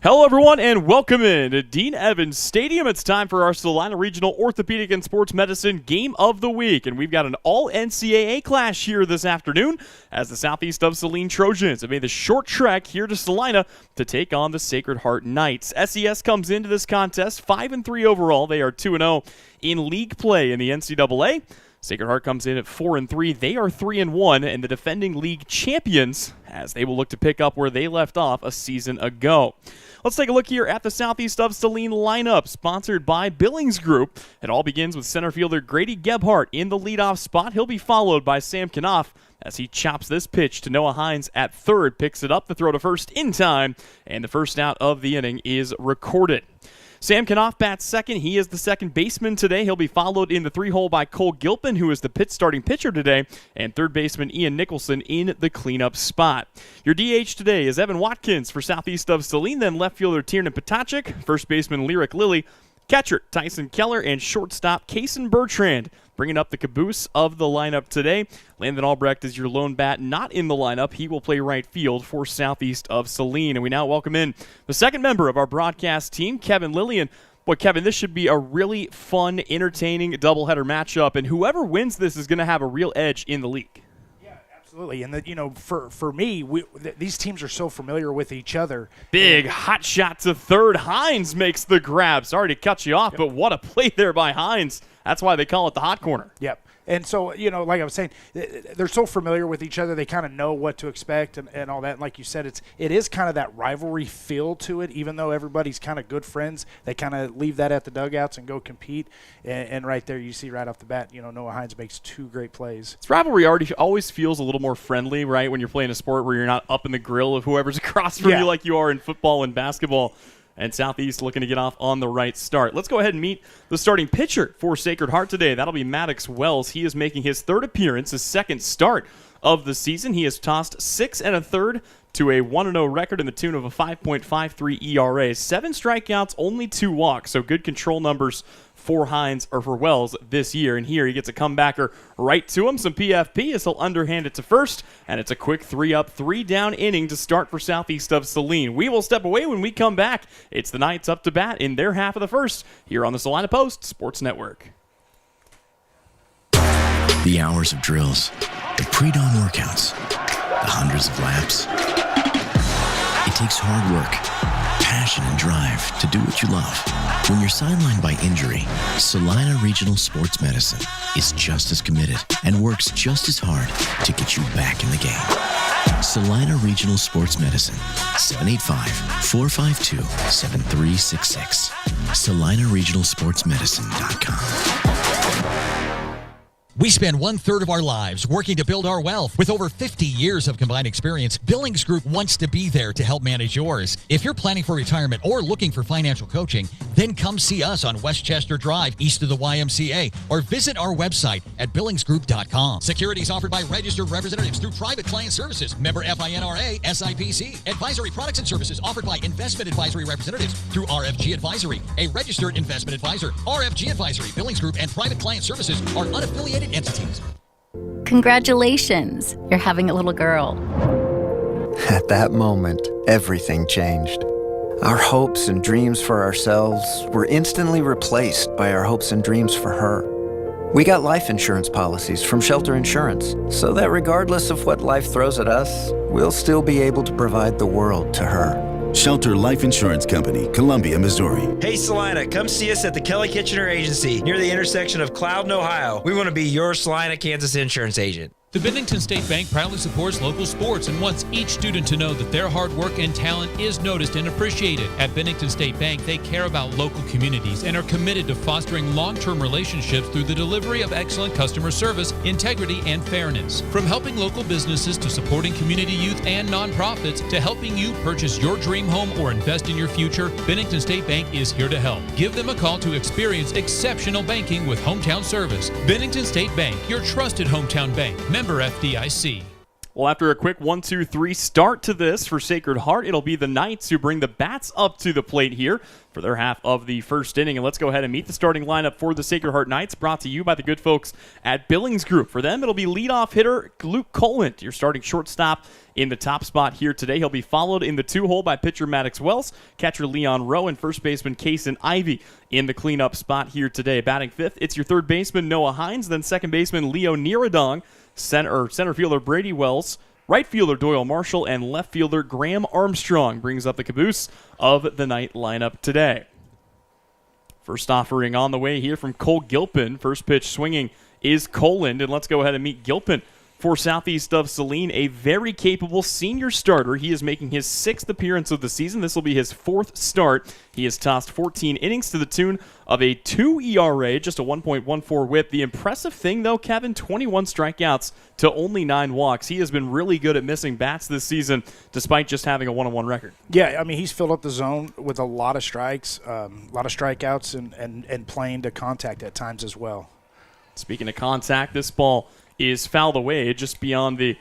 Hello, everyone, and welcome in to Dean Evans Stadium. It's time for our Salina Regional Orthopedic and Sports Medicine Game of the Week, and we've got an all-NCAA clash here this afternoon as the Southeast of Saline Trojans have made the short trek here to Salina to take on the Sacred Heart Knights. SES comes into this contest 5-3 overall. They are 2-0 in league play in the NCAA. Sacred Heart comes in at 4-3. They are 3-1, and the defending league champions as they will look to pick up where they left off a season ago. Let's take a look here at the Southeast of Saline lineup, sponsored by Billings Group. It all begins with center fielder Grady Gebhardt in the leadoff spot. He'll be followed by Sam Knopf as he chops this pitch to Noah Hines at third, picks it up to throw to first in time, and the first out of the inning is recorded. Sam Knopf bats second. He is the second baseman today. He'll be followed in the 3-hole by Cole Gilpin, who is the starting pitcher today, and third baseman Ian Nicholson in the cleanup spot. Your DH today is Evan Watkins for Southeast of Saline, then left fielder Tiernan Potacek, first baseman Lyric Lilly, catcher Tyson Keller, and shortstop Kason Bertrand. Bringing up the caboose of the lineup today, Landon Albrecht is your lone bat not in the lineup. He will play right field for Southeast of Saline. And we now welcome in the second member of our broadcast team, Kevin Lillian. Boy, Kevin, this should be a really fun, entertaining doubleheader matchup, and whoever wins this is going to have a real edge in the league. Absolutely, and for me, these teams are so familiar with each other. Big hot shot to third. Hines makes the grab. Sorry to cut you off, but what a play there by Hines. That's why they call it the hot corner. Yep. And so, like I was saying, they're so familiar with each other. They kind of know what to expect and all that. And like you said, it is kind of that rivalry feel to it, even though everybody's kind of good friends. They kind of leave that at the dugouts and go compete. And right there, you see right off the bat, Noah Hines makes two great plays. This rivalry always feels a little more friendly, right, when you're playing a sport where you're not up in the grill of whoever's across from you like you are in football and basketball. And Southeast looking to get off on the right start. Let's go ahead and meet the starting pitcher for Sacred Heart today. That'll be Maddox Wells. He is making his third appearance, his second start of the season. He has tossed 6 1/3 to a 1-0 record in the tune of a 5.53 ERA. 7 strikeouts, only 2 walks, so good control numbers for Wells this year. And here he gets a comebacker right to him. Some PFP as he'll underhand it to first, and it's a quick 3-up, 3-down inning to start for Southeast of Saline. We will step away when we come back. It's the Knights up to bat in their half of the first here on the Salina Post Sports Network. The hours of drills, the pre-dawn workouts, the hundreds of laps. It takes hard work, passion, and drive to do what you love. When you're sidelined by injury, Salina Regional Sports Medicine is just as committed and works just as hard to get you back in the game. Salina Regional Sports Medicine, 785-452-7366. SalinaRegionalSportsMedicine.com. We spend 1/3 of our lives working to build our wealth. With over 50 years of combined experience, Billings Group wants to be there to help manage yours. If you're planning for retirement or looking for financial coaching, then come see us on Westchester Drive, east of the YMCA, or visit our website at billingsgroup.com. Securities offered by registered representatives through Private Client Services, member FINRA, SIPC. Advisory products and services offered by investment advisory representatives through RFG Advisory, a registered investment advisor. RFG Advisory, Billings Group, and Private Client Services are unaffiliated entities. Congratulations, you're having a little girl. At that moment, everything changed. Our hopes and dreams for ourselves were instantly replaced by our hopes and dreams for her. We got life insurance policies from Shelter Insurance, so that regardless of what life throws at us, we'll still be able to provide the world to her. Shelter Life Insurance Company, Columbia, Missouri. Hey Salina, come see us at the Kelly Kitchener Agency near the intersection of Cloud and Ohio. We want to be your Salina, Kansas insurance agent. The Bennington State Bank proudly supports local sports and wants each student to know that their hard work and talent is noticed and appreciated. At Bennington State Bank, they care about local communities and are committed to fostering long-term relationships through the delivery of excellent customer service, integrity, and fairness. From helping local businesses to supporting community youth and nonprofits to helping you purchase your dream home or invest in your future, Bennington State Bank is here to help. Give them a call to experience exceptional banking with hometown service. Bennington State Bank, your trusted hometown bank. Member FDIC. Well, after a quick 1-2-3 start to this for Sacred Heart, it'll be the Knights who bring the bats up to the plate here for their half of the first inning. And let's go ahead and meet the starting lineup for the Sacred Heart Knights, brought to you by the good folks at Billings Group. For them, it'll be leadoff hitter Luke Colland, your starting shortstop in the top spot here today. He'll be followed in the 2-hole by pitcher Maddox Wells, catcher Leon Rowe, and first baseman Kason Ivey in the cleanup spot here today. Batting fifth, it's your third baseman Noah Hines, then second baseman Leo Niradong, center fielder Brady Wells, right fielder Doyle Marshall, and left fielder Graham Armstrong brings up the caboose of the night lineup today. First offering on the way here from Cole Gilpin. First pitch swinging is Colland, and let's go ahead and meet Gilpin for Southeast of Saline, a very capable senior starter. He is making his 6th appearance of the season. This will be his 4th start. He has tossed 14 innings to the tune of a 2 ERA, just a 1.14 whip. The impressive thing, though, Kevin, 21 strikeouts to only 9 walks. He has been really good at missing bats this season, despite just having a 1-1 record. Yeah, I mean, he's filled up the zone with a lot of strikes, a lot of strikeouts, and playing to contact at times as well. Speaking of contact, this ball is fouled away just beyond the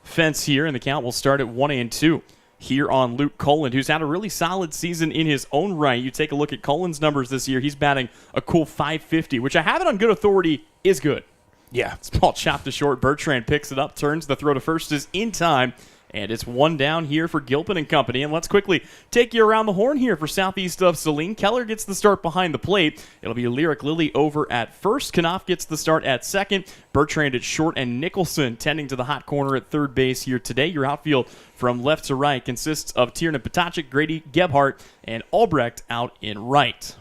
fence here, and the count will start at 1-2 here on Luke Colland, who's had a really solid season in his own right. You take a look at Colland's numbers this year, he's batting a cool .550, which I have it on good authority is good. Yeah. This ball chopped to short. Bertrand picks it up, turns. The throw to first is in time, and it's one down here for Gilpin and company. And let's quickly take you around the horn here for Southeast of Saline. Keller gets the start behind the plate. It'll be Lyric Lilly over at first. Knopf gets the start at second. Bertrand at short, and Nicholson tending to the hot corner at third base here today. Your outfield from left to right consists of Tiernan Potacek, Grady Gebhardt, and Albrecht out in right.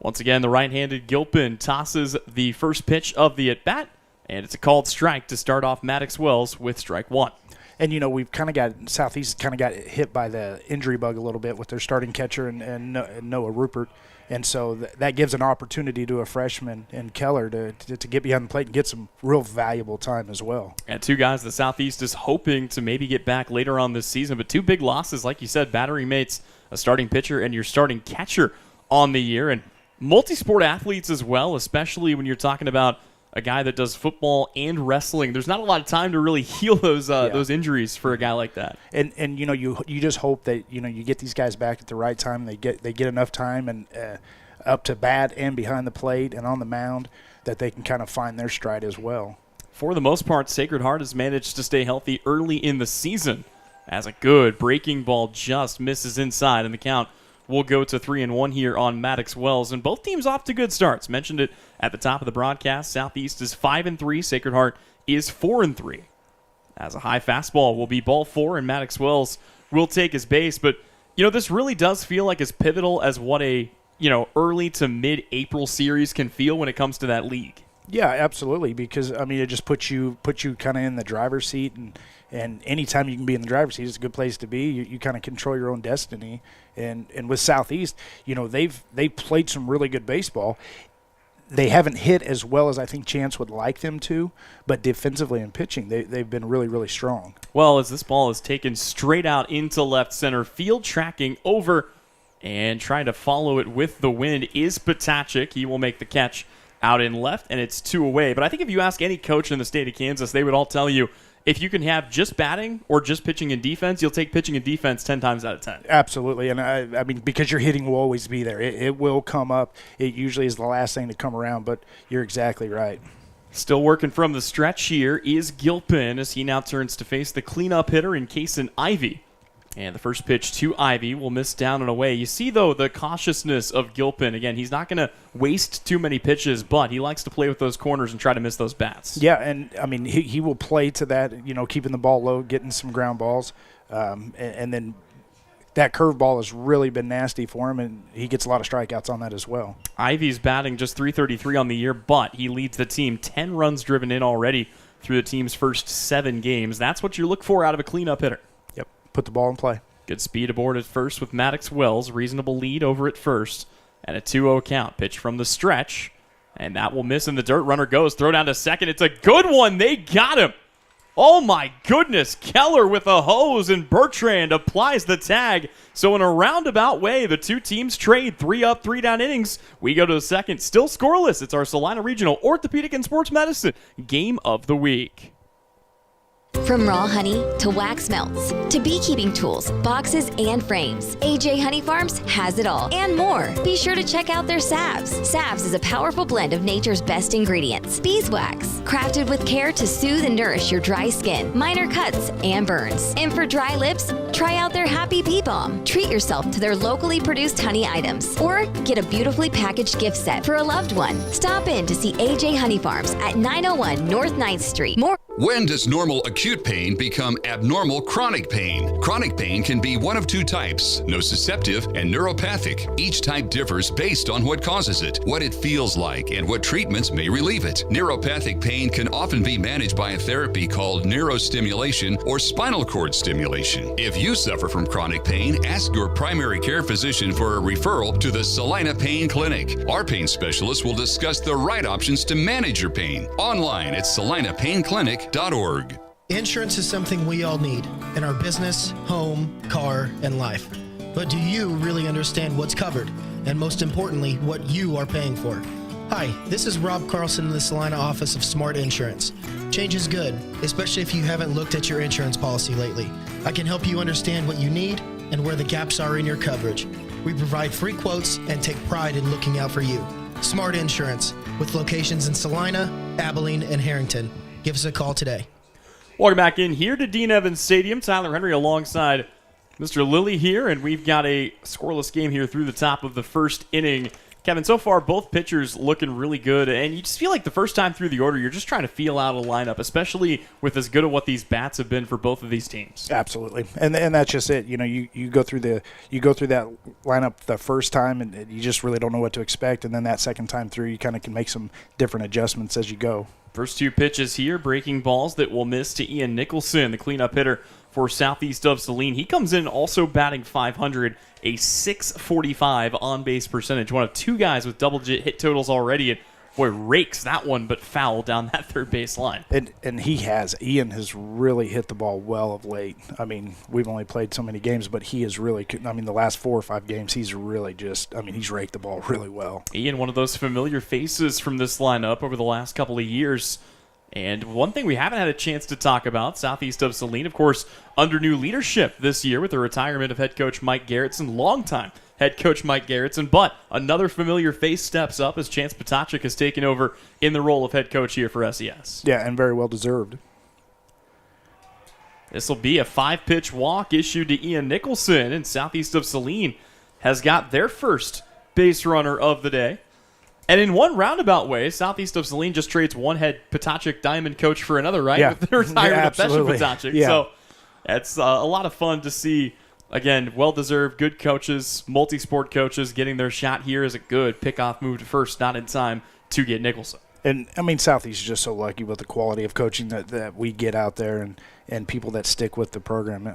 Once again, the right-handed Gilpin tosses the first pitch of the at-bat, and it's a called strike to start off Maddox Wells with strike one. And, you know, we've kind of got – Southeast kind of got hit by the injury bug a little bit with their starting catcher and Noah Rupert. And so that gives an opportunity to a freshman in Keller to get behind the plate and get some real valuable time as well. And two guys the Southeast is hoping to maybe get back later on this season, but two big losses, like you said, battery mates, a starting pitcher and your starting catcher on the year. And multi-sport athletes as well, especially when you're talking about a guy that does football and wrestling. There's not a lot of time to really heal those injuries for a guy like that. And you know, you just hope that, you know, you get these guys back at the right time. They get enough time and up to bat and behind the plate and on the mound that they can kind of find their stride as well. For the most part, Sacred Heart has managed to stay healthy early in the season, as a good breaking ball just misses inside, and the count will go to 3-1 here on Maddox Wells. And both teams off to good starts. Mentioned it at the top of the broadcast. Southeast is 5-3. Sacred Heart is 4-3. As a high fastball will be ball 4, and Maddox Wells will take his base. But, you know, this really does feel like as pivotal as what a, you know, early to mid-April series can feel when it comes to that league. Yeah, absolutely, because, I mean, it just puts you kind of in the driver's seat, and anytime you can be in the driver's seat, it's a good place to be. You kind of control your own destiny. And with Southeast, you know, they've played some really good baseball. They haven't hit as well as I think Chance would like them to, but defensively and pitching, they've been really, really strong. Well, as this ball is taken straight out into left center field, tracking over and trying to follow it with the wind is Potacek. He will make the catch out in left, and it's 2 away. But I think if you ask any coach in the state of Kansas, they would all tell you, if you can have just batting or just pitching and defense, you'll take pitching and defense 10 times out of 10. Absolutely. And, I mean, because your hitting will always be there. It will come up. It usually is the last thing to come around, but you're exactly right. Still working from the stretch here is Gilpin, as he now turns to face the cleanup hitter in Kason Ivey. And the first pitch to Ivy will miss down and away. You see, though, the cautiousness of Gilpin. Again, he's not going to waste too many pitches, but he likes to play with those corners and try to miss those bats. Yeah, and, I mean, he will play to that, you know, keeping the ball low, getting some ground balls. And then that curveball has really been nasty for him, and he gets a lot of strikeouts on that as well. Ivy's batting just .333 on the year, but he leads the team 10 runs driven in already through the team's first 7 games. That's what you look for out of a cleanup hitter. Put the ball in play. Good speed aboard at first with Maddox Wells. Reasonable lead over at first. And a 2-0 count. Pitch from the stretch. And that will miss in the dirt. Runner goes. Throw down to second. It's a good one. They got him. Oh, my goodness. Keller with a hose, and Bertrand applies the tag. So in a roundabout way, the two teams trade 3 up, 3 down innings. We go to the second. Still scoreless. It's our Salina Regional Orthopedic and Sports Medicine Game of the Week. From raw honey to wax melts to beekeeping tools, boxes, and frames, AJ Honey Farms has it all and more. Be sure to check out their salves. Salves is a powerful blend of nature's best ingredients. Beeswax, crafted with care to soothe and nourish your dry skin, minor cuts, and burns. And for dry lips, try out their Happy Bee Balm. Treat yourself to their locally produced honey items or get a beautifully packaged gift set for a loved one. Stop in to see AJ Honey Farms at 901 North 9th Street. When does normal acute pain become abnormal chronic pain? Chronic pain can be one of two types, nociceptive and neuropathic. Each type differs based on what causes it, what it feels like, and what treatments may relieve it. Neuropathic pain can often be managed by a therapy called neurostimulation or spinal cord stimulation. If you suffer from chronic pain, ask your primary care physician for a referral to the Salina Pain Clinic. Our pain specialist will discuss the right options to manage your pain. Online at salinapainclinic.org. Insurance is something we all need in our business, home, car, and life. But do you really understand what's covered? And most importantly, what you are paying for? Hi, this is Rob Carlson in the Salina office of Smart Insurance. Change is good, especially if you haven't looked at your insurance policy lately. I can help you understand what you need and where the gaps are in your coverage. We provide free quotes and take pride in looking out for you. Smart Insurance, with locations in Salina, Abilene, and Harrington. Give us a call today. Welcome back in here to Dean Evans Stadium. Tyler Henry alongside Mr. Lilly here, and we've got a scoreless game here through the top of the first inning. Kevin, so far both pitchers looking really good, and you just feel like the first time through the order you're just trying to feel out a lineup, especially with as good of what these bats have been for both of these teams. Absolutely, and that's just it. You know, you go through that lineup the first time, and you just really don't know what to expect, and then that second time through, you kind of can make some different adjustments as you go. First two pitches here, breaking balls that will miss to Ian Nicholson, the cleanup hitter for Southeast of Saline. He comes in also batting .500, a .645 on-base percentage. One of two guys with double-digit hit totals already. And boy, rakes that one, but foul down that third base line. And Ian has really hit the ball well of late. I mean, we've only played so many games, but he has really, the last 4 or 5 games, he's really he's raked the ball really well. Ian, one of those familiar faces from this lineup over the last couple of years. And one thing we haven't had a chance to talk about, Southeast of Saline, of course, under new leadership this year with the retirement of head coach Mike Garrettson, longtime head coach Mike Garrettson, but another familiar face steps up as Chance Potacek has taken over in the role of head coach here for SES. Yeah, and very well deserved. This will be a 5-pitch walk issued to Ian Nicholson, and Southeast of Saline has got their first base runner of the day. And in one roundabout way, Southeast of Saline just trades one head Potacek Diamond coach for another, right? Yeah. With the retirement of Besha Potacek. Yeah. So it's a lot of fun to see. Again, well-deserved, good coaches, multi-sport coaches getting their shot here is a good pick-off move to first, not in time to get Nicholson. And, Southeast is just so lucky with the quality of coaching that we get out there and people that stick with the program.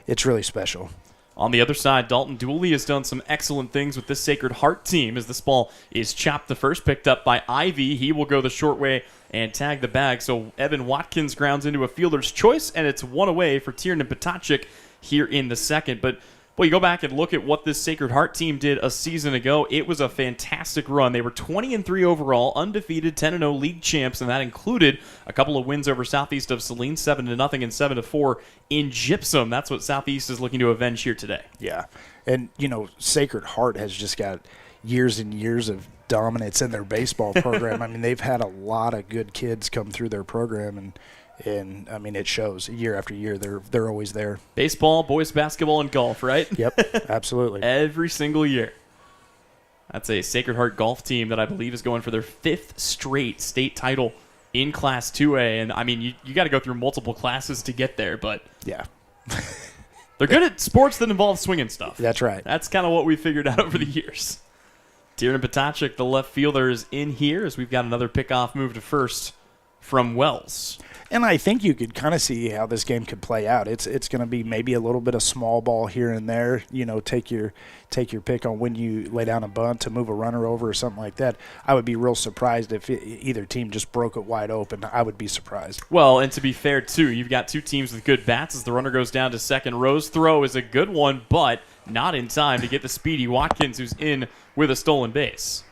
It's really special. On the other side, Dalton Dooley has done some excellent things with this Sacred Heart team as this ball is chopped to first, picked up by Ivy. He will go the short way and tag the bag. So Evan Watkins grounds into a fielder's choice, and it's one away for Tiernan Potacek here in the second. But well, you go back and look at what this Sacred Heart team did a season ago. It was a fantastic run. They were 20-3 overall, undefeated, 10-0 league champs, and that included a couple of wins over Southeast of Saline, 7-0 and 7-4 in Gypsum. That's what Southeast is looking to avenge here today. Yeah, and Sacred Heart has just got years and years of dominance in their baseball program. They've had a lot of good kids come through their program, and it shows year after year. They're always there. Baseball, boys basketball, and golf, right? Yep, absolutely. Every single year. That's a Sacred Heart golf team that I believe is going for their 5th straight state title in Class 2A. And, you got to go through multiple classes to get there, but yeah, they're good at sports that involve swinging stuff. That's right. That's kind of what we figured out over the years. Tiernan Potacek, the left fielder, is in here as we've got another pickoff move to first from Wells. And I think you could kind of see how this game could play out. It's going to be maybe a little bit of small ball here and there. Take your pick on when you lay down a bunt to move a runner over or something like that. I would be real surprised if either team just broke it wide open. I would be surprised. Well, and to be fair, too, you've got two teams with good bats as the runner goes down to second. Rowe's throw is a good one, but not in time to get the speedy Watkins, who's in with a stolen base.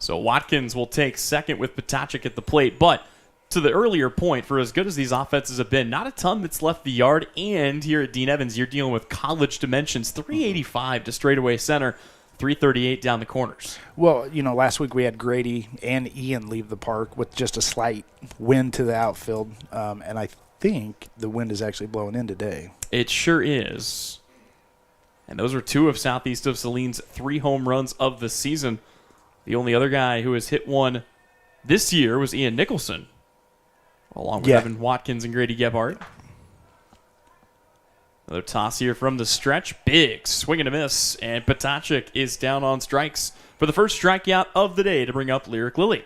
So Watkins will take second with Potacek at the plate, but to the earlier point, for as good as these offenses have been, not a ton that's left the yard. And here at Dean Evans, you're dealing with college dimensions. 385 to straightaway center, 338 down the corners. Well, last week we had Grady and Ian leave the park with just a slight wind to the outfield, and I think the wind is actually blowing in today. It sure is. And those are two of Southeast of Saline's 3 home runs of the season. The only other guy who has hit one this year was Ian Nicholson, along with Evan Watkins and Grady Gebhardt. Another toss here from the stretch. Big swing and a miss. And Potachik is down on strikes for the first strikeout of the day to bring up Lyric Lily.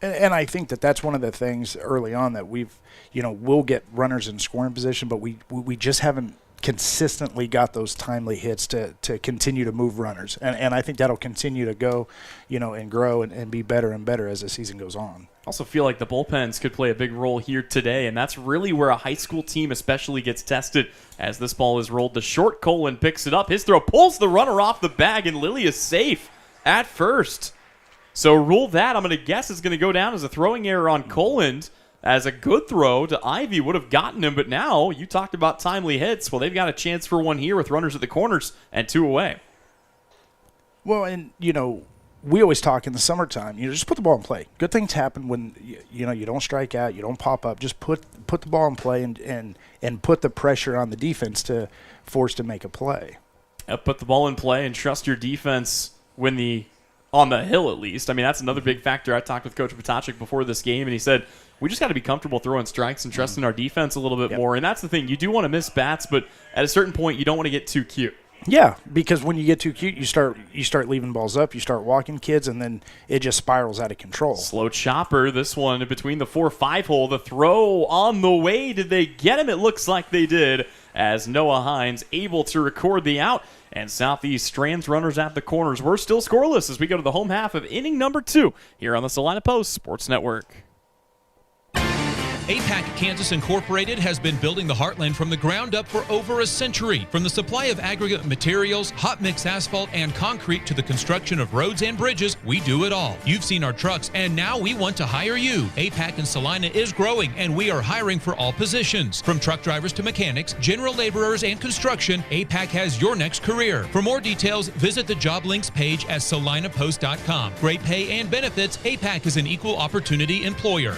And I think that's one of the things early on that we'll get runners in scoring position, but we just haven't consistently got those timely hits to continue to move runners. And I think that'll continue to go, and grow and be better and better as the season goes on. Also feel like the bullpens could play a big role here today, and that's really where a high school team especially gets tested as this ball is rolled to short. Colin picks it up. His throw pulls the runner off the bag, and Lily is safe at first. So rule that. I'm going to guess it's going to go down as a throwing error on Colin, as a good throw to Ivy would have gotten him. But now you talked about timely hits. Well, they've got a chance for one here with runners at the corners and 2 away. Well, and, we always talk in the summertime, just put the ball in play. Good things happen when, you don't strike out, you don't pop up. Just put the ball in play and put the pressure on the defense to force to make a play. Put the ball in play and trust your defense on the hill at least. I mean, that's another big factor. I talked with Coach Potachik before this game, and he said, we just got to be comfortable throwing strikes and trusting our defense a little bit more. And that's the thing. You do want to miss bats, but at a certain point, you don't want to get too cute. Yeah, because when you get too cute, you start leaving balls up, you start walking kids, and then it just spirals out of control. Slow chopper, this one between the 4-5 hole. The throw on the way. Did they get him? It looks like they did, as Noah Hines able to record the out. And Southeast strands runners at the corners. We're still scoreless as we go to the home half of inning number 2 here on the Salina Post Sports Network. APAC Kansas Incorporated has been building the heartland from the ground up for over a century. From the supply of aggregate materials, hot mix asphalt, and concrete to the construction of roads and bridges, we do it all. You've seen our trucks, and now we want to hire you. APAC in Salina is growing, and we are hiring for all positions. From truck drivers to mechanics, general laborers, and construction, APAC has your next career. For more details, visit the job links page at salinapost.com. Great pay and benefits, APAC is an equal opportunity employer.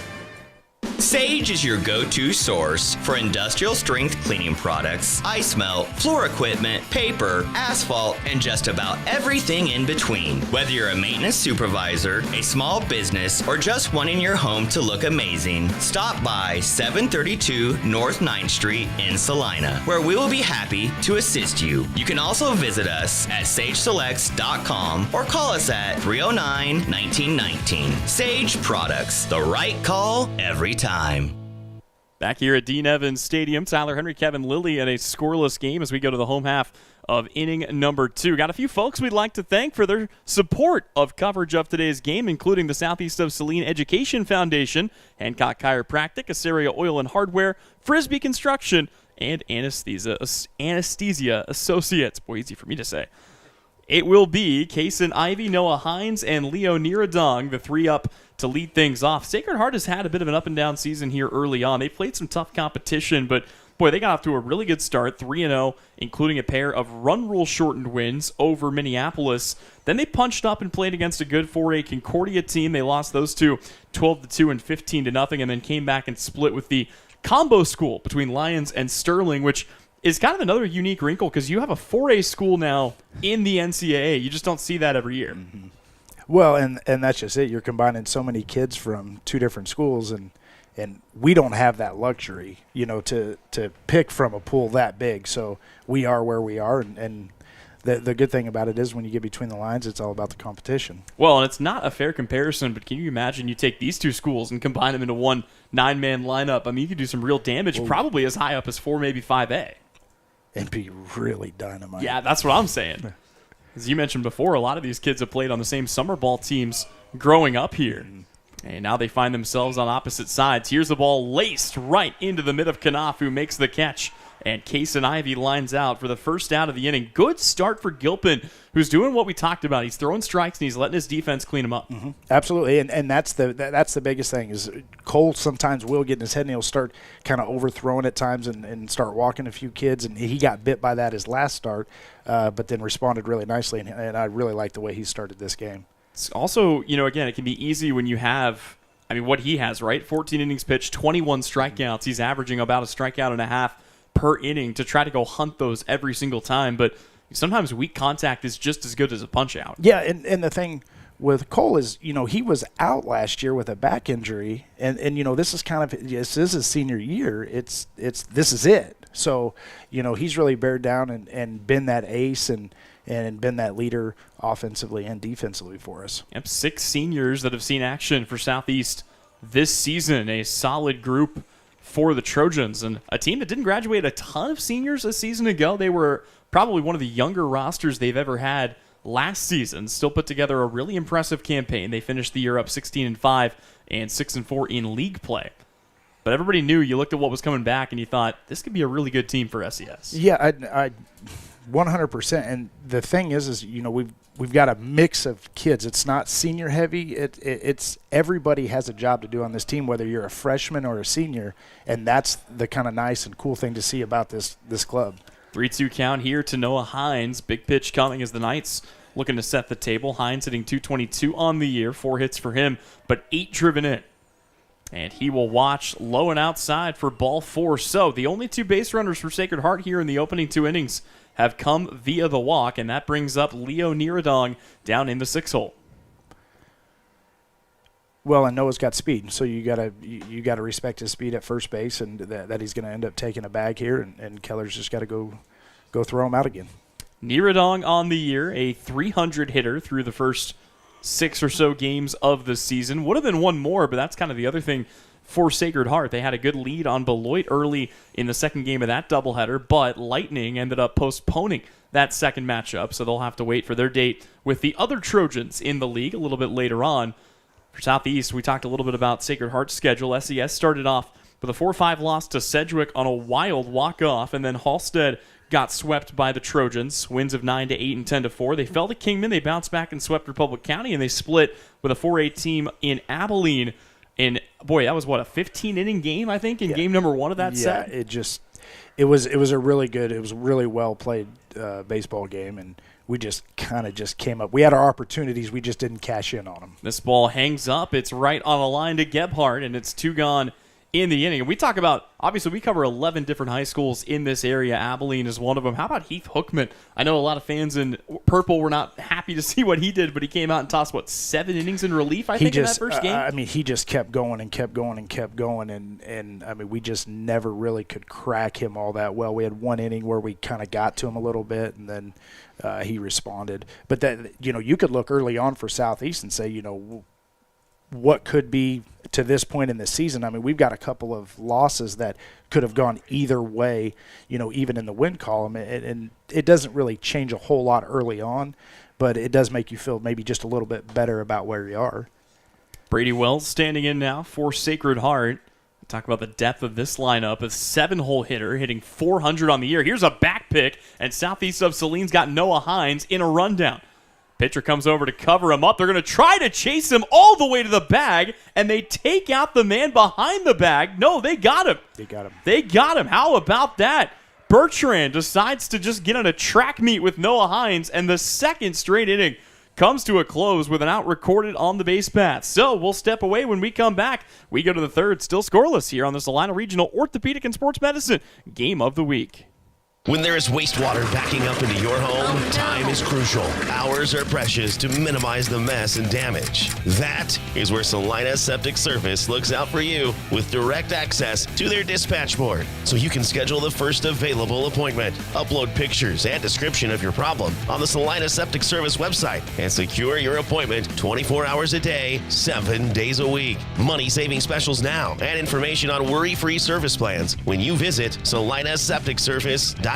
Sage is your go-to source for industrial strength cleaning products, ice melt, floor equipment, paper, asphalt, and just about everything in between. Whether you're a maintenance supervisor, a small business, or just wanting your home to look amazing, stop by 732 North 9th Street in Salina, where we will be happy to assist you. You can also visit us at sageselects.com or call us at 309-1919. Sage Products, the right call every time. Back here at Dean Evans Stadium, Tyler Henry, Kevin Lilly, in a scoreless game as we go to the home half of inning number 2. Got a few folks we'd like to thank for their support of coverage of today's game, including the Southeast of Saline Education Foundation, Hancock Chiropractic, Assyria Oil and Hardware, Frisbee Construction, and Anesthesia Associates. Boy, easy for me to say. It will be Kason Ivy, Noah Hines, and Leo Niradong, the 3 up to lead things off. Sacred Heart has had a bit of an up-and-down season here early on. They played some tough competition, but boy, they got off to a really good start, 3-0, including a pair of run-rule-shortened wins over Minneapolis. Then they punched up and played against a good 4A Concordia team. They lost those two 12-2 and 15-0, and then came back and split with the combo school between Lions and Sterling, which is kind of another unique wrinkle because you have a 4A school now in the NCAA. You just don't see that every year. Mm-hmm. Well, and that's just it. You're combining so many kids from 2 different schools, and we don't have that luxury, to pick from a pool that big. So we are where we are, and the good thing about it is when you get between the lines, it's all about the competition. Well, and it's not a fair comparison, but can you imagine you take these 2 schools and combine them into one 9-man lineup? I mean, you could do some real damage, probably as high up as 4, maybe 5A. And be really dynamite. Yeah, that's what I'm saying. As you mentioned before, a lot of these kids have played on the same summer ball teams growing up here. And now they find themselves on opposite sides. Here's the ball laced right into the mid of Knopf, who makes the catch. And Case and Ivy lines out for the first out of the inning. Good start for Gilpin, who's doing what we talked about. He's throwing strikes, and he's letting his defense clean him up. Mm-hmm. Absolutely, and that's the biggest thing is Cole sometimes will get in his head, and he'll start kind of overthrowing at times and start walking a few kids, and he got bit by that his last start, but then responded really nicely, and I really like the way he started this game. It's also, again, it can be easy when you have, what he has, right? 14 innings pitched, 21 strikeouts. He's averaging about a strikeout and a half per inning to try to go hunt those every single time, but sometimes weak contact is just as good as a punch out. Yeah, and the thing with Cole is, he was out last year with a back injury, and this is this is his senior year. This is it. So, he's really bared down and been that ace and been that leader offensively and defensively for us. Yep, 6 seniors that have seen action for Southeast this season. A solid group for the Trojans, and a team that didn't graduate a ton of seniors a season ago. They were probably one of the younger rosters they've ever had last season. Still put together a really impressive campaign. They finished the year up 16-5 and 6-4 in league play. But everybody knew, you looked at what was coming back and you thought, this could be a really good team for SES. Yeah, I 100%. And the thing is we've got a mix of kids. It's not senior heavy. It's everybody has a job to do on this team, whether you're a freshman or a senior, and that's the kind of nice and cool thing to see about this club. 3-2 count here to Noah Hines. Big pitch coming as the Knights looking to set the table. Hines hitting .222 on the year, 4 hits for him, but 8 driven in. And he will watch low and outside for ball 4. So the only 2 base runners for Sacred Heart here in the opening 2 innings have come via the walk, and that brings up Leo Niradong down in the 6 hole. Well, and Noah's got speed, so you gotta respect his speed at first base, and that he's going to end up taking a bag here, and Keller's just got to go throw him out again. Niradong on the year, a 300 hitter through the first 6 or so games of the season. Would have been one more, but that's kind of the other thing for Sacred Heart. They had a good lead on Beloit early in the second game of that doubleheader, but Lightning ended up postponing that second matchup, so they'll have to wait for their date with the other Trojans in the league a little bit later on. For Southeast, we talked a little bit about Sacred Heart's schedule. SES started off with a 4-5 loss to Sedgwick on a wild walk-off, and then Halstead got swept by the Trojans, wins of 9-8 and 10-4. They fell to Kingman, they bounced back and swept Republic County, and they split with a 4-8 team in Abilene. And boy, that was a 15-inning game, I think, in game number 1 of that set. Yeah, it was a really well played baseball game, and we just came up. We had our opportunities, we just didn't cash in on them. This ball hangs up, it's right on the line to Gebhardt, and it's 2 gone in the inning. And we talk about, obviously, we cover 11 different high schools in this area. Abilene is one of them. How about Heath Hookman? I know a lot of fans in purple were not happy to see what he did, but he came out and tossed, 7 innings in relief, I think, in that first game? He just kept going and kept going and kept going, and we just never really could crack him all that well. We had 1 inning where we kind of got to him a little bit, and then he responded. But that, you could look early on for Southeast and say, what could be to this point in the season. We've got a couple of losses that could have gone either way, even in the win column, and it doesn't really change a whole lot early on, but it does make you feel maybe just a little bit better about where you are. Brady Wells standing in now for Sacred Heart. Talk about the depth of this lineup. A 7-hole hitter hitting 400 on the year. Here's a back pick, and Southeast of Saline's got Noah Hines in a rundown. Pitcher comes over to cover him up. They're going to try to chase him all the way to the bag, and they take out the man behind the bag. No, they got him. They got him. How about that? Bertrand decides to just get on a track meet with Noah Hines, and the second straight inning comes to a close with an out recorded on the base path. So we'll step away. When we come back, we go to the third, still scoreless here on the Salina Regional Orthopedic and Sports Medicine Game of the Week. When there is wastewater backing up into your home, time is crucial. Hours are precious to minimize the mess and damage. That is where Salina Septic Service looks out for you with direct access to their dispatch board, so you can schedule the first available appointment, upload pictures and description of your problem on the Salina Septic Service website, and secure your appointment 24 hours a day, 7 days a week. Money-saving specials now and information on worry-free service plans when you visit salinasepticservice.com.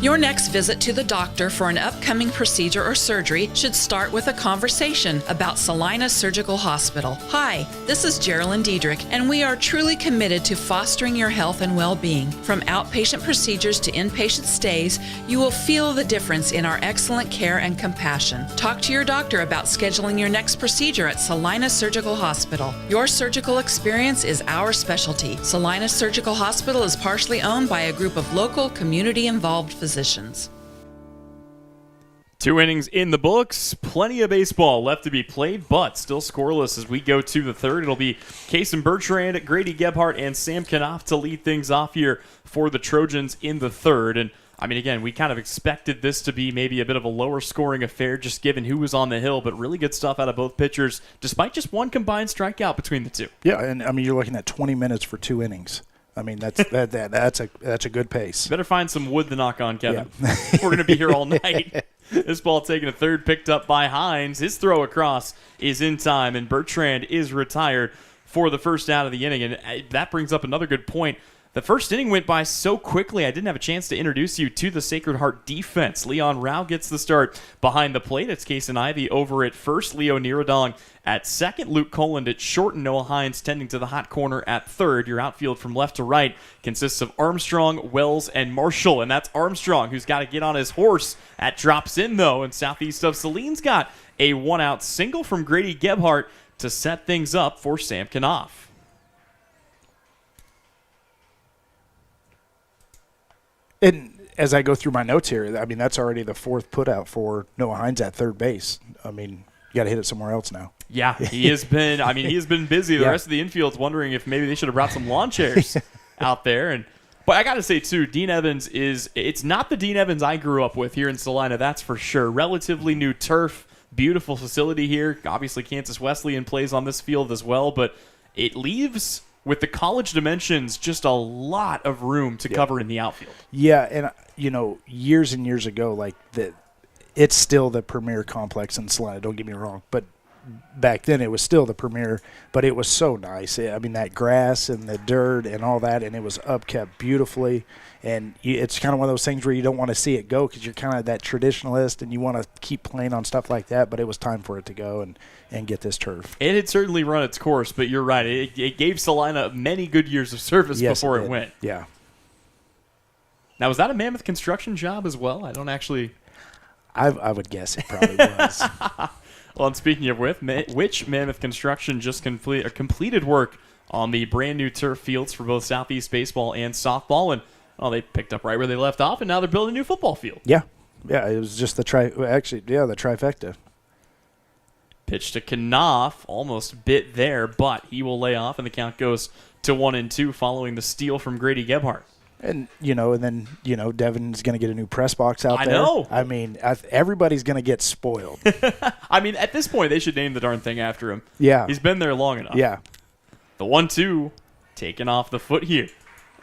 Your next visit to the doctor for an upcoming procedure or surgery should start with a conversation about Salina Surgical Hospital. Hi, this is Geraldine Diedrich, and we are truly committed to fostering your health and well-being. From outpatient procedures to inpatient stays, you will feel the difference in our excellent care and compassion. Talk to your doctor about scheduling your next procedure at Salina Surgical Hospital. Your surgical experience is our specialty. Salina Surgical Hospital is partially owned by a group of local, community-involved physicians. 2 innings in the books, plenty of baseball left to be played, but still scoreless as we go to the third. It'll be Kason Bertrand, Grady Gebhardt, and Sam Knopf to lead things off here for the Trojans in the third. And I mean, again, we kind of expected this to be maybe a bit of a lower scoring affair just given who was on the hill, but really good stuff out of both pitchers despite just one combined strikeout between the two. Yeah, and I mean, you're looking at 20 minutes for 2 innings. I mean, that's a good pace. Better find some wood to knock on, Kevin. Yeah. We're going to be here all night. This ball taken a third, picked up by Hines. His throw across is in time, and Bertrand is retired for the first out of the inning. And that brings up another good point. The first inning went by so quickly, I didn't have a chance to introduce you to the Sacred Heart defense. Leon Rao gets the start behind the plate. It's Kason Ivey over at first, Leo Niradong at second, Luke Coland at short, and Noah Hines tending to the hot corner at third. Your outfield from left to right consists of Armstrong, Wells, and Marshall, and that's Armstrong who's got to get on his horse. That drops in, though, and southeast of Saline's got a one-out single from Grady Gebhardt to set things up for Sam Knopf. And as I go through my notes here, I mean, that's already the fourth putout for Noah Hines at third base. I mean, you got to hit it somewhere else now. Yeah, he has been busy. The rest of the infield's wondering if maybe they should have brought some lawn chairs out there. But I got to say, too, Dean Evans it's not the Dean Evans I grew up with here in Salina, that's for sure. Relatively new turf, beautiful facility here. Obviously, Kansas Wesleyan plays on this field as well, but it leaves, with the college dimensions, just a lot of room to cover in the outfield. Yeah, and, years and years ago, it's still the premier complex in Salina, don't get me wrong. But back then it was still the premier, but it was so nice. I mean, that grass and the dirt and all that, and it was upkept beautifully. And it's kind of one of those things where you don't want to see it go because you're kind of that traditionalist and you want to keep playing on stuff like that, but it was time for it to go and get this turf. It had certainly run its course, but you're right. It gave Salina many good years of service before it went. Yeah. Now, was that a Mammoth construction job as well? I don't actually... I would guess it probably was. Well, and speaking of which Mammoth Construction just completed work on the brand new turf fields for both Southeast baseball and softball, and they picked up right where they left off, and now they're building a new football field. Yeah, it was just the trifecta. Pitch to Knopf, almost bit there, but he will lay off, and the count goes to 1-2 following the steal from Grady Gebhardt. And, then Devin's going to get a new press box out there. I know. I mean, everybody's going to get spoiled. I mean, at this point, they should name the darn thing after him. Yeah. He's been there long enough. Yeah. The 1-2 taken off the foot here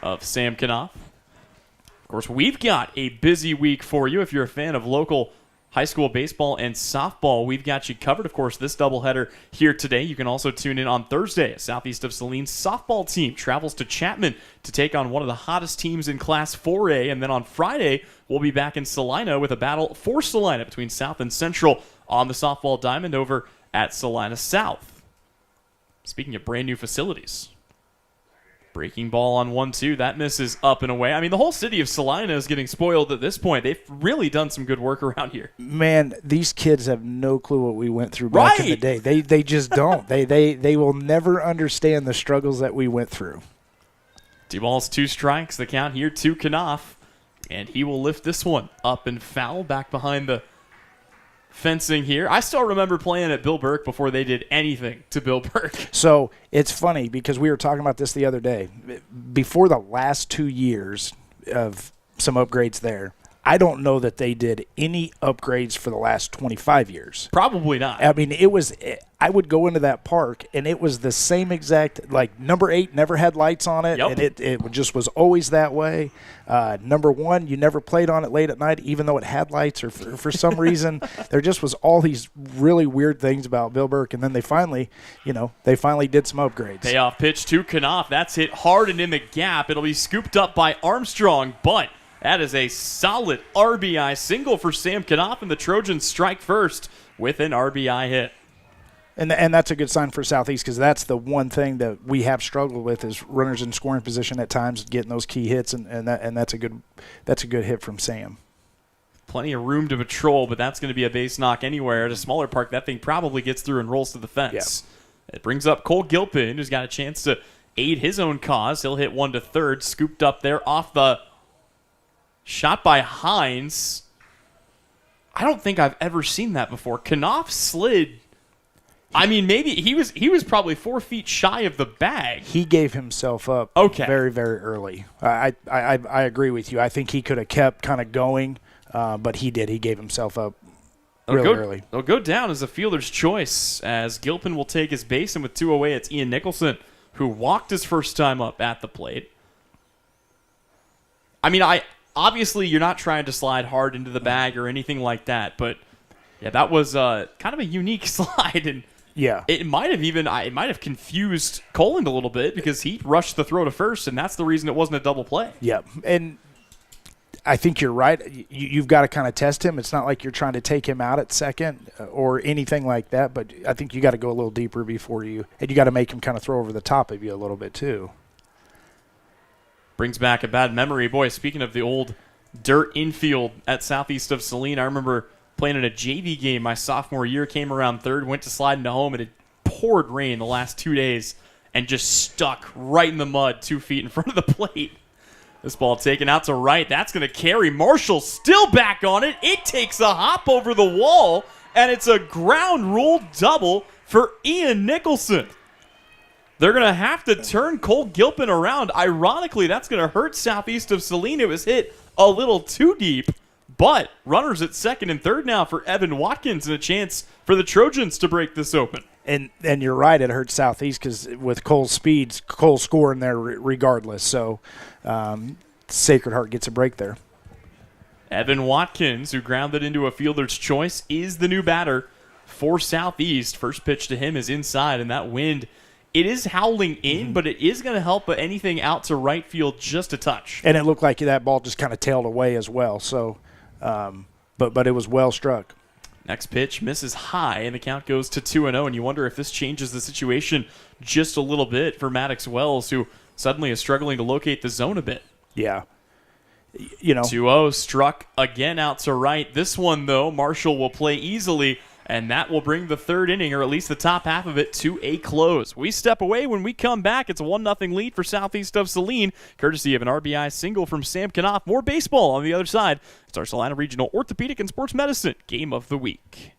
of Sam Knopf. Of course, we've got a busy week for you. If you're a fan of local high school baseball and softball, we've got you covered. Of course, this doubleheader here today. You can also tune in on Thursday. Southeast of Saline's softball team travels to Chapman to take on one of the hottest teams in Class 4A. And then on Friday, we'll be back in Salina with a battle for Salina between South and Central on the softball diamond over at Salina South. Speaking of brand new facilities. Breaking ball on 1-2. That misses up and away. I mean, the whole city of Salina is getting spoiled at this point. They've really done some good work around here. Man, these kids have no clue what we went through back in the day. They just don't. They will never understand the struggles that we went through. 2 balls, 2 strikes. The count here to Knopf. And he will lift this one up and foul back behind the fencing here. I still remember playing at Bill Burke before they did anything to Bill Burke. So it's funny because we were talking about this the other day. Before the last 2 years of some upgrades there, I don't know that they did any upgrades for the last 25 years. Probably not. I mean, I would go into that park, and it was the same exact, number 8 never had lights on it, and it just was always that way. Number 1, you never played on it late at night, even though it had lights, or for some reason, there just was all these really weird things about Bill Burke, and then they finally did some upgrades. Payoff pitch to Knopf. That's hit hard and in the gap. It'll be scooped up by Armstrong, but That is a solid RBI single for Sam Knopf, and the Trojans strike first with an RBI hit. And that's a good sign for Southeast, because that's the one thing that we have struggled with is runners in scoring position at times, getting those key hits, and that's a good hit from Sam. Plenty of room to patrol, but that's going to be a base knock anywhere. At a smaller park, that thing probably gets through and rolls to the fence. Yeah. It brings up Cole Gilpin, who's got a chance to aid his own cause. He'll hit one to third, scooped up there off the shot by Hines. I don't think I've ever seen that before. Knopf slid. I mean, maybe he was probably 4 feet shy of the bag. He gave himself up very, very early. I agree with you. I think he could have kept kind of going, but he did. He gave himself up really early. They'll go down as a fielder's choice, as Gilpin will take his base, and with 2 away, it's Ian Nicholson, who walked his first time up at the plate. I mean, obviously you're not trying to slide hard into the bag or anything like that, but yeah, that was kind of a unique slide, and yeah, it might have confused Coland a little bit, because he rushed the throw to first, and that's the reason it wasn't a double play. Yeah, and I think you're right. You've got to kind of test him. It's not like you're trying to take him out at second or anything like that, but I think you got to go a little deeper before and you got to make him kind of throw over the top of you a little bit too. Brings back a bad memory. Boy, speaking of the old dirt infield at southeast of Saline, I remember playing in a JV game my sophomore year, came around third, went to slide into home, and it poured rain the last 2 days and just stuck right in the mud 2 feet in front of the plate. This ball taken out to right. That's going to carry. Marshall still back on it. It takes a hop over the wall, and it's a ground rule double for Ian Nicholson. They're going to have to turn Cole Gilpin around. Ironically, that's going to hurt southeast of Saline. It was hit a little too deep. But runners at second and third now for Evan Watkins, and a chance for the Trojans to break this open. And you're right, it hurts Southeast, because with Cole's speeds, Cole's scoring there regardless. So Sacred Heart gets a break there. Evan Watkins, who grounded into a fielder's choice, is the new batter for Southeast. First pitch to him is inside, and that wind, it is howling in, but it is going to help anything out to right field just a touch. And it looked like that ball just kind of tailed away as well. So, but it was well struck. Next pitch misses high, and the count goes to 2-0, and you wonder if this changes the situation just a little bit for Maddox Wells, who suddenly is struggling to locate the zone a bit. Yeah. 2-0 struck again out to right. This one, though, Marshall will play easily, and that will bring the third inning, or at least the top half of it, to a close. We step away. When we come back, it's a 1-0 lead for southeast of Saline, courtesy of an RBI single from Sam Knopf. More baseball on the other side. It's our Salina Regional Orthopedic and Sports Medicine Game of the Week.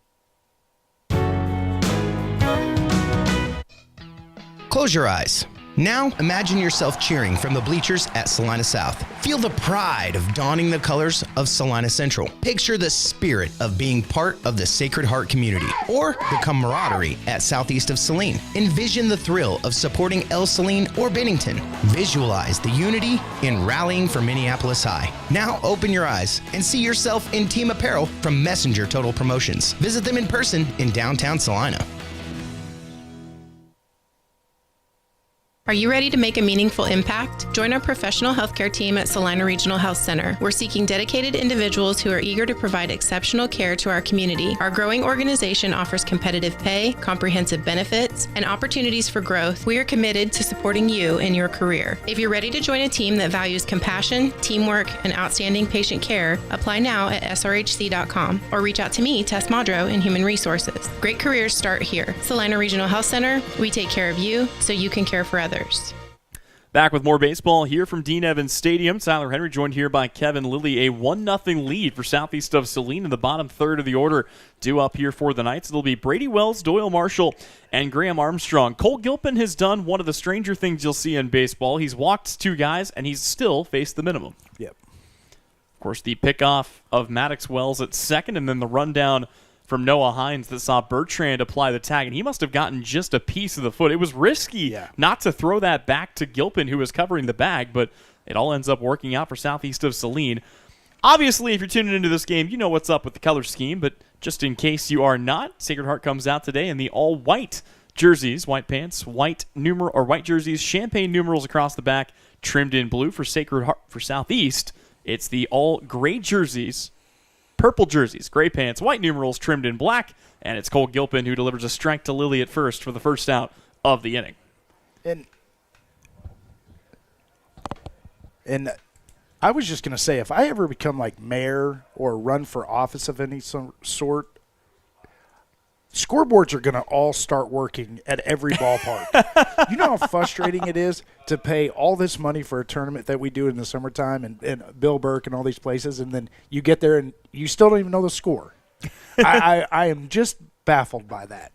Close your eyes. Now, imagine yourself cheering from the bleachers at Salina South. Feel the pride of donning the colors of Salina Central. Picture the spirit of being part of the Sacred Heart community, or the camaraderie at southeast of Saline. Envision the thrill of supporting El Saline or Bennington. Visualize the unity in rallying for Minneapolis High. Now, open your eyes and see yourself in team apparel from Messenger Total Promotions. Visit them in person in downtown Salina. Are you ready to make a meaningful impact? Join our professional healthcare team at Salina Regional Health Center. We're seeking dedicated individuals who are eager to provide exceptional care to our community. Our growing organization offers competitive pay, comprehensive benefits, and opportunities for growth. We are committed to supporting you in your career. If you're ready to join a team that values compassion, teamwork, and outstanding patient care, apply now at srhc.com or reach out to me, Tess Madro, in Human Resources. Great careers start here. Salina Regional Health Center, we take care of you so you can care for others. Back with more baseball here from Dean Evans Stadium. Tyler Henry joined here by Kevin Lilly. A 1-0 lead for southeast of Saline in the bottom third of the order. Due up here for the Knights, it'll be Brady Wells, Doyle Marshall, and Graham Armstrong. Cole Gilpin has done one of the stranger things you'll see in baseball. He's walked 2 guys, and he's still faced the minimum. Yep. Of course, the pickoff of Maddox Wells at second, and then the rundown from Noah Hines that saw Bertrand apply the tag, and he must have gotten just a piece of the foot. It was risky not to throw that back to Gilpin, who was covering the bag, but it all ends up working out for southeast of Saline. Obviously, if you're tuning into this game, you know what's up with the color scheme, but just in case you are not, Sacred Heart comes out today in the all-white jerseys, white pants, white jerseys, champagne numerals across the back, trimmed in blue for Sacred Heart for southeast, It's the all gray jerseys, purple jerseys, gray pants, white numerals trimmed in black, and it's Cole Gilpin who delivers a strike to Lilly at first for the first out of the inning. And I was just going to say, if I ever become like mayor or run for office of any sort, scoreboards are going to all start working at every ballpark. You know how frustrating it is to pay all this money for a tournament that we do in the summertime and Bill Burke and all these places, and then you get there and you still don't even know the score. I am just baffled by that.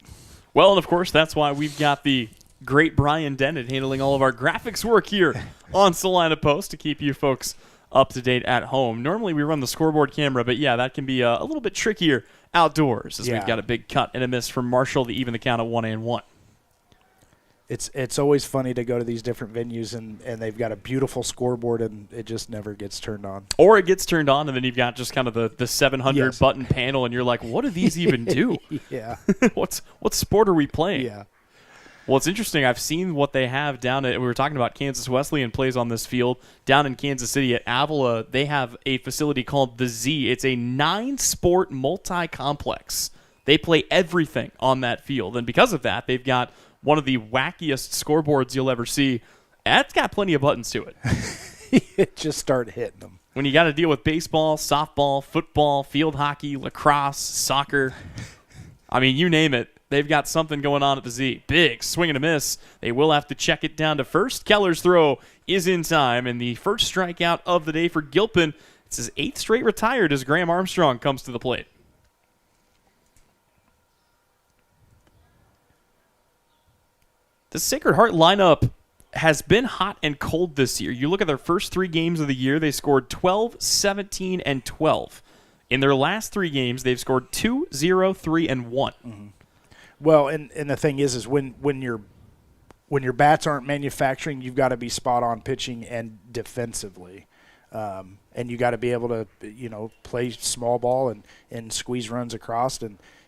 Well, and of course, that's why we've got the great Brian Dennett handling all of our graphics work here on Salina Post to keep you folks up to date at home. Normally we run the scoreboard camera, but yeah, that can be a little bit trickier outdoors as we've got a big cut and a miss from Marshall to even the count of 1-1. It's always funny to go to these different venues and they've got a beautiful scoreboard and it just never gets turned on. Or it gets turned on and then you've got just kind of the 700 button panel and you're like, what do these even do? Yeah. What sport are we playing? Yeah. Well, it's interesting. I've seen what they have down at, we were talking about Kansas Wesleyan plays on this field. Down in Kansas City at Avila, they have a facility called the Z. It's a 9-sport multi-complex. They play everything on that field. And because of that, they've got one of the wackiest scoreboards you'll ever see. That's got plenty of buttons to it. Just start hitting them. When you got to deal with baseball, softball, football, field hockey, lacrosse, soccer, I mean, you name it. They've got something going on at the Z. Big swing and a miss. They will have to check it down to first. Keller's throw is in time, and the first strikeout of the day for Gilpin. It's his 8th straight retired as Graham Armstrong comes to the plate. The Sacred Heart lineup has been hot and cold this year. You look at their first 3 games of the year, they scored 12, 17, and 12. In their last 3 games, they've scored 2, 0, 3, and 1. Mm-hmm. Well, and the thing is when your bats aren't manufacturing, you've got to be spot on pitching and defensively, and you got to be able to play small ball and squeeze runs across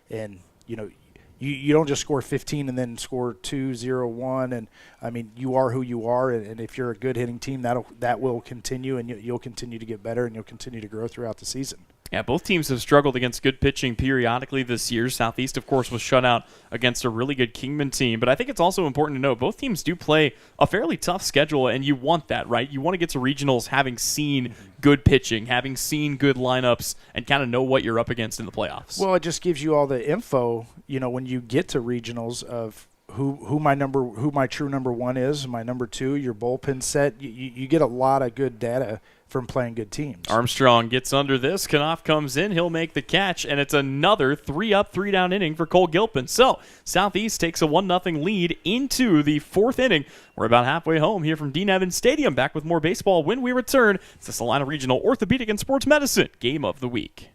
and you don't just score 15 and then score 2, 0, 1, and I mean you are who you are, and if you're a good hitting team, that will continue, and you'll continue to get better and you'll continue to grow throughout the season. Yeah, both teams have struggled against good pitching periodically this year. Southeast, of course, was shut out against a really good Kingman team. But I think it's also important to note both teams do play a fairly tough schedule, and you want that, right? You want to get to regionals having seen good pitching, having seen good lineups, and kind of know what you're up against in the playoffs. Well, it just gives you all the info, when you get to regionals of who my true number 1 is, my number 2, your bullpen set. You get a lot of good data from playing good teams. Armstrong gets under this. Knopf comes in. He'll make the catch, and it's another 3-up, 3-down inning for Cole Gilpin. So Southeast takes a 1-0 lead into the 4th inning. We're about halfway home here from Dean Evans Stadium. Back with more baseball when we return. It's the Salina Regional Orthopedic and Sports Medicine Game of the Week.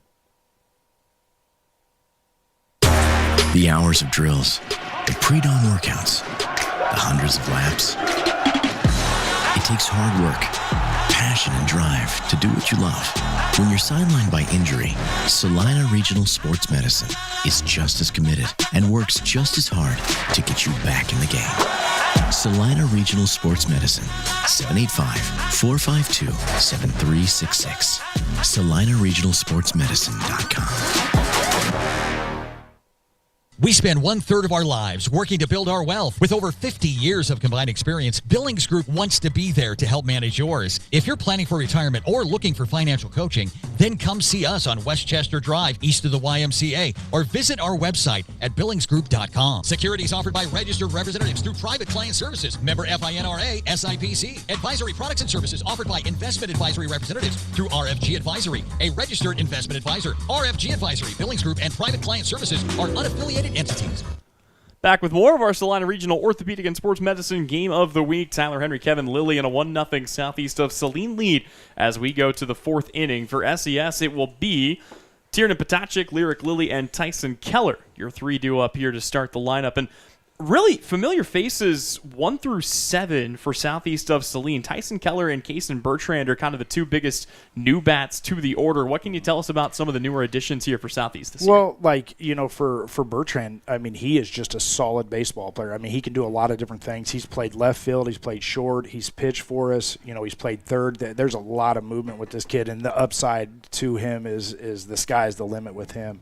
The hours of drills, the pre-dawn workouts, the hundreds of laps. It takes hard work, passion, and drive to do what you love. When you're sidelined by injury, Salina Regional Sports Medicine is just as committed and works just as hard to get you back in the game. Salina Regional Sports Medicine, 785-452-7366. SalinaRegionalSportsMedicine.com. We spend 1/3 of our lives working to build our wealth. With over 50 years of combined experience, Billings Group wants to be there to help manage yours. If you're planning for retirement or looking for financial coaching, then come see us on Westchester Drive, east of the YMCA, or visit our website at billingsgroup.com. Securities offered by registered representatives through Private Client Services, member FINRA, SIPC. Advisory products and services offered by investment advisory representatives through RFG Advisory, a registered investment advisor. RFG Advisory, Billings Group, and Private Client Services are unaffiliated entities. Back with more of our Salina Regional Orthopedic and Sports Medicine Game of the Week. Tyler Henry, Kevin Lilly, and a 1-0 Southeast of Saline lead as we go to the 4th inning. For SES, it will be Tiernan Potachik, Lyric Lilly, and Tyson Keller. Your 3 duo up here to start the lineup. And Really familiar faces 1 through 7 for Southeast of Saline. Tyson Keller and Kason Bertrand are kind of the two biggest new bats to the order. What can you tell us about some of the newer additions here for Southeast this year? Well, like, for Bertrand, I mean, he is just a solid baseball player. I mean, he can do a lot of different things. He's played left field. He's played short. He's pitched for us. He's played third. There's a lot of movement with this kid, and the upside to him is the sky's the limit with him.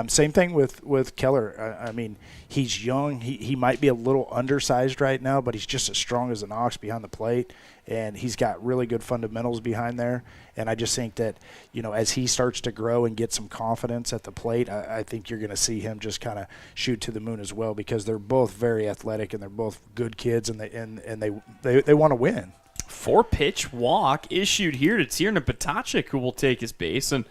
Same thing with Keller. I mean, he's young. He might be a little undersized right now, but he's just as strong as an ox behind the plate, and he's got really good fundamentals behind there. And I just think that, as he starts to grow and get some confidence at the plate, I think you're going to see him just kind of shoot to the moon as well, because they're both very athletic and they're both good kids, and they want to win. 4-pitch walk issued here to Tierna Potacek, who will take his base. And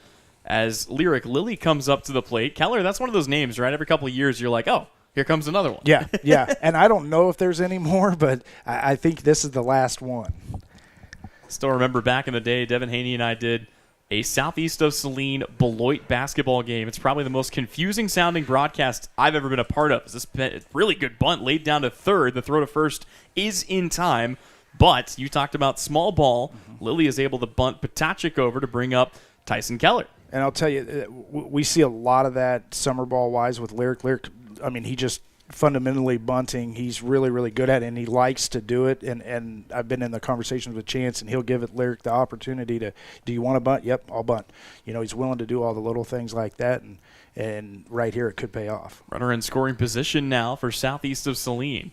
as Lyric Lilly comes up to the plate, Keller, that's one of those names, right? Every couple of years, you're like, oh, here comes another one. Yeah. And I don't know if there's any more, but I think this is the last one. Still remember back in the day, Devin Haney and I did a Southeast of Saline Beloit basketball game. It's probably the most confusing-sounding broadcast I've ever been a part of. This really good bunt laid down to third. The throw to first is in time, but you talked about small ball. Lilly is able to bunt Potacek over to bring up Tyson Keller. And I'll tell you, we see a lot of that summer ball-wise with Lyric. Lyric, I mean, he just fundamentally bunting. He's really, really good at it, and he likes to do it. And I've been in the conversations with Chance, and he'll give it Lyric the opportunity to, do you want to bunt? Yep, I'll bunt. He's willing to do all the little things like that, and right here it could pay off. Runner in scoring position now for Southeast of Saline.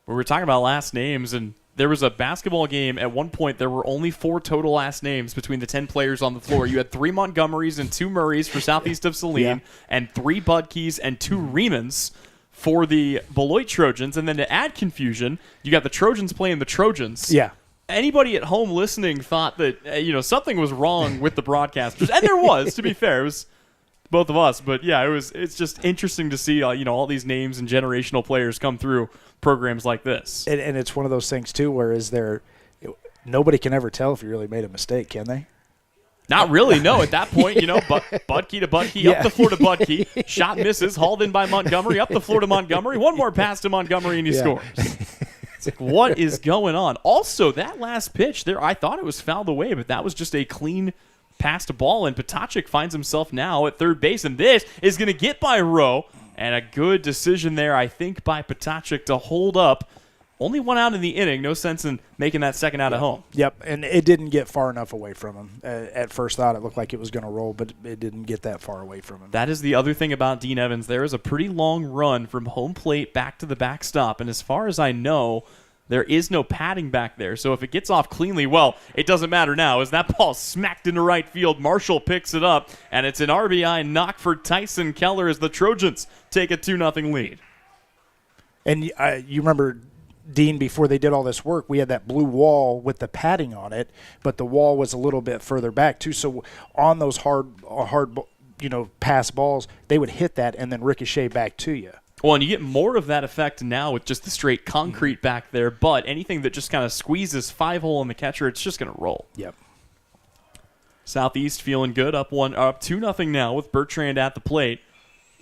We were talking about last names, and there was a basketball game at one point. There were only 4 total last names between the 10 players on the floor. You had 3 Montgomerys and 2 Murrays for Southeast of Saline, and 3 Budkeys and 2 Remans for the Beloit Trojans. And then to add confusion, you got the Trojans playing the Trojans. Yeah. Anybody at home listening thought that something was wrong with the broadcasters, and there was. To be fair, it was both of us. But yeah, it's just interesting to see all these names and generational players come through programs like this. And it's one of those things too, where nobody can ever tell if you really made a mistake, can they? Not really, no. At that point, Budke to Budke, up the floor to Budke, shot misses, hauled in by Montgomery, up the floor to Montgomery, one more pass to Montgomery, and he scores. It's like, what is going on? Also, that last pitch there, I thought it was fouled away, but that was just a clean passed ball, and Potacek finds himself now at third base, and this is going to get by Rowe. And a good decision there, I think, by Potacek to hold up. Only 1 out in the inning. No sense in making that second out at home. Yep, and it didn't get far enough away from him. At first thought, it looked like it was going to roll, but it didn't get that far away from him. That is the other thing about Dean Evans. There is a pretty long run from home plate back to the backstop, and as far as I know, there is no padding back there. So if it gets off cleanly, well, it doesn't matter now. As that ball smacked into right field, Marshall picks it up, and it's an RBI knock for Tyson Keller as the Trojans take a 2-0 lead. And you remember, Dean, before they did all this work, we had that blue wall with the padding on it, but the wall was a little bit further back too. So on those hard pass balls, they would hit that and then ricochet back to you. Well, and you get more of that effect now with just the straight concrete back there, but anything that just kind of squeezes 5-hole in the catcher, it's just going to roll. Yep. Southeast feeling good, up 2-0 now with Bertrand at the plate,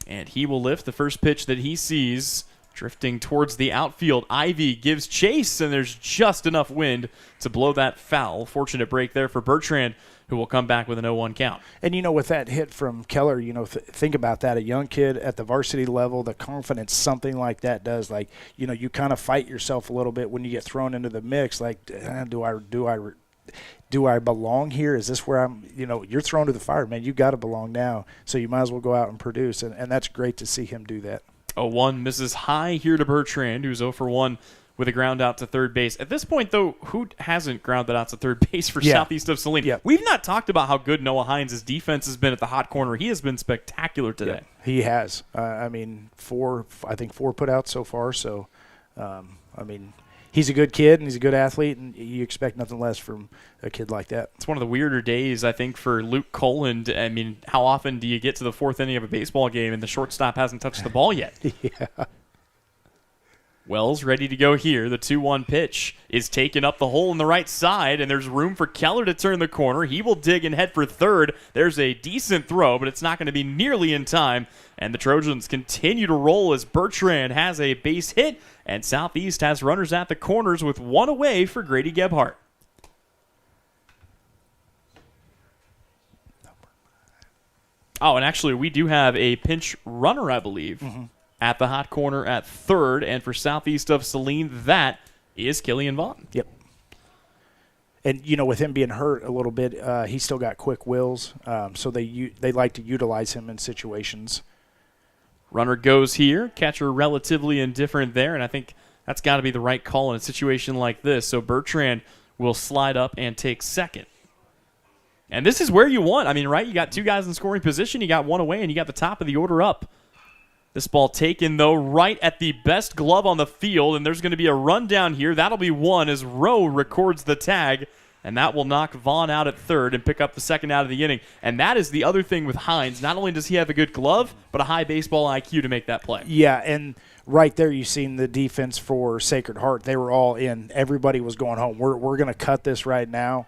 and he will lift the first pitch that he sees, drifting towards the outfield. Ivy gives chase, and there's just enough wind to blow that foul. Fortunate break there for Bertrand, who will come back with an 0-1 count. And, with that hit from Keller, think about that. A young kid at the varsity level, the confidence something like that does. Like, you kind of fight yourself a little bit when you get thrown into the mix. Like, do I belong here? Is this where I'm, you're thrown to the fire, man. You got to belong now. So you might as well go out and produce. And that's great to see him do that. 0-1 misses high here to Bertrand, who's 0 for 1 with a ground out to third base. At this point, though, who hasn't grounded out to third base for Southeast of Saline? Yeah. We've not talked about how good Noah Hines' defense has been at the hot corner. He has been spectacular today. Yeah, he has. 4 putouts so far. So, he's a good kid and he's a good athlete, and you expect nothing less from a kid like that. It's one of the weirder days, I think, for Luke Coland. How often do you get to the 4th inning of a baseball game and the shortstop hasn't touched the ball yet? Yeah. Wells ready to go here. The 2-1 pitch is taken up the hole in the right side, and there's room for Keller to turn the corner. He will dig and head for third. There's a decent throw, but it's not going to be nearly in time. And the Trojans continue to roll as Bertrand has a base hit, and Southeast has runners at the corners with one away for Grady Gebhardt. Oh, and actually, we do have a pinch runner, I believe. At the hot corner at third, and for Southeast of Saline, that is Killian Vaughn. Yep. And, with him being hurt a little bit, he's still got quick wills, so they like to utilize him in situations. Runner goes here. Catcher relatively indifferent there, and I think that's got to be the right call in a situation like this. So Bertrand will slide up and take second. And this is where you want. I mean, right? You got two guys in scoring position. You got one away, and you got the top of the order up. This ball taken, though, right at the best glove on the field, and there's going to be a run down here. That'll be one as Rowe records the tag, and that will knock Vaughn out at third and pick up the second out of the inning. And that is the other thing with Hines. Not only does he have a good glove, but a high baseball IQ to make that play. Yeah, and right there you've seen the defense for Sacred Heart. They were all in. Everybody was going home. We're going to cut this right now.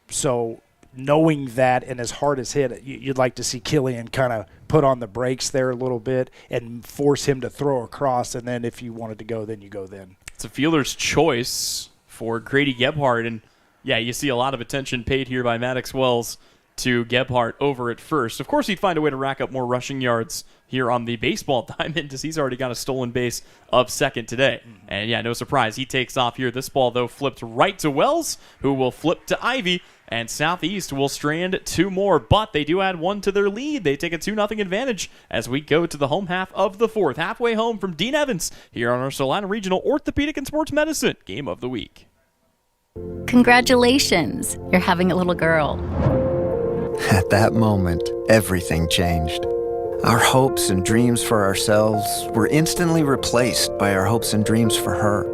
So knowing that and as hard as hit, you'd like to see Killian kind of put on the brakes there a little bit and force him to throw across, and then if you wanted to go, then you go then. It's a fielder's choice for Grady Gebhardt, and yeah, you see a lot of attention paid here by Maddox Wells to Gebhardt over at first. Of course, he'd find a way to rack up more rushing yards here on the baseball diamond as he's already got a stolen base of second today. And yeah, no surprise, he takes off here. This ball, though, flipped right to Wells, who will flip to Ivy, and Southeast will strand two more, but they do add one to their lead. They take a 2-0 advantage as we go to the home half of the fourth. Halfway home from Dean Evans here on our Salina Regional Orthopedic and Sports Medicine Game of the Week. Congratulations, you're having a little girl. At that moment, everything changed. Our hopes and dreams for ourselves were instantly replaced by our hopes and dreams for her.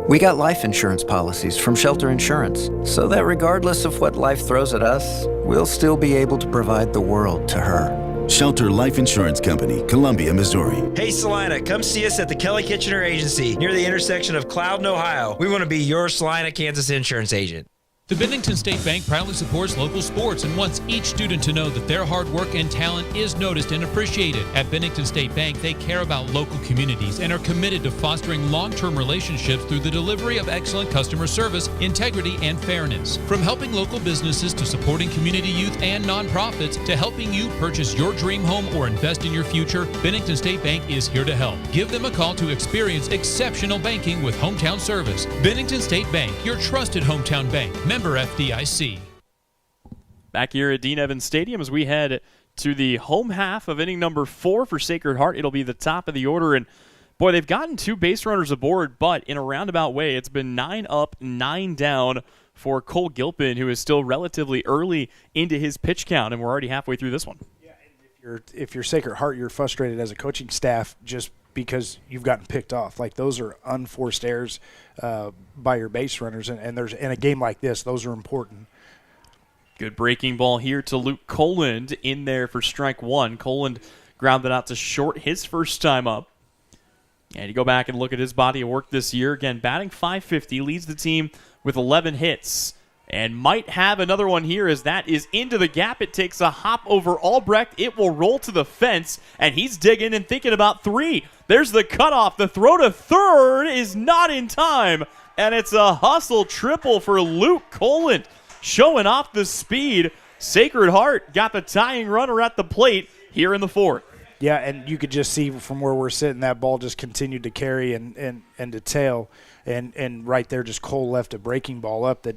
We got life insurance policies from Shelter Insurance, so that regardless of what life throws at us, we'll still be able to provide the world to her. Shelter Life Insurance Company, Columbia, Missouri. Hey, Salina, come see us at the Kelly Kitchener Agency near the intersection of Cloud and Ohio. We want to be your Salina, Kansas insurance agent. The Bennington State Bank proudly supports local sports and wants each student to know that their hard work and talent is noticed and appreciated. At Bennington State Bank, they care about local communities and are committed to fostering long-term relationships through the delivery of excellent customer service, integrity, and fairness. From helping local businesses to supporting community youth and nonprofits to helping you purchase your dream home or invest in your future, Bennington State Bank is here to help. Give them a call to experience exceptional banking with hometown service. Bennington State Bank, your trusted hometown bank. Member FDIC. Back here at Dean Evans Stadium as we head to the home half of inning number 4 for Sacred Heart. It'll be the top of the order, and boy, they've gotten 2 base runners aboard, but in a roundabout way, it's been 9 up, 9 down for Cole Gilpin, who is still relatively early into his pitch count, and we're already halfway through this one. Yeah, and if you're Sacred Heart, you're frustrated as a coaching staff just because you've gotten picked off. Like, those are unforced errors by your base runners, and there's in a game like this, those are important. Good breaking ball here to Luke Coland in there for strike 1. Coland grounded out to short his first time up. And you go back and look at his body of work this year. Again, batting .550, leads the team with 11 hits. And might have another one here as that is into the gap. It takes a hop over Albrecht. It will roll to the fence, and he's digging and thinking about 3. There's the cutoff. The throw to third is not in time, and it's a hustle triple for Luke Coland. Showing off the speed. Sacred Heart got the tying runner at the plate here in the 4th. Yeah, and you could just see from where we're sitting, that ball just continued to carry and to tail. And right there, just Cole left a breaking ball up that,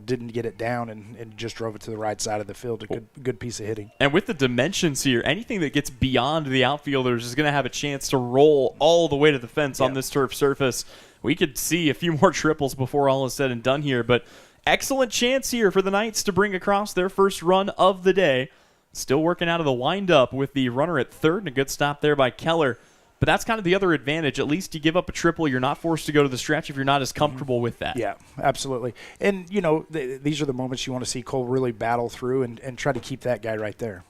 didn't get it down and just drove it to the right side of the field. A good piece of hitting. And with the dimensions here, anything that gets beyond the outfielders is going to have a chance to roll all the way to the fence on this turf surface. We could see a few more triples before all is said and done here, but excellent chance here for the Knights to bring across their first run of the day. Still working out of the windup with the runner at third, and a good stop there by Keller. But that's kind of the other advantage. At least you give up a triple. You're not forced to go to the stretch if you're not as comfortable with that. Yeah, absolutely. And, these are the moments you want to see Cole really battle through and try to keep that guy right there.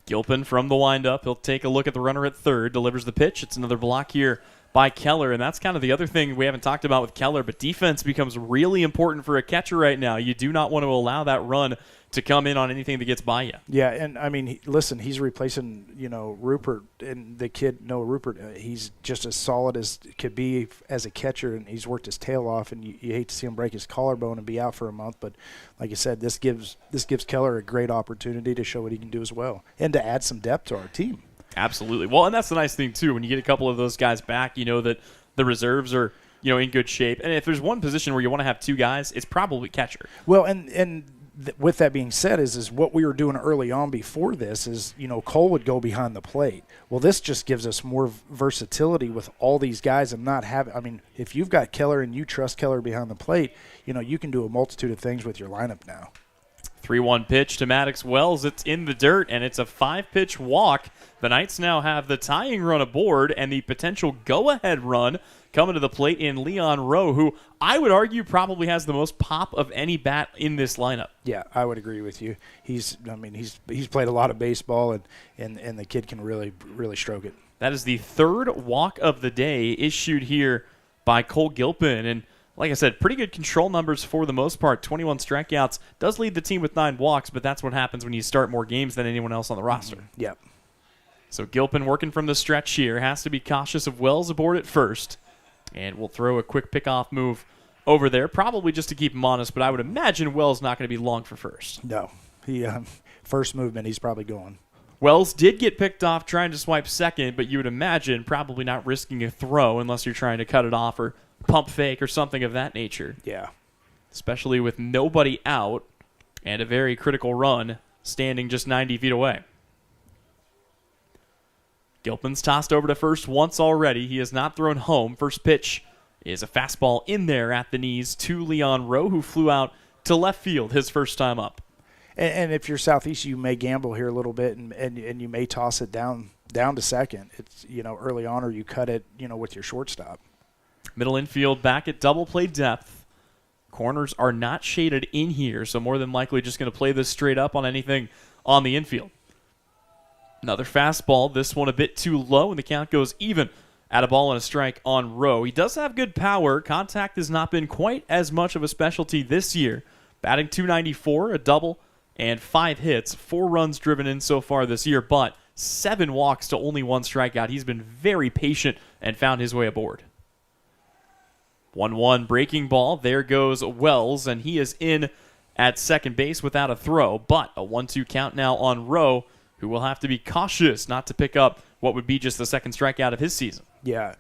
Gilpin from the windup. He'll take a look at the runner at third, delivers the pitch. It's another block here by Keller, and that's kind of the other thing we haven't talked about with Keller, but defense becomes really important for a catcher right now. You do not want to allow that run to come in on anything that gets by you. Yeah, and I mean, listen, he's replacing, Rupert, and the kid, Rupert, he's just as solid as could be as a catcher, and he's worked his tail off, and you hate to see him break his collarbone and be out for a month, but like you said, this gives Keller a great opportunity to show what he can do as well, and to add some depth to our team. Absolutely. Well, and that's the nice thing, too. When you get a couple of those guys back, you know that the reserves are, in good shape. And if there's one position where you want to have two guys, it's probably catcher. Well, and with that being said, is what we were doing early on before this is, Cole would go behind the plate. Well, this just gives us more versatility with all these guys and not having – I mean, if you've got Keller and you trust Keller behind the plate, you can do a multitude of things with your lineup now. 3-1 pitch to Maddox Wells. It's in the dirt, and it's a 5-pitch walk. The Knights now have the tying run aboard and the potential go-ahead run coming to the plate in Leon Rowe, who I would argue probably has the most pop of any bat in this lineup. Yeah, I would agree with you. He's played a lot of baseball, and the kid can really, really stroke it. That is the third walk of the day issued here by Cole Gilpin, and like I said, pretty good control numbers for the most part. 21 strikeouts. Does lead the team with 9 walks, but that's what happens when you start more games than anyone else on the roster. Yep. So Gilpin working from the stretch here. Has to be cautious of Wells aboard at first. And we'll throw a quick pickoff move over there, probably just to keep him honest, but I would imagine Wells not going to be long for first. No. He first movement, he's probably going. Wells did get picked off trying to swipe second, but you would imagine probably not risking a throw unless you're trying to cut it off or pump fake or something of that nature. Yeah. Especially with nobody out and a very critical run standing just 90 feet away. Gilpin's tossed over to first once already. He has not thrown home. First pitch is a fastball in there at the knees to Leon Rowe, who flew out to left field his first time up. And if you're Southeast, you may gamble here a little bit, and you may toss it down to second. It's early on, or you cut it with your shortstop. Middle infield back at double play depth. Corners are not shaded in here, so more than likely just going to play this straight up on anything on the infield. Another fastball, this one a bit too low, and the count goes even at a ball and a strike on Rowe. He does have good power. Contact has not been quite as much of a specialty this year. Batting .294, a double, and 5 hits, 4 runs driven in so far this year, but 7 walks to only 1 strikeout. He's been very patient and found his way aboard. 1-1 breaking ball. There goes Wells, and he is in at second base without a throw, but a 1-2 count now on Rowe, who will have to be cautious not to pick up what would be just the second strikeout of his season. Yeah.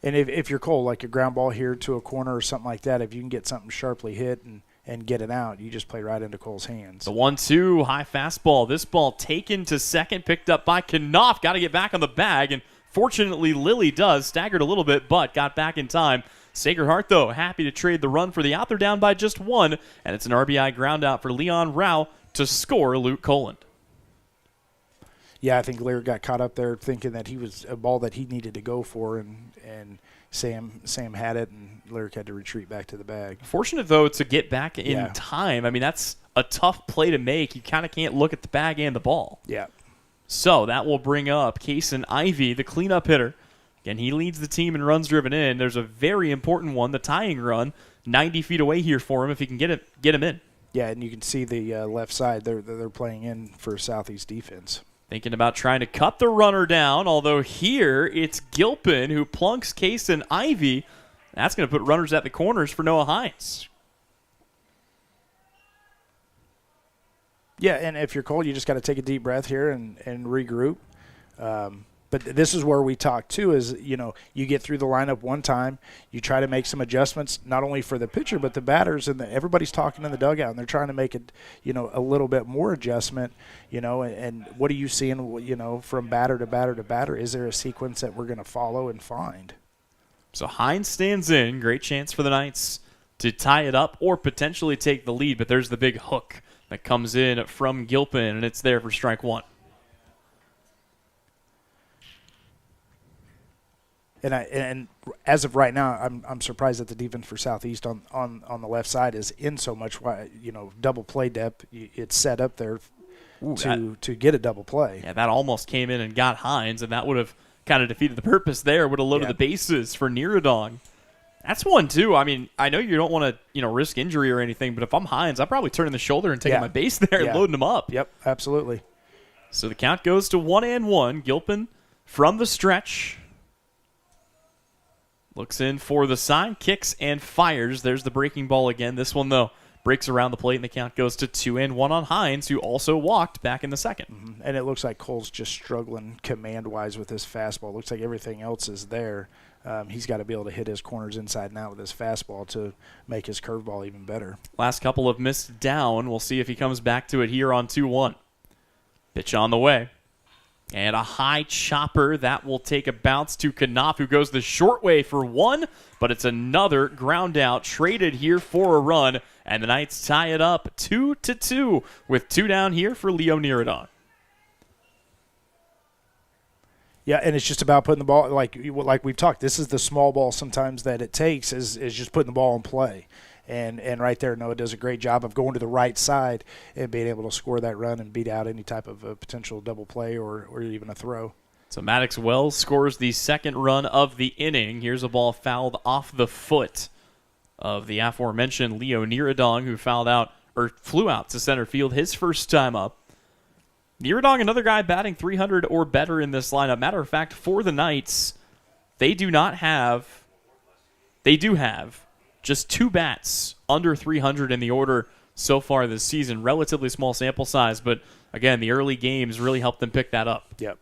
And if you're Cole, like a ground ball here to a corner or something like that, if you can get something sharply hit and get it out, you just play right into Cole's hands. The 1-2 high fastball. This ball taken to second, picked up by Knopf. Got to get back on the bag, and fortunately Lilly does. Staggered a little bit, but got back in time. Sacred Heart, though, happy to trade the run for the out. They're down by just 1, and it's an RBI ground out for Leon Rowe to score Luke Coland. Yeah, I think Laird got caught up there thinking that he was a ball that he needed to go for, and Sam had it, and Laird had to retreat back to the bag. Fortunate, though, to get back in time. I mean, that's a tough play to make. You kind of can't look at the bag and the ball. Yeah. So that will bring up Kason Ivey, the cleanup hitter. Again, he leads the team in runs driven in. There's a very important one, the tying run, 90 feet away here for him if he can get him in. Yeah, and you can see the left side. They're playing in for Southeast defense. Thinking about trying to cut the runner down, although here it's Gilpin who plunks Kason Ivey. That's going to put runners at the corners for Noah Hines. Yeah, and if you're Cole, you just got to take a deep breath here and regroup. But this is where we talk, too, is, you get through the lineup one time, you try to make some adjustments, not only for the pitcher, but the batters, and everybody's talking in the dugout, and they're trying to make it, a little bit more adjustment, and what are you seeing, from batter to batter to batter? Is there a sequence that we're going to follow and find? So Hines stands in. Great chance for the Knights to tie it up or potentially take the lead, but there's the big hook that comes in from Gilpin, and it's there for strike 1. And as of right now, I'm surprised that the defense for Southeast on the left side is in so much. Double play depth. It's set up there to get a double play. Yeah, that almost came in and got Hines, and that would have kind of defeated the purpose there. Would have loaded the bases for Niradong. That's one, too. I mean, I know you don't want to, risk injury or anything, but if I'm Hines, I'm probably turning the shoulder and taking my base there and loading him up. Yep, absolutely. So the count goes to 1-1. Gilpin from the stretch. Looks in for the sign, kicks and fires. There's the breaking ball again. This one, though, breaks around the plate, and the count goes to 2-1 on Hines, who also walked back in the second. Mm-hmm. And it looks like Cole's just struggling command-wise with his fastball. Looks like everything else is there. He's got to be able to hit his corners inside and out with his fastball to make his curveball even better. Last couple of missed down. We'll see if he comes back to it here on 2-1. Pitch on the way. And a high chopper. That will take a bounce to Knopf, who goes the short way for one, but it's another ground out. Traded here for a run, and the Knights tie it up 2-2 with 2 down here for Leo Niradong. Yeah, and it's just about putting the ball, like we've talked, this is the small ball sometimes that it takes is just putting the ball in play. And right there, Noah does a great job of going to the right side and being able to score that run and beat out any type of a potential double play or even a throw. So Maddox Wells scores the second run of the inning. Here's a ball fouled off the foot of the aforementioned Leo Niradong, who flew out to center field his first time up. Niradong, another guy batting 300 or better in this lineup. Matter of fact, for the Knights, they do have just 2 bats under 300 in the order so far this season. Relatively small sample size, but again, the early games really helped them pick that up. Yep.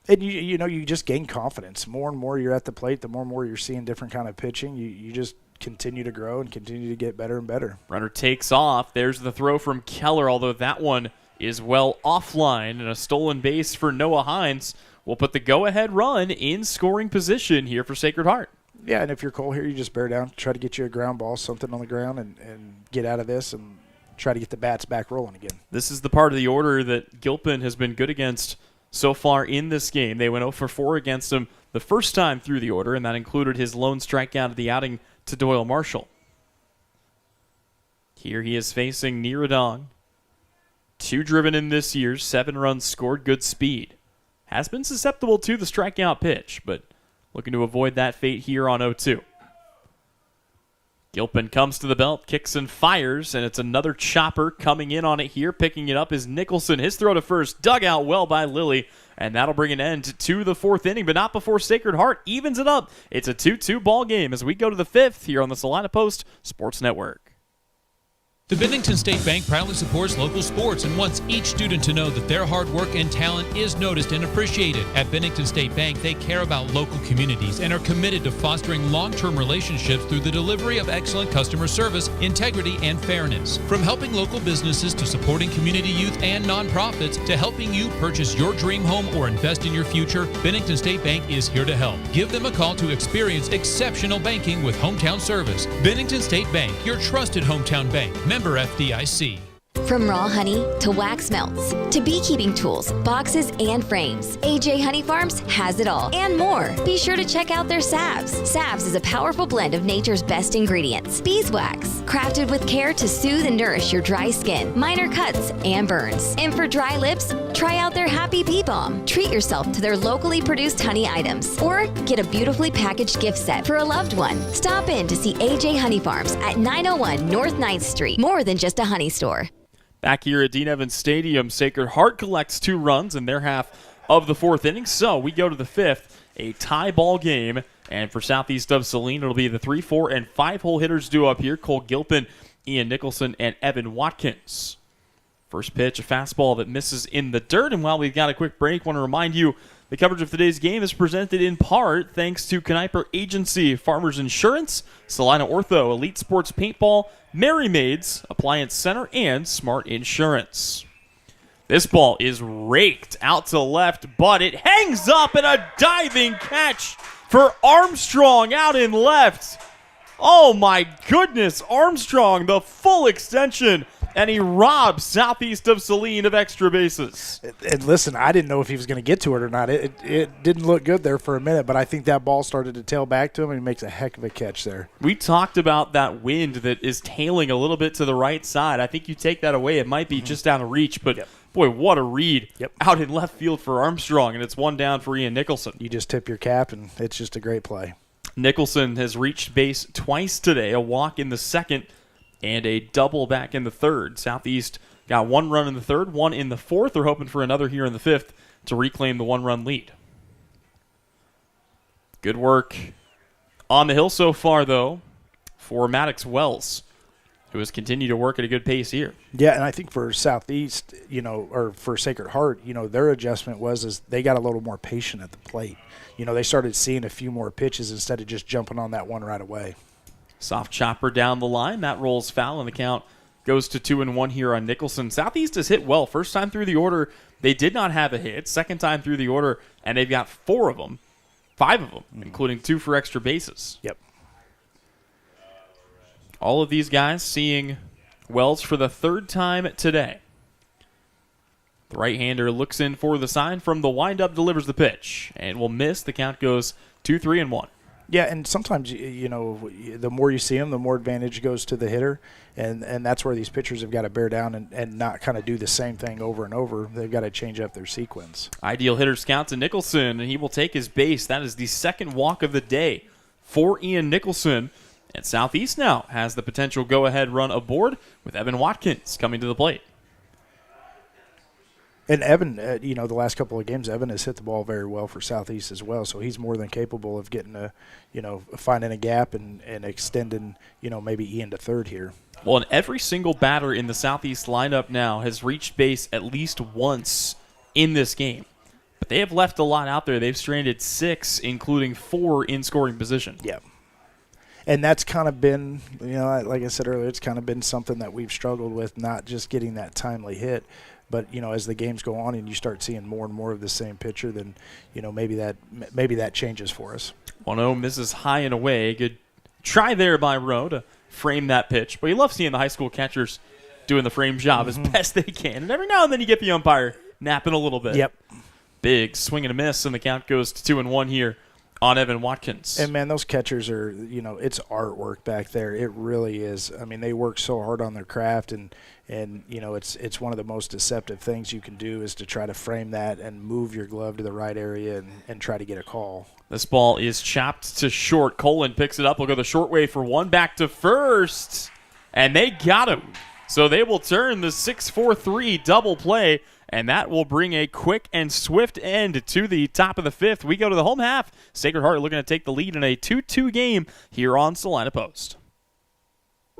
And you just gain confidence. More and more you're at the plate, the more and more you're seeing different kind of pitching. You just continue to grow and continue to get better and better. Runner takes off. There's the throw from Keller, although that one is well offline, and a stolen base for Noah Hines will put the go-ahead run in scoring position here for Sacred Heart. Yeah, and if you're Cole here, you just bear down, try to get you a ground ball, something on the ground, and get out of this and try to get the bats back rolling again. This is the part of the order that Gilpin has been good against so far in this game. They went 0 for 4 against him the first time through the order, and that included his lone strikeout of the outing to Doyle Marshall. Here he is facing Niradong. 2 driven in this year, 7 runs scored, good speed. Has been susceptible to the strikeout pitch, but looking to avoid that fate here on 0-2. Gilpin comes to the belt, kicks and fires, and it's another chopper coming in on it here. Picking it up is Nicholson. His throw to first, dug out well by Lilly, and that'll bring an end to the 4th inning, but not before Sacred Heart evens it up. It's a 2-2 ball game as we go to the 5th here on the Salina Post Sports Network. The Bennington State Bank proudly supports local sports and wants each student to know that their hard work and talent is noticed and appreciated. At Bennington State Bank, they care about local communities and are committed to fostering long-term relationships through the delivery of excellent customer service, integrity, and fairness. From helping local businesses to supporting community youth and nonprofits to helping you purchase your dream home or invest in your future, Bennington State Bank is here to help. Give them a call to experience exceptional banking with hometown service. Bennington State Bank, your trusted hometown bank. Member FDIC. From raw honey to wax melts to beekeeping tools, boxes, and frames, AJ Honey Farms has it all and more. Be sure to check out their salves. Salves is a powerful blend of nature's best ingredients. Beeswax, crafted with care to soothe and nourish your dry skin, minor cuts, and burns. And for dry lips, try out their Happy Bee Balm. Treat yourself to their locally produced honey items or get a beautifully packaged gift set for a loved one. Stop in to see AJ Honey Farms at 901 North 9th Street. More than just a honey store. Back here at Dean Evans Stadium, Sacred Heart collects 2 runs in their half of the 4th inning. So we go to the 5th, a tie ball game. And for Southeast of Saline, it'll be the 3, 4, and 5-hole hitters due up here. Cole Gilpin, Ian Nicholson, and Evan Watkins. First pitch, a fastball that misses in the dirt. And while we've got a quick break, I want to remind you the coverage of today's game is presented in part thanks to Kniper Agency, Farmers Insurance, Salina Ortho, Elite Sports Paintball, Merry Maids, Appliance Center, and Smart Insurance. This ball is raked out to left, but it hangs up in a diving catch for Armstrong out in left. Oh my goodness, Armstrong, the full extension, and he robs Southeast of Saline of extra bases. And listen, I didn't know if he was going to get to it or not. It didn't look good there for a minute, but I think that ball started to tail back to him, and he makes a heck of a catch there. We talked about that wind that is tailing a little bit to the right side. I think you take that away, it might be just out of reach, but Boy, what a read Yep. out in left field for Armstrong, and it's one down for Ian Nicholson. You just tip your cap, and it's just a great play. Nicholson has reached base twice today, a walk in the second and a double back in the third. Southeast got 1 run in the third, 1 in the fourth. They're hoping for another here in the fifth to reclaim the 1-run lead. Good work on the hill so far, though, for Maddox Wells, who has continued to work at a good pace here. Yeah, and I think for Southeast, or for Sacred Heart, their adjustment is they got a little more patient at the plate. They started seeing a few more pitches instead of just jumping on that one right away. Soft chopper down the line. That rolls foul, and the count goes to 2-1 here on Nicholson. Southeast has hit well. First time through the order, they did not have a hit. Second time through the order, and they've got 4 of them. 5 of them, including 2 for extra bases. Yep. All of these guys seeing Wells for the third time today. The right-hander looks in for the sign from the windup, delivers the pitch, and will miss. The count goes 2-3-1. Yeah, and sometimes, the more you see them, the more advantage goes to the hitter, and that's where these pitchers have got to bear down and not kind of do the same thing over and over. They've got to change up their sequence. Ideal hitter scout to Nicholson, and he will take his base. That is the second walk of the day for Ian Nicholson. And Southeast now has the potential go-ahead run aboard with Evan Watkins coming to the plate. And Evan, the last couple of games, Evan has hit the ball very well for Southeast as well. So he's more than capable of getting finding a gap and extending, maybe Ian to third here. Well, and every single batter in the Southeast lineup now has reached base at least once in this game. But they have left a lot out there. They've stranded 6, including 4 in scoring position. Yeah. And that's kind of been, like I said earlier, it's kind of been something that we've struggled with, not just getting that timely hit. But, as the games go on and you start seeing more and more of the same pitcher, then, maybe that changes for us. 1-0 misses high and away. Good try there by Rowe to frame that pitch. But you love seeing the high school catchers doing the frame job as best they can. And every now and then you get the umpire napping a little bit. Yep. Big swing and a miss, and the count goes to 2-1 here on Evan Watkins. And, man, those catchers are, it's artwork back there. It really is. I mean, they work so hard on their craft, and it's one of the most deceptive things you can do is to try to frame that and move your glove to the right area and try to get a call. This ball is chopped to short. Colin picks it up. Will go the short way for 1, back to first. And they got him. So they will turn the 6-4-3 double play, and that will bring a quick and swift end to the top of the 5th. We go to the home half. Sacred Heart looking to take the lead in a 2-2 game here on Salina Post.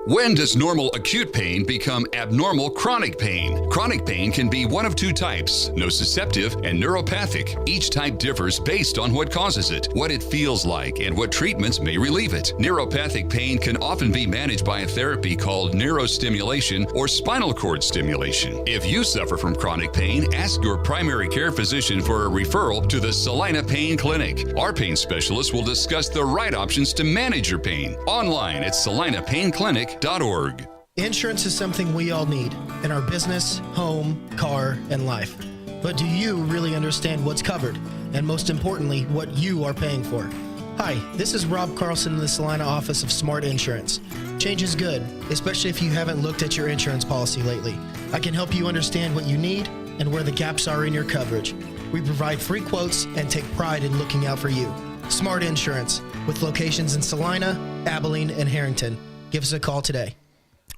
When does normal acute pain become abnormal chronic pain? Chronic pain can be one of 2 types, nociceptive and neuropathic. Each type differs based on what causes it, what it feels like, and what treatments may relieve it. Neuropathic pain can often be managed by a therapy called neurostimulation or spinal cord stimulation. If you suffer from chronic pain, ask your primary care physician for a referral to the Salina Pain Clinic. Our pain specialists will discuss the right options to manage your pain. Online at salinapainclinic.org. Insurance is something we all need in our business, home, car, and life. But do you really understand what's covered? And most importantly, what you are paying for? Hi, this is Rob Carlson in the Salina office of Smart Insurance. Change is good, especially if you haven't looked at your insurance policy lately. I can help you understand what you need and where the gaps are in your coverage. We provide free quotes and take pride in looking out for you. Smart Insurance, with locations in Salina, Abilene, and Harrington. Give us a call today.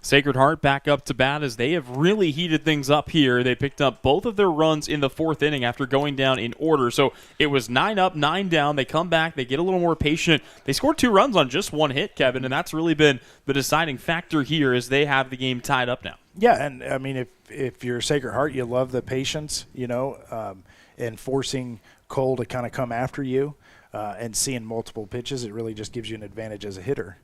Sacred Heart back up to bat as they have really heated things up here. They picked up both of their runs in the 4th inning after going down in order. So it was 9 up, 9 down. They come back. They get a little more patient. They scored 2 runs on just 1 hit, Kevin, and that's really been the deciding factor here as they have the game tied up now. Yeah, and, I mean, if you're Sacred Heart, you love the patience, and forcing Cole to kind of come after you and seeing multiple pitches. It really just gives you an advantage as a hitter.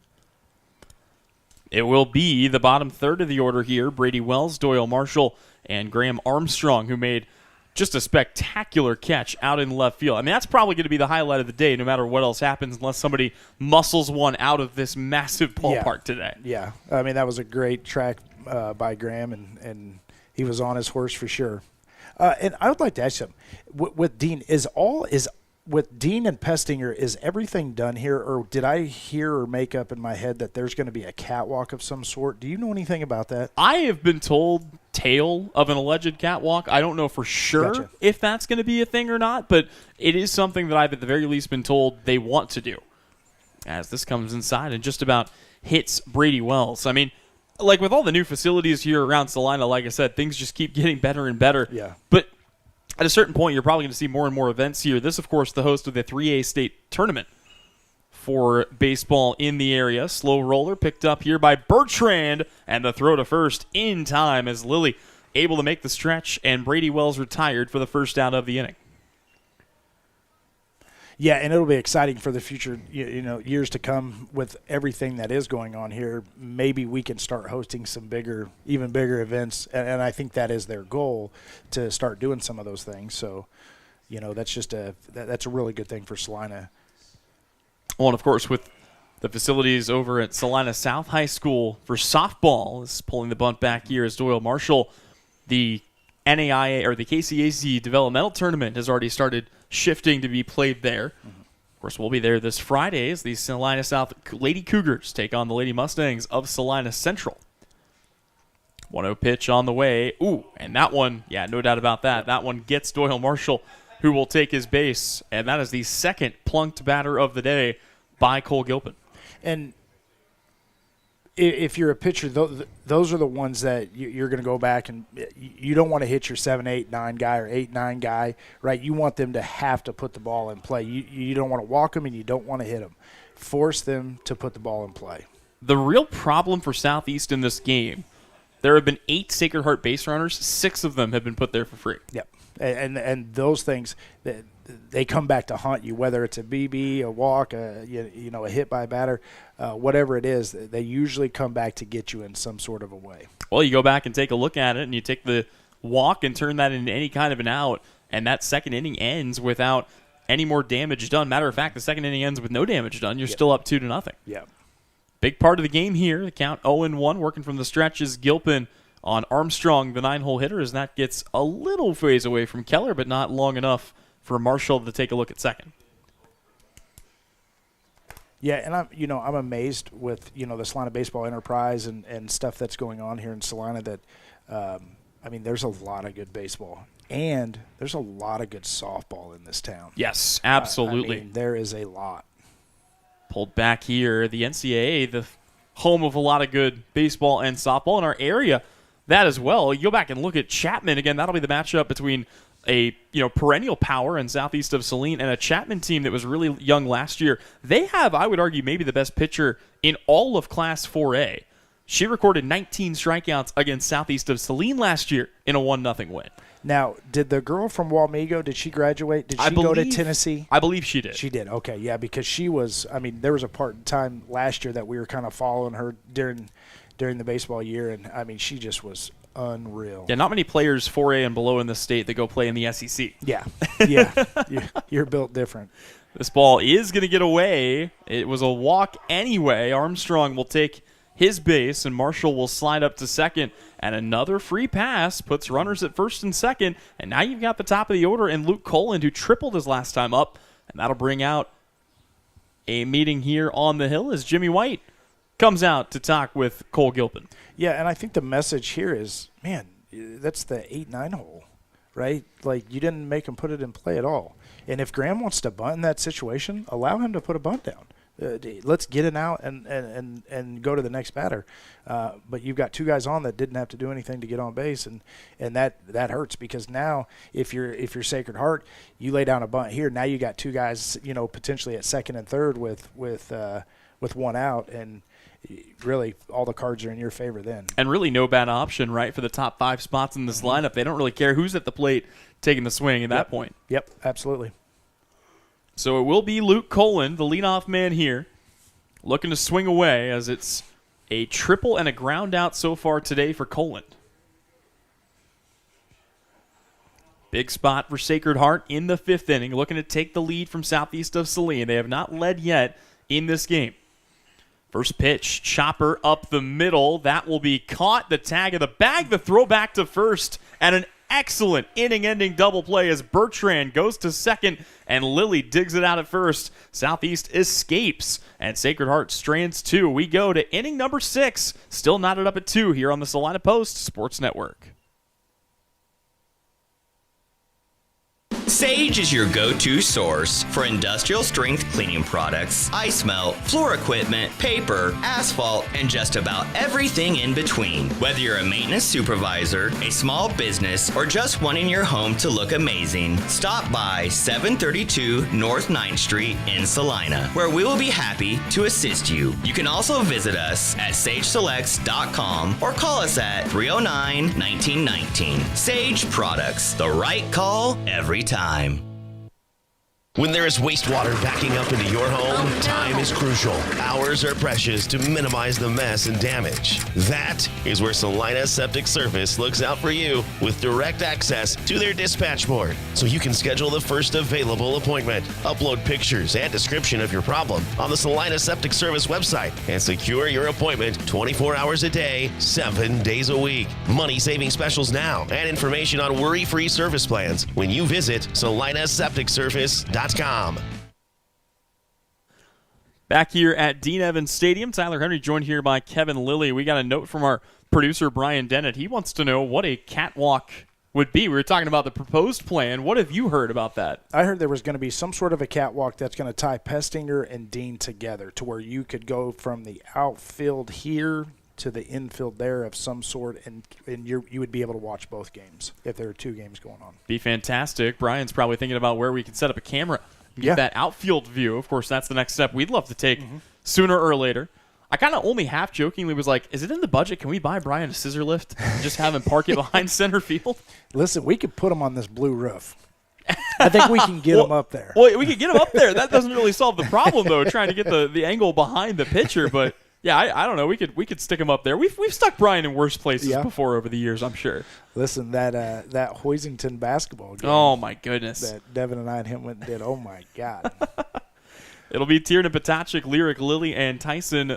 It will be the bottom third of the order here. Brady Wells, Doyle Marshall, and Graham Armstrong, who made just a spectacular catch out in left field. I mean, that's probably going to be the highlight of the day, no matter what else happens, unless somebody muscles one out of this massive ballpark today. Yeah, I mean, that was a great track by Graham, and he was on his horse for sure. And I would like to ask you something. With Dean, with Dean and Pestinger, is everything done here, or did I hear or make up in my head that there's going to be a catwalk of some sort? Do you know anything about that? I have been told tale of an alleged catwalk. I don't know for sure if that's going to be a thing or not, but it is something that I've at the very least been told they want to do. As this comes inside and just about hits Brady Wells. I mean, like with all the new facilities here around Salina, like I said, things just keep getting better and better. Yeah. But at a certain point, you're probably going to see more and more events here. This, of course, the host of the 3A state tournament for baseball in the area. Slow roller picked up here by Bertrand, and the throw to first in time as Lilly able to make the stretch, and Brady Wells retired for the first out of the inning. Yeah, and it'll be exciting for the future, years to come with everything that is going on here. Maybe we can start hosting some even bigger events, and I think that is their goal, to start doing some of those things. So, that's that's a really good thing for Salina. Well, and of course, with the facilities over at Salina South High School for softball, is pulling the bunt back here as Doyle Marshall. The NAIA or the KCAC developmental tournament has already started shifting to be played there. Of course, we'll be there this Friday as the Salina South Lady Cougars take on the Lady Mustangs of Salina Central. 1-0 pitch on the way. Ooh, and that one, yeah, no doubt about that. That one gets Doyle Marshall, who will take his base, and that is the second plunked batter of the day by Cole Gilpin. And if you're a pitcher, those are the ones that you're going to go back and you don't want to hit your 7, 8, 9 guy or 8, 9 guy, right? You want them to have to put the ball in play. You don't want to walk them and you don't want to hit them. Force them to put the ball in play. The real problem for Southeast in this game, there have been 8 Sacred Heart base runners. 6 of them have been put there for free. Yep. And those things, they come back to haunt you, whether it's a BB, a walk, a hit by a batter, whatever it is, they usually come back to get you in some sort of a way. Well, you go back and take a look at it, and you take the walk and turn that into any kind of an out, and that second inning ends without any more damage done. Matter of fact, the second inning ends with no damage done. You're still up 2-0. Yeah. Big part of the game here, the count 0-1, working from the stretch is Gilpin on Armstrong, the 9-hole hitter, as that gets a little phase away from Keller, but not long enough for Marshall to take a look at second. Yeah, and I'm amazed with the Salina Baseball Enterprise and stuff that's going on here in Salina. That there's a lot of good baseball and there's a lot of good softball in this town. Yes, absolutely. There is a lot. Pulled back here, the NCAA, the home of a lot of good baseball and softball in our area. That as well. You go back and look at Chapman again. That'll be the matchup between a perennial power in southeast of Saline and a Chapman team that was really young last year. They have, I would argue, maybe the best pitcher in all of Class 4A. She recorded 19 strikeouts against southeast of Saline last year in a 1-0 win. Now, did the girl from Walmego, did she graduate? Did she go to Tennessee? I believe she did. She did. Okay, yeah, because she was, there was a part in time last year that we were kind of following her during the baseball year, and she just was unreal. Yeah, not many players 4A and below in the state that go play in the SEC. Yeah. You're built different. This ball is going to get away. It was a walk anyway. Armstrong will take his base, and Marshall will slide up to second, and another free pass puts runners at first and second, and now you've got the top of the order and Luke Coland, who tripled his last time up, and that'll bring out a meeting here on the hill as Jimmy White comes out to talk with Cole Gilpin. Yeah, and I think the message here is, man, that's the 8-9 hole, right? Like, you didn't make him put it in play at all. And if Graham wants to bunt in that situation, allow him to put a bunt down. Let's get it out and go to the next batter. But you've got 2 guys on that didn't have to do anything to get on base, and that hurts, because now if you're Sacred Heart, you lay down a bunt here. Now you got 2 guys, potentially at second and third with 1 out, and really all the cards are in your favor then. And really no bad option, right, for the top 5 spots in this lineup. They don't really care who's at the plate taking the swing at that point. Yep, absolutely. So it will be Luke Coland, the leadoff man here, looking to swing away, as it's a triple and a ground out so far today for Coland. Big spot for Sacred Heart in the 5th inning, looking to take the lead from southeast of Saline. They have not led yet in this game. First pitch, chopper up the middle. That will be caught. The tag of the bag, the throw back to first, and an excellent inning-ending double play as Bertrand goes to second and Lilly digs it out at first. Southeast escapes, and Sacred Heart strands 2. We go to inning number 6, still knotted up at 2 here on the Salina Post Sports Network. Sage is your go-to source for industrial strength cleaning products, ice melt, floor equipment, paper, asphalt, and just about everything in between. Whether you're a maintenance supervisor, a small business, or just wanting your home to look amazing, stop by 732 North 9th Street in Salina, where we will be happy to assist you. You can also visit us at sageselects.com or call us at 309-1919. Sage Products, the right call every time. When there is wastewater backing up into your home, time is crucial. Hours are precious to minimize the mess and damage. That is where Salina Septic Service looks out for you with direct access to their dispatch board, so you can schedule the first available appointment, upload pictures and description of your problem on the Salina Septic Service website, and secure your appointment 24 hours a day, 7 days a week. Money-saving specials now and information on worry-free service plans when you visit salinasepticservice.com. Back here at Dean Evans Stadium, Tyler Henry joined here by Kevin Lilly. We got a note from our producer, Brian Dennett. He wants to know what a catwalk would be. We were talking about the proposed plan. What have you heard about that? I heard there was going to be some sort of a catwalk that's going to tie Pestinger and Dean together to where you could go from the outfield here to the infield there of some sort, and you would be able to watch both games if there are two games going on. Be fantastic. Brian's probably thinking about where we could set up a camera and get that outfield view. Of course, that's the next step we'd love to take sooner or later. I kind of only half jokingly was like, is it in the budget? Can we buy Brian a scissor lift and just have him park it behind center field? Listen, we could put him on this blue roof. I think we can get him up there. Well, we could get him up there. That doesn't really solve the problem, though, trying to get the angle behind the pitcher, but yeah, I don't know. We could stick him up there. We've stuck Brian in worse places before over the years, I'm sure. Listen, that Hoisington basketball game. Oh my goodness. That Devin and I and him went and did. Oh my God. It'll be Tiernan Potacek, Lyric Lilly, and Tyson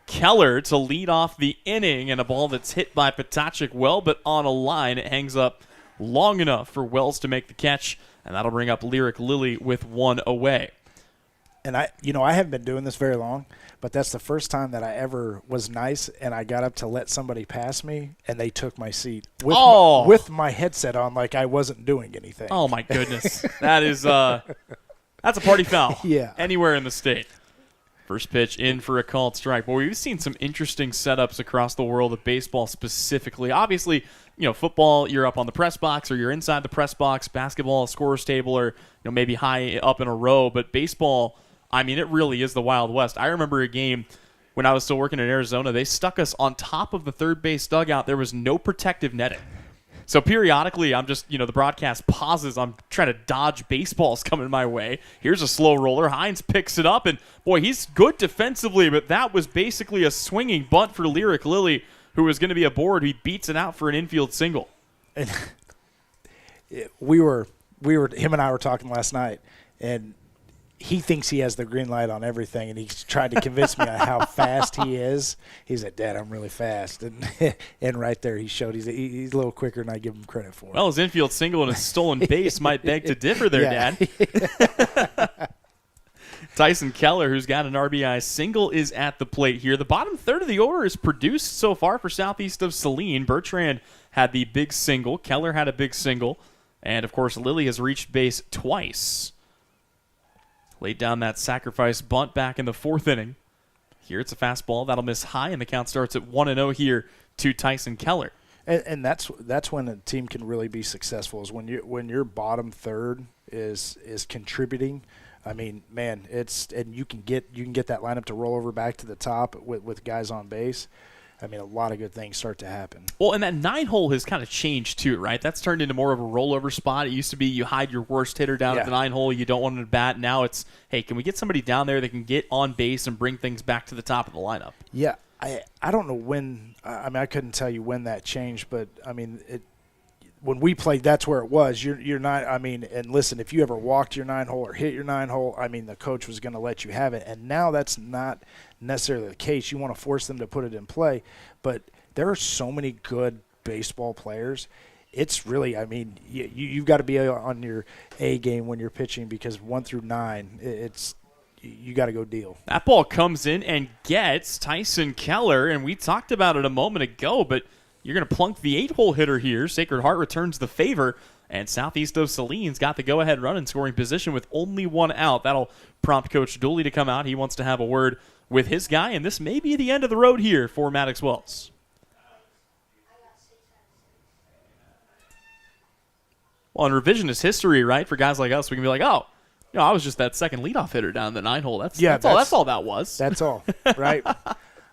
Keller to lead off the inning, and a ball that's hit by Potacek well, but on a line. It hangs up long enough for Wells to make the catch, and that'll bring up Lyric Lilly with one away. And I haven't been doing this very long, but that's the first time that I ever was nice and I got up to let somebody pass me and they took my seat with my headset on like I wasn't doing anything. Oh my goodness. That is that's a party foul. Yeah. Anywhere in the state. First pitch in for a called strike. Well, we've seen some interesting setups across the world of baseball specifically. Obviously, football, you're up on the press box or you're inside the press box. Basketball, a scorer's table, or maybe high up in a row. But baseball, I mean, it really is the Wild West. I remember a game when I was still working in Arizona. They stuck us on top of the third base dugout. There was no protective netting. So periodically, I'm just, the broadcast pauses. I'm trying to dodge baseballs coming my way. Here's a slow roller. Hines picks it up, and boy, he's good defensively, but that was basically a swinging bunt for Lyric Lilly, who was going to be aboard. He beats it out for an infield single. And him and I were talking last night, and he thinks he has the green light on everything, and he's tried to convince me on how fast he is. He's like, Dad, I'm really fast. And right there he showed he's a little quicker than I give him credit for. Well, his infield single and his stolen base might beg to differ there, Dad. Tyson Keller, who's got an RBI single, is at the plate here. The bottom third of the order is produced so far for southeast of Saline. Bertrand had the big single. Keller had a big single. And, of course, Lilly has reached base twice. Laid down that sacrifice bunt back in the fourth inning. Here it's a fastball. That'll miss high, and the count starts at 1-0 here to Tyson Keller. And that's when a team can really be successful, is when your bottom third is contributing. I mean, man, and you can get that lineup to roll over back to the top with guys on base. I mean, a lot of good things start to happen. Well, and that 9-hole has kind of changed too, right? That's turned into more of a rollover spot. It used to be you hide your worst hitter down at the 9-hole. You don't want him to bat. Now it's, hey, can we get somebody down there that can get on base and bring things back to the top of the lineup? Yeah, I don't know when. I mean, I couldn't tell you when that changed, but I mean, when we played, that's where it was. You're not. I mean, and listen, if you ever walked your 9-hole or hit your 9-hole, I mean, the coach was going to let you have it. And now that's not necessarily the case. You want to force them to put it in play, but there are so many good baseball players. It's really, I mean, you've got to be on your A game when you're pitching, because 1 through 9, you got to go deal. That ball comes in and gets Tyson Keller, and we talked about it a moment ago, but you're going to plunk the 8-hole hitter here. Sacred Heart returns the favor, And southeast of Saline's got the go-ahead run in scoring position with only one out. That'll prompt Coach Dooley to come out. He wants to have a word with his guy, and this may be the end of the road here for Maddox Wells. Well, in revisionist history, right, for guys like us, we can be like, oh, I was just that second leadoff hitter down the 9-hole. That's all that was. That's all, right?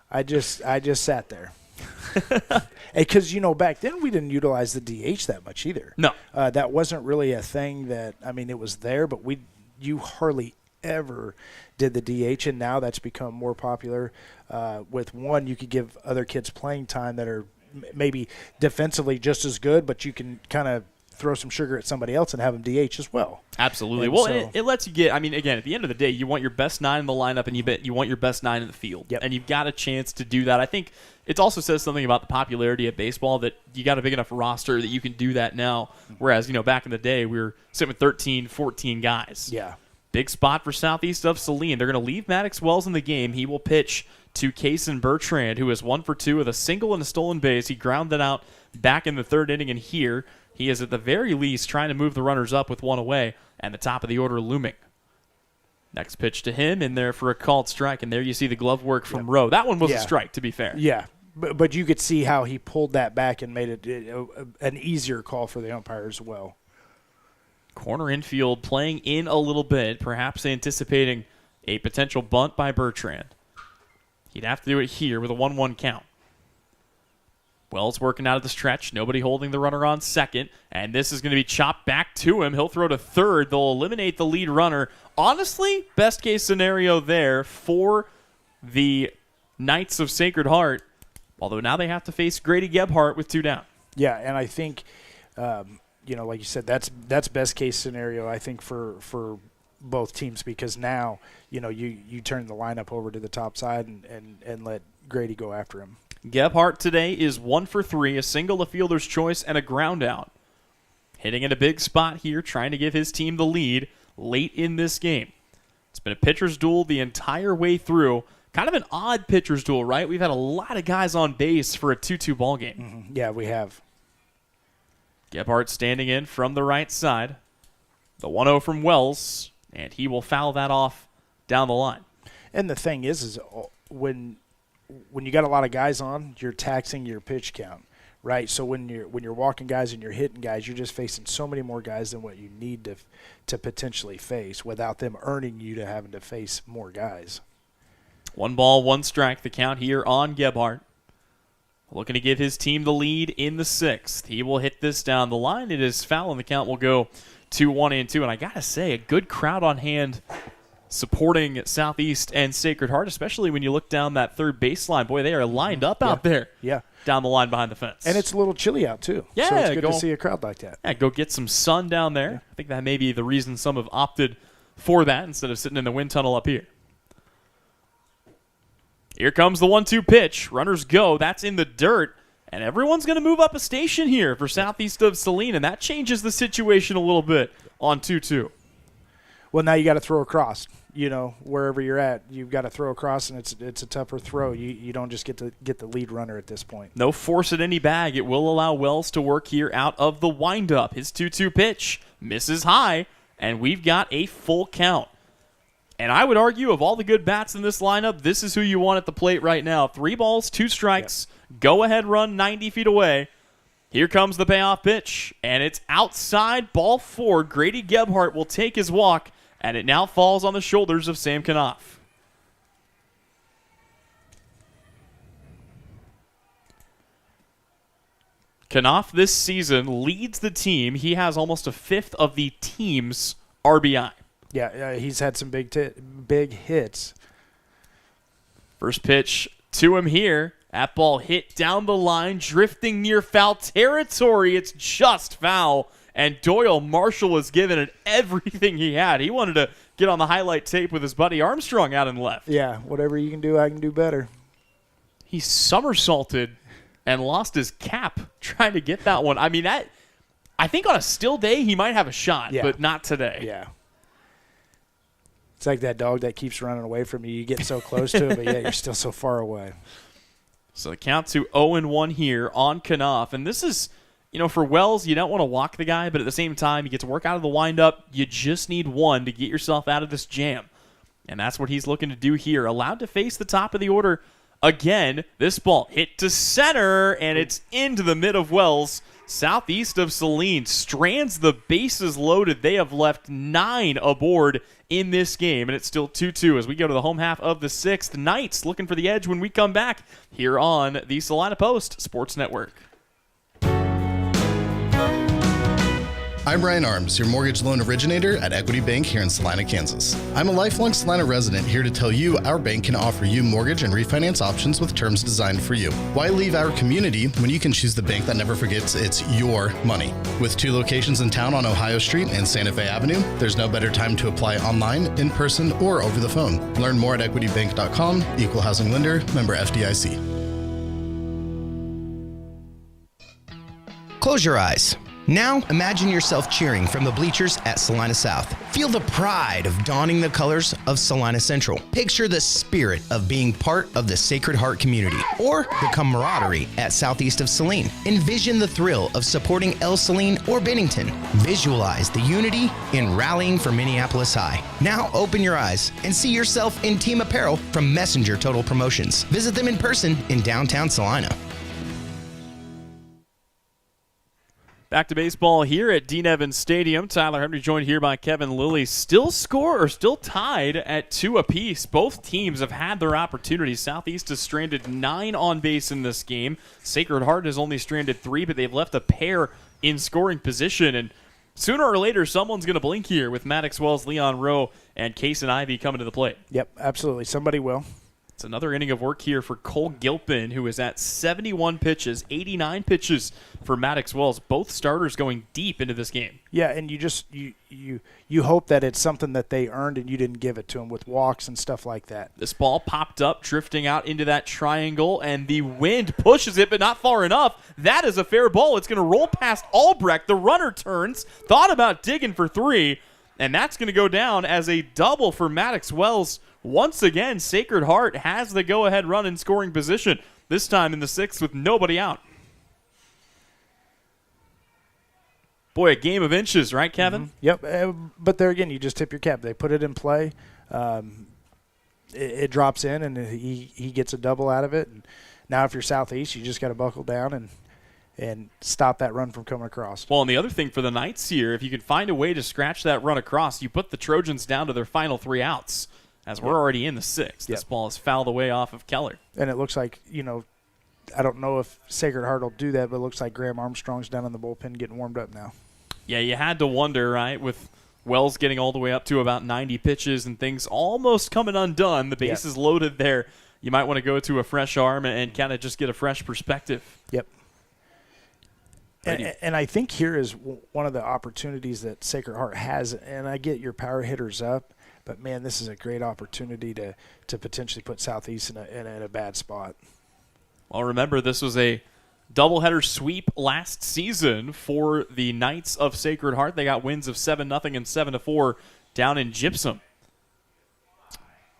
I just sat there. Because, back then we didn't utilize the DH that much either. No. That wasn't really a thing it was there, but you hardly ever did the DH, and now that's become more popular. With one, you could give other kids playing time that are maybe defensively just as good, but you can kind of throw some sugar at somebody else and have them DH as well. Absolutely. It lets you get, again, at the end of the day, you want your best 9 in the lineup and you want your best 9 in the field. Yep. And you've got a chance to do that. I think it also says something about the popularity of baseball that you got a big enough roster that you can do that now. Whereas, back in the day, we were sitting with 13, 14 guys. Yeah. Big spot for southeast of Saline. They're going to leave Maddox Wells in the game. He will pitch to Kason Bertrand, who is 1 for 2 with a single and a stolen base. He grounded out back in the third inning, and here he is at the very least trying to move the runners up with one away, and the top of the order looming. Next pitch to him in there for a called strike, and there you see the glove work from Rowe. That one was a strike, to be fair. Yeah, but you could see how he pulled that back and made it an easier call for the umpire as well. Corner infield playing in a little bit, perhaps anticipating a potential bunt by Bertrand. He'd have to do it here with a 1-1 count. Wells working out of the stretch. Nobody holding the runner on second. And this is going to be chopped back to him. He'll throw to third. They'll eliminate the lead runner. Honestly, best case scenario there for the Knights of Sacred Heart. Although now they have to face Grady Gebhardt with 2 down. Yeah, and I think, like you said, that's best case scenario, I think, for both teams, because now, you turn the lineup over to the top side and let Grady go after him. Gebhardt today is 1 for 3, a single, a fielder's choice, and a ground out. Hitting in a big spot here, trying to give his team the lead late in this game. It's been a pitcher's duel the entire way through. Kind of an odd pitcher's duel, right? We've had a lot of guys on base for a 2-2 ball game. Mm-hmm. Yeah, we have. Gebhardt standing in from the right side. The 1-0 from Wells, and he will foul that off down the line. And the thing is when you got a lot of guys on, you're taxing your pitch count, right? So when you're walking guys and you're hitting guys, you're just facing so many more guys than what you need to potentially face without them earning you to having to face more guys. 1 ball, 1 strike, the count here on Gebhardt. Looking to give his team the lead in the 6th. He will hit this down the line. It is foul, and the count will go to 1-2. And I got to say, a good crowd on hand supporting Southeast and Sacred Heart, especially when you look down that third baseline. Boy, they are lined up out there. Yeah. Down the line behind the fence. And it's a little chilly out, too. Yeah. So it's good to see a crowd like that. Yeah, go get some sun down there. Yeah. I think that may be the reason some have opted for that instead of sitting in the wind tunnel up here. Here comes the 1-2 pitch. Runners go. That's in the dirt. And everyone's going to move up a station here for southeast of Saline, and that changes the situation a little bit on 2-2. Well, now you got to throw across. Wherever you're at, you've got to throw across, and it's a tougher throw. You don't just get to get the lead runner at this point. No force at any bag. It will allow Wells to work here out of the windup. His 2-2 pitch misses high, and we've got a full count. And I would argue, of all the good bats in this lineup, this is who you want at the plate right now. 3 balls, 2 strikes, go-ahead run 90 feet away. Here comes the payoff pitch, and it's outside, ball 4. Grady Gebhardt will take his walk, and it now falls on the shoulders of Sam Knopf. Knopf this season leads the team. He has almost a 1/5 of the team's RBI. Yeah, he's had some big hits. First pitch to him here. That ball hit down the line, drifting near foul territory. It's just foul. And Doyle Marshall was giving it everything he had. He wanted to get on the highlight tape with his buddy Armstrong out in left. Yeah, whatever you can do, I can do better. He somersaulted and lost his cap trying to get that one. I think on a still day he might have a shot, but not today. Yeah. It's like that dog that keeps running away from you. You get so close to it, but you're still so far away. So the count to 0-1 here on Knopf. And this is, for Wells, you don't want to walk the guy, but at the same time, you get to work out of the windup. You just need one to get yourself out of this jam. And that's what he's looking to do here. Allowed to face the top of the order again. This ball hit to center, and it's into the mid of Wells. Southeast of Saline strands the bases loaded. They have left 9 aboard in this game, and it's still 2-2 as we go to the home half of the 6th. Knights looking for the edge when we come back here on the Salina Post Sports Network. I'm Brian Arms, your mortgage loan originator at Equity Bank here in Salina, Kansas. I'm a lifelong Salina resident here to tell you our bank can offer you mortgage and refinance options with terms designed for you. Why leave our community when you can choose the bank that never forgets it's your money? With 2 locations in town on Ohio Street and Santa Fe Avenue, there's no better time to apply online, in person, or over the phone. Learn more at equitybank.com, equal housing lender, member FDIC. Close your eyes. Now, imagine yourself cheering from the bleachers at Salina South. Feel the pride of donning the colors of Salina Central. Picture the spirit of being part of the Sacred Heart community or the camaraderie at Southeast of Saline. Envision the thrill of supporting El Saline or Bennington. Visualize the unity in rallying for Minneapolis High. Now, open your eyes and see yourself in team apparel from Messenger Total Promotions. Visit them in person in downtown Salina. Back to baseball here at Dean Evans Stadium. Tyler Henry joined here by Kevin Lilly. Still tied at 2 apiece. Both teams have had their opportunities. Southeast has stranded 9 on base in this game. Sacred Heart has only stranded 3, but they've left a pair in scoring position. And sooner or later, someone's going to blink here with Maddox Wells, Leon Rowe, and Case and Ivy coming to the plate. Yep, absolutely. Somebody will. It's another inning of work here for Cole Gilpin, who is at 71 pitches, 89 pitches for Maddox Wells. Both starters going deep into this game. Yeah, and you hope that it's something that they earned and you didn't give it to them with walks and stuff like that. This ball popped up, drifting out into that triangle, and the wind pushes it, but not far enough. That is a fair ball. It's going to roll past Albrecht. The runner turns, thought about digging for 3, and that's going to go down as a double for Maddox Wells. Once again, Sacred Heart has the go-ahead run in scoring position, this time in the 6th with nobody out. Boy, a game of inches, right, Kevin? Mm-hmm. Yep, but there again, you just tip your cap. They put it in play. It drops in, and he gets a double out of it. And now if you're Southeast, you just got to buckle down and stop that run from coming across. Well, and the other thing for the Knights here, if you can find a way to scratch that run across, you put the Trojans down to their final 3 outs. As we're already in the 6th. This ball is fouled away off of Keller. And it looks like, I don't know if Sacred Heart will do that, but it looks like Graham Armstrong's down in the bullpen getting warmed up now. Yeah, you had to wonder, right, with Wells getting all the way up to about 90 pitches and things almost coming undone. The base is loaded there. You might want to go to a fresh arm and kind of just get a fresh perspective. Yep. And I think here is one of the opportunities that Sacred Heart has, and I get your power hitters up, but, man, this is a great opportunity to potentially put Southeast in a bad spot. Well, remember, this was a doubleheader sweep last season for the Knights of Sacred Heart. They got wins of 7-0 and 7-4 down in Gypsum.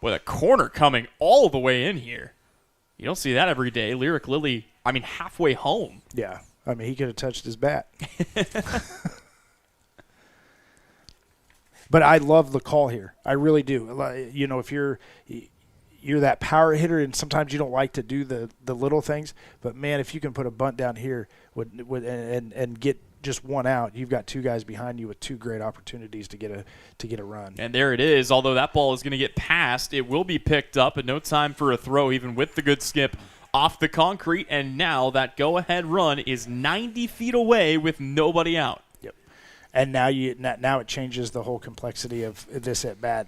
Boy, the corner coming all the way in here. You don't see that every day. Lyric Lilly, halfway home. Yeah. He could have touched his bat. But I love the call here. I really do. If you're that power hitter, and sometimes you don't like to do the little things, but man, if you can put a bunt down here and get just one out, you've got 2 guys behind you with 2 great opportunities to get a run. And there it is. Although that ball is going to get passed, it will be picked up, and no time for a throw, even with the good skip off the concrete. And now that go-ahead run is 90 feet away with nobody out. And now it changes the whole complexity of this at bat.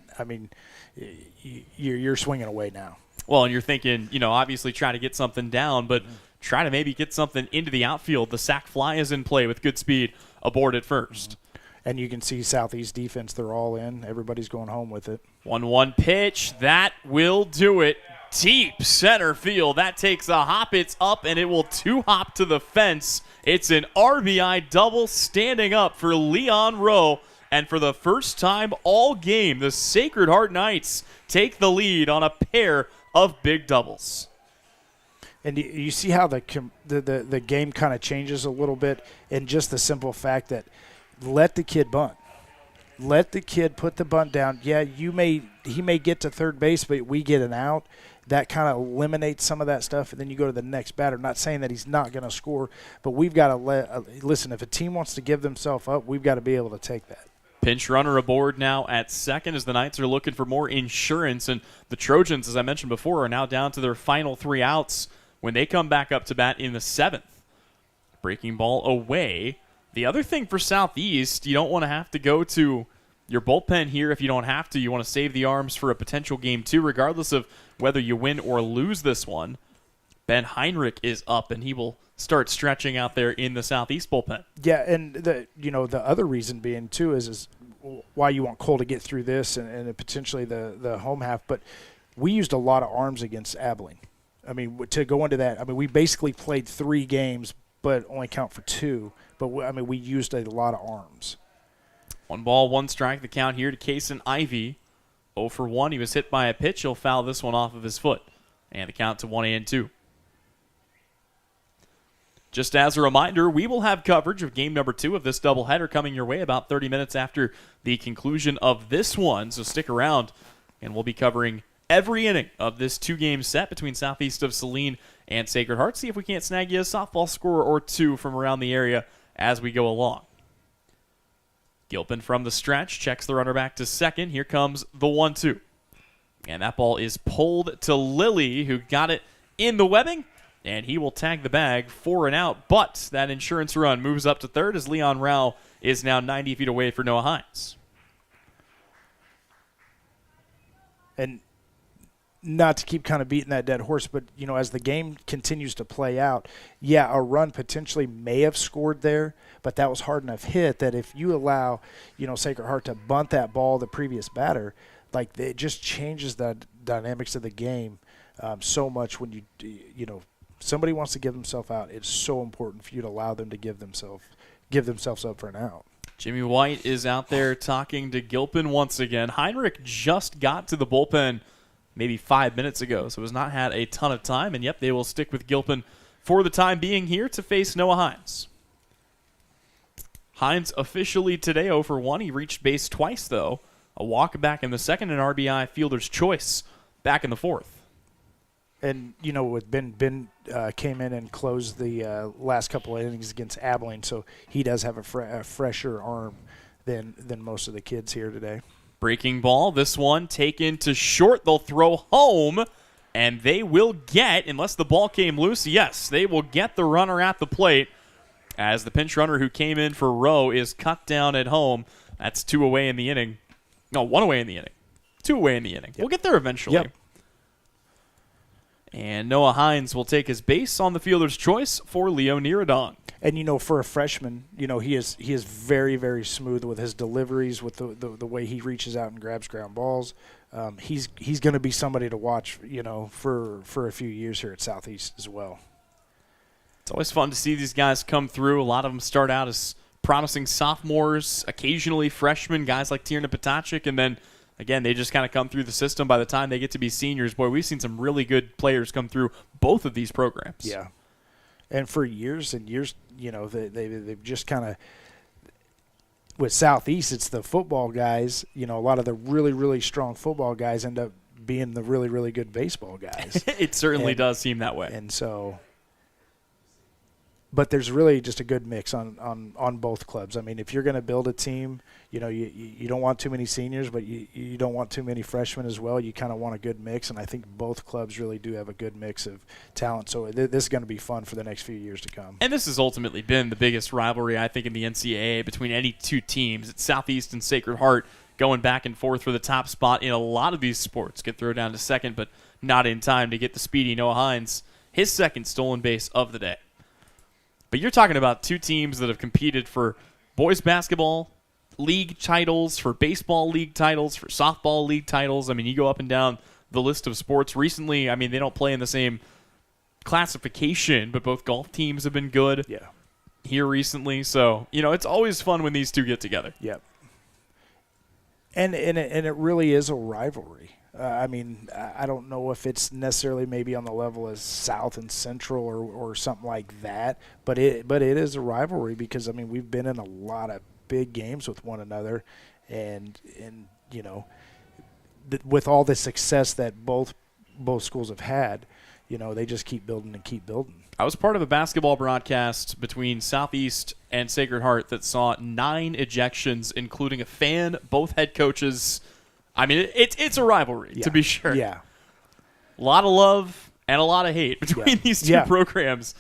You're swinging away now. Well, and you're thinking, obviously try to get something down, but try to maybe get something into the outfield. The sac fly is in play with good speed aboard at first. And you can see Southeast defense, they're all in. Everybody's going home with it. 1-1 pitch. That will do it. Deep center field. That takes a hop. It's up, and it will 2-hop to the fence. It's an RBI double standing up for Leon Rowe. And for the first time all game, the Sacred Heart Knights take the lead on a pair of big doubles. And you see how the game kind of changes a little bit in just the simple fact that let the kid bunt. Let the kid put the bunt down. Yeah, he may get to third base, but we get an out. That kind of eliminates some of that stuff, and then you go to the next batter. Not saying that he's not going to score, but we've got to listen, if a team wants to give themselves up, we've got to be able to take that. Pinch runner aboard now at second as the Knights are looking for more insurance, and the Trojans, as I mentioned before, are now down to their final 3 outs when they come back up to bat in the 7th. Breaking ball away. The other thing for Southeast, you don't want to have to go to your bullpen here if you don't have to. You want to save the arms for a potential game 2, regardless of whether you win or lose this one. Ben Heinrich is up, and he will start stretching out there in the Southeast bullpen. Yeah, and the other reason being, too, is why you want Cole to get through this and potentially the home half. But we used a lot of arms against Abilene. I mean, to go into that, I mean, we basically played 3 games, but only count for 2. But, we used a lot of arms. 1 ball, 1 strike, the count here to Kason Ivey. 0 for 1. He was hit by a pitch. He'll foul this one off of his foot. And the count to 1-2. Just as a reminder, we will have coverage of game number 2 of this doubleheader coming your way about 30 minutes after the conclusion of this one. So stick around, and we'll be covering every inning of this 2-game set between Southeast of Saline and Sacred Heart. See if we can't snag you a softball score or 2 from around the area as we go along. Gilpin from the stretch checks the runner back to second. Here comes the 1-2. And that ball is pulled to Lilly, who got it in the webbing, and he will tag the bag for an out. But that insurance run moves up to third as Leon Rao is now 90 feet away for Noah Hines. And not to keep kind of beating that dead horse, but, as the game continues to play out, yeah, a run potentially may have scored there, but that was hard enough hit that if you allow, Sacred Heart to bunt that ball the previous batter, like it just changes the dynamics of the game so much when somebody wants to give themselves out. It's so important for you to allow them to give themselves up for an out. Jimmy White is out there talking to Gilpin once again. Heinrich just got to the bullpen maybe 5 minutes ago, so has not had a ton of time. And, yep, they will stick with Gilpin for the time being here to face Noah Hines. Hines officially today 0 for 1. He reached base twice, though. A walk back in the second, and RBI fielder's choice back in the 4th. And, with Ben came in and closed the last couple of innings against Abilene, so he does have a fresher arm than most of the kids here today. Breaking ball, this one taken to short. They'll throw home, and they will get, unless the ball came loose, yes, they will get the runner at the plate as the pinch runner who came in for Rowe is cut down at home. That's 2 away in the inning. No, 1 away in the inning. 2 away in the inning. Yep. We'll get there eventually. Yep. And Noah Hines will take his base on the fielder's choice for Leo Niradong. And, for a freshman, he is very, very smooth with his deliveries, with the way he reaches out and grabs ground balls. He's going to be somebody to watch, for a few years here at Southeast as well. It's always fun to see these guys come through. A lot of them start out as promising sophomores, occasionally freshmen, guys like Tierna Potachik, and then, again, they just kind of come through the system by the time they get to be seniors. Boy, we've seen some really good players come through both of these programs. Yeah. And for years and years, they've just kind of – with Southeast, it's the football guys. A lot of the really, really strong football guys end up being the really, really good baseball guys. It certainly does seem that way. And so – but there's really just a good mix on both clubs. I mean, if you're going to build a team, you don't want too many seniors, but you don't want too many freshmen as well. You kind of want a good mix, and I think both clubs really do have a good mix of talent. So this is going to be fun for the next few years to come. And this has ultimately been the biggest rivalry, I think, in the NCAA between any two teams. It's Southeast and Sacred Heart going back and forth for the top spot in a lot of these sports. Get thrown down to second, but not in time to get the speedy Noah Hines, his second stolen base of the day. But you're talking about two teams that have competed for boys basketball league titles, for baseball league titles, for softball league titles. I mean, you go up and down the list of sports. Recently, I mean, they don't play in the same classification, but both golf teams have been good here recently. So, it's always fun when these two get together. Yep. And it really is a rivalry. I mean, I don't know if it's necessarily maybe on the level as South and Central or something like that, but it is a rivalry because, I mean, we've been in a lot of big games with one another, and you know, with all the success that both schools have had, you know, they just keep building and keep building. I was part of a basketball broadcast between Southeast and Sacred Heart that saw 9 ejections, including a fan, both head coaches. I mean, it's a rivalry, to be sure. Yeah. A lot of love and a lot of hate between these two programs.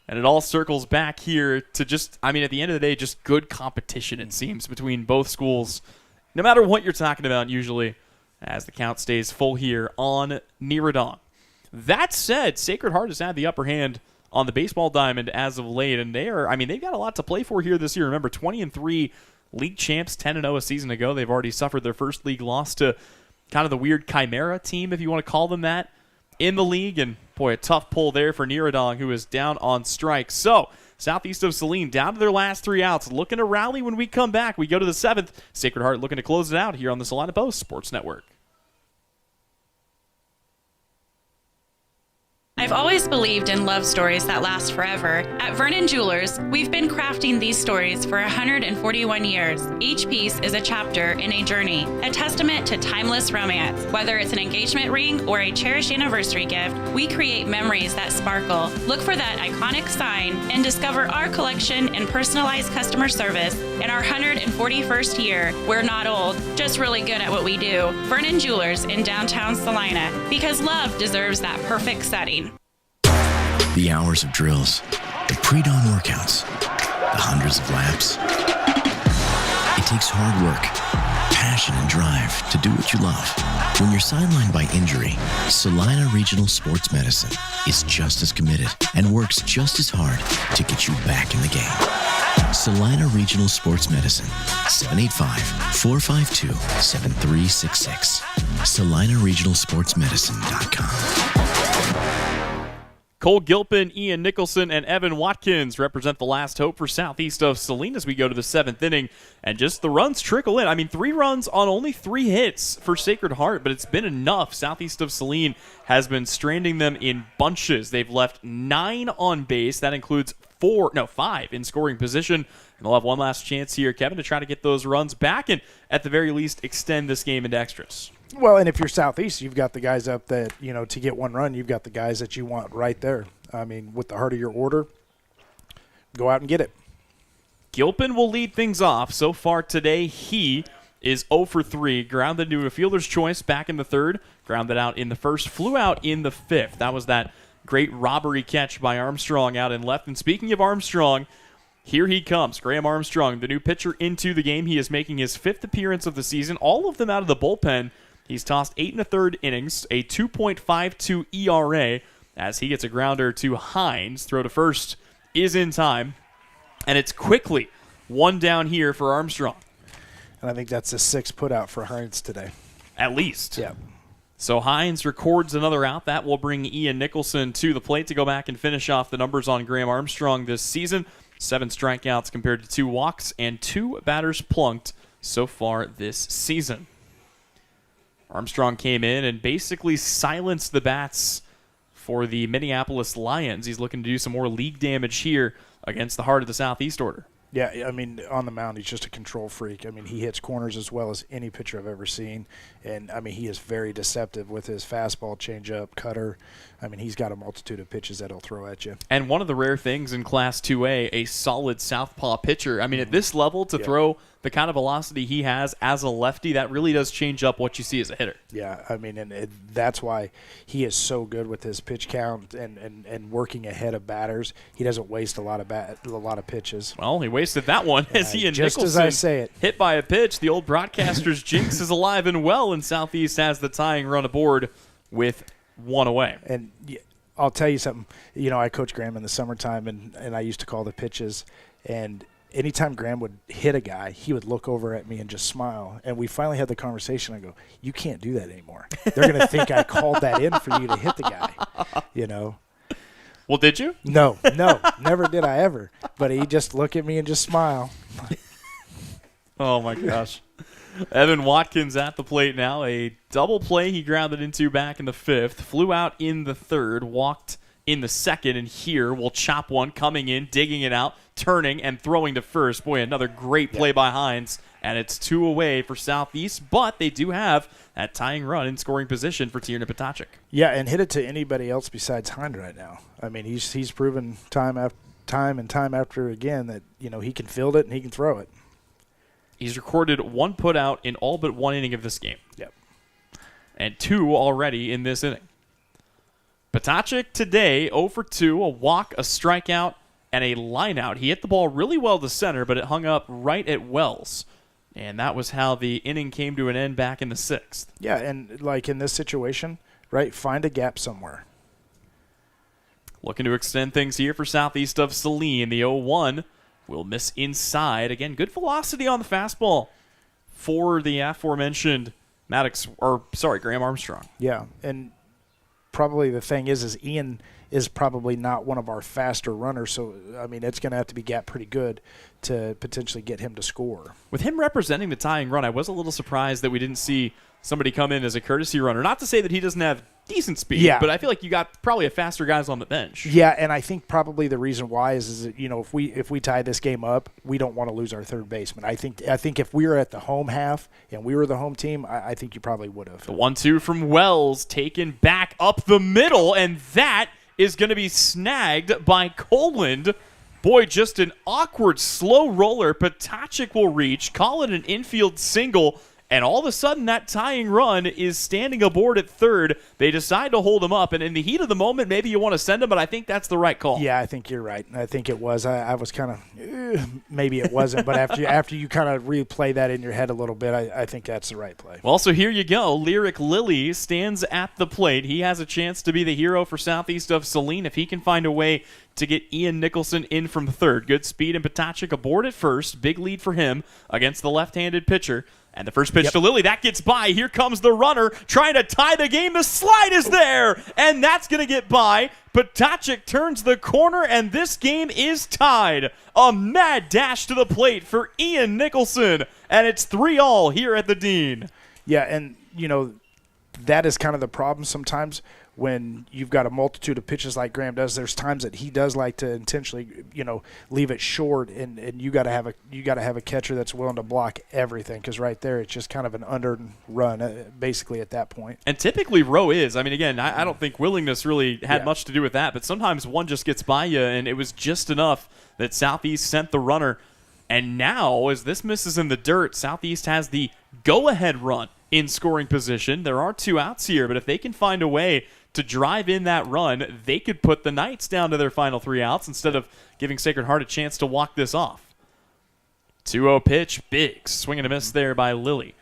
And it all circles back here to just, I mean, at the end of the day, just good competition, it seems, between both schools. No matter what you're talking about, usually, as the count stays full here on Neradong. That said, Sacred Heart has had the upper hand on the baseball diamond as of late, and they've got a lot to play for here this year. Remember, 20-3 league champs, 10-0 a season ago. They've already suffered their first league loss to kind of the weird Chimera team, if you want to call them that, in the league. And boy, a tough pull there for Neradong, who is down on strike. So, Southeast of Saline down to their last 3 outs, looking to rally when we come back. We go to the 7th. Sacred Heart looking to close it out here on the Salina Post Sports Network. I've always believed in love stories that last forever. At Vernon Jewelers, we've been crafting these stories for 141 years. Each piece is a chapter in a journey, a testament to timeless romance. Whether it's an engagement ring or a cherished anniversary gift, we create memories that sparkle. Look for that iconic sign and discover our collection and personalized customer service in our 141st year. We're not old, just really good at what we do. Vernon Jewelers in downtown Salina, because love deserves that perfect setting. The hours of drills, the pre-dawn workouts, the hundreds of laps. It takes hard work, passion, and drive to do what you love. When you're sidelined by injury, Salina Regional Sports Medicine is just as committed and works just as hard to get you back in the game. Salina Regional Sports Medicine, 785-452-7366. SalinaRegionalSportsMedicine.com. Cole Gilpin, Ian Nicholson, and Evan Watkins represent the last hope for Southeast of Saline as we go to the 7th inning. And just the runs trickle in. I mean, 3 runs on only 3 hits for Sacred Heart, but it's been enough. Southeast of Saline has been stranding them in bunches. They've left 9 on base. That includes 5 in scoring position. And they'll have one last chance here, Kevin, to try to get those runs back and, at the very least, extend this game into extras. Well, and if you're Southeast, you've got the guys up that, you know, to get one run, you've got the guys that you want right there. I mean, with the heart of your order, go out and get it. Gilpin will lead things off. So far today, he is 0 for 3. Grounded into a fielder's choice back in the 3rd. Grounded out in the 1st. Flew out in the 5th. That was that great robbery catch by Armstrong out in left. And speaking of Armstrong, here he comes. Graham Armstrong, the new pitcher into the game. He is making his 5th appearance of the season. All of them out of the bullpen. He's tossed 8 1/3 innings, a 2.52 ERA, as he gets a grounder to Hines. Throw to first is in time, and it's quickly 1 down here for Armstrong. And I think that's a 6 putout for Hines today. At least. Yeah. So Hines records another out. That will bring Ian Nicholson to the plate to go back and finish off the numbers on Graham Armstrong this season. 7 strikeouts compared to 2 walks and 2 batters plunked so far this season. Armstrong came in and basically silenced the bats for the Minneapolis Lions. He's looking to do some more league damage here against the heart of the Southeast order. Yeah, I mean, on the mound, he's just a control freak. I mean, he hits corners as well as any pitcher I've ever seen. And, I mean, he is very deceptive with his fastball, changeup, cutter. I mean, he's got a multitude of pitches that he'll throw at you. And one of the rare things in Class 2A, a solid southpaw pitcher. I mean, at this level, to throw the kind of velocity he has as a lefty, that really does change up what you see as a hitter. Yeah, I mean, and that's why he is so good with his pitch count and working ahead of batters. He doesn't waste a lot of pitches. Well, he wasted that one as Ian just Nicholson, as I say it, hit by a pitch. The old broadcaster's jinx is alive and well, and Southeast has the tying run aboard with 1 away. And I'll tell you something. You know, I coach Graham in the summertime, and I used to call the pitches. And anytime Graham would hit a guy, he would look over at me and just smile. And we finally had the conversation. I go, "You can't do that anymore. They're going to think I called that in for you to hit the guy." You know. Well, did you? No, never did I ever. But he just look at me and just smile. Oh my gosh. Evan Watkins at the plate now. A double play he grounded into back in the 5th. Flew out in the 3rd. Walked in the 2nd. And here will chop one. Coming in, digging it out, turning, and throwing to first. Boy, another great play by Hines. And it's 2 away for Southeast. But they do have that tying run in scoring position for Tierna Patacic. Yeah, and hit it to anybody else besides Hines right now. I mean, he's proven time after again that, he can field it and he can throw it. He's recorded 1 putout in all but 1 inning of this game. Yep. And 2 already in this inning. Patacic today, 0 for 2, a walk, a strikeout, and a lineout. He hit the ball really well to center, but it hung up right at Wells. And that was how the inning came to an end back in the 6th. Yeah, and like in this situation, right, find a gap somewhere. Looking to extend things here for Southeast of Saline. The 0-1 will miss inside. Again, good velocity on the fastball for the aforementioned Graham Armstrong. Yeah, and probably the thing is Ian is probably not one of our faster runners, so, I mean, it's going to have to be gapped pretty good to potentially get him to score. With him representing the tying run, I was a little surprised that we didn't see somebody come in as a courtesy runner. Not to say that he doesn't have decent speed, but I feel like you got probably a faster guys on the bench. Yeah, and I think probably the reason why is that, if we tie this game up, we don't want to lose our third baseman. I think if we were at the home half and we were the home team, I think you probably would have. The 1-2 from Wells taken back up the middle, and that is going to be snagged by Coland. Boy, just an awkward slow roller. Patacic will reach, call it an infield single, and all of a sudden that tying run is standing aboard at third. They decide to hold him up, and in the heat of the moment, maybe you want to send him, but I think that's the right call. Yeah, I think you're right. I think it was. I was kind of, maybe it wasn't, but after you kind of replay that in your head a little bit, I think that's the right play. Well, so here you go. Lyric Lilly stands at the plate. He has a chance to be the hero for Southeast of Saline if he can find a way to get Ian Nicholson in from third. Good speed, and Patacic aboard at first. Big lead for him against the left-handed pitcher. And the first pitch to Lilly, that gets by. Here comes the runner trying to tie the game. The slide is there, and that's going to get by. Patacic turns the corner, and this game is tied. A mad dash to the plate for Ian Nicholson, and it's 3-all here at the Dean. Yeah, and, that is kind of the problem sometimes when you've got a multitude of pitches like Graham does. There's times that he does like to intentionally, leave it short, and you got to have a catcher that's willing to block everything, because right there it's just kind of an under run basically at that point. And typically Rowe is. I mean, again, I don't think willingness really had much to do with that, but sometimes one just gets by you, and it was just enough that Southeast sent the runner. And now, as this misses in the dirt, Southeast has the go-ahead run in scoring position. There are 2 outs here, but if they can find a way to drive in that run, they could put the Knights down to their final 3 outs instead of giving Sacred Heart a chance to walk this off. 2-0 pitch, big swing and a miss there by Lilly.